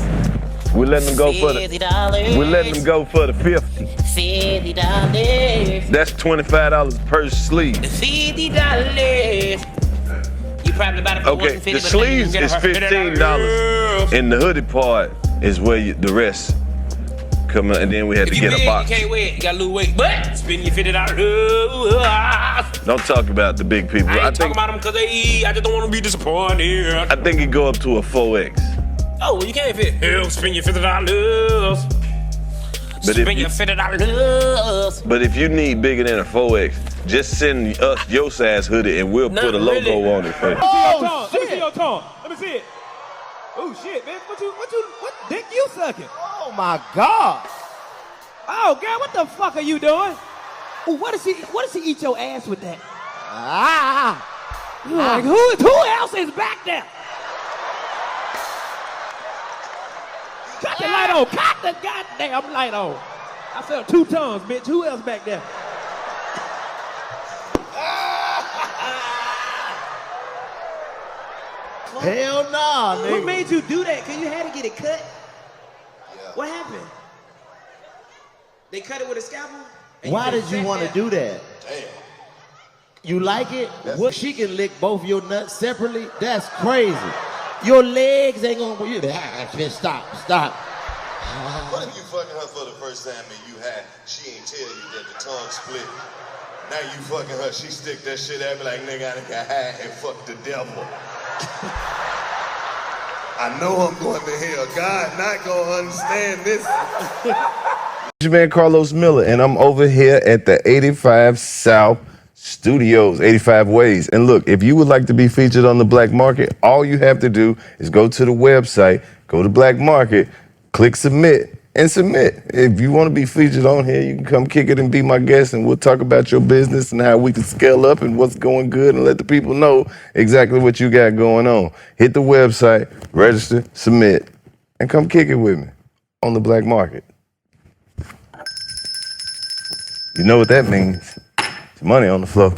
We're letting them go for the $50. We're letting them go for the 50. $50. That's $25 per sleeve. $50. You probably bought it for Okay, $150, the but sleeves then you is get $100. $15, and the hoodie part is where the rest come in, and then we had to If you get a big, box. you can't wear it. You gotta lose weight. But spend your $50. Don't talk about the big people. I ain't talking about them because they eat. I just don't want to be disappointed. I think it go up to a 4X. Oh, well, you can't fit. Hell, spend your $50. But if Spend you- your $50. But if you need bigger than a 4X, just send us your size hoodie and we'll Not put a logo really. on it for you. Oh, shit. Let me see your tongue. Let me see it. Oh, shit, man. What dick you sucking? Oh my God. Oh, girl, what the fuck are you doing? Ooh, what does she eat your ass with that? Like, who else is back there? Cut the light on. Cut the goddamn light on. I felt 2 tongues, bitch. Who else back there? Hell nah, What nigga. made you do that? Cause you had to get it cut? Yeah. What happened? They cut it with a scalpel? Why did you want to do that? Damn. You like it? What, she can lick both your nuts separately? That's crazy. Your legs ain't gonna. Stop. What if you fucking her for the first time and you had, she ain't tell you that the tongue split? Now you fucking her, she stick that shit at me like, nigga, I done got high and fuck the devil. I know I'm going to hell. God not gonna understand this. Your man Carlos Miller, and I'm over here at the 85 South Studios, 85 Ways. And look, if you would like to be featured on the Black Market, all you have to do is go to the website, go to Black Market, click submit, and submit. If you want to be featured on here, you can come kick it and be my guest, and we'll talk about your business and how we can scale up and what's going good and let the people know exactly what you got going on. Hit the website, register, submit, and come kick it with me on the Black Market. You know what that means. It's money on the floor.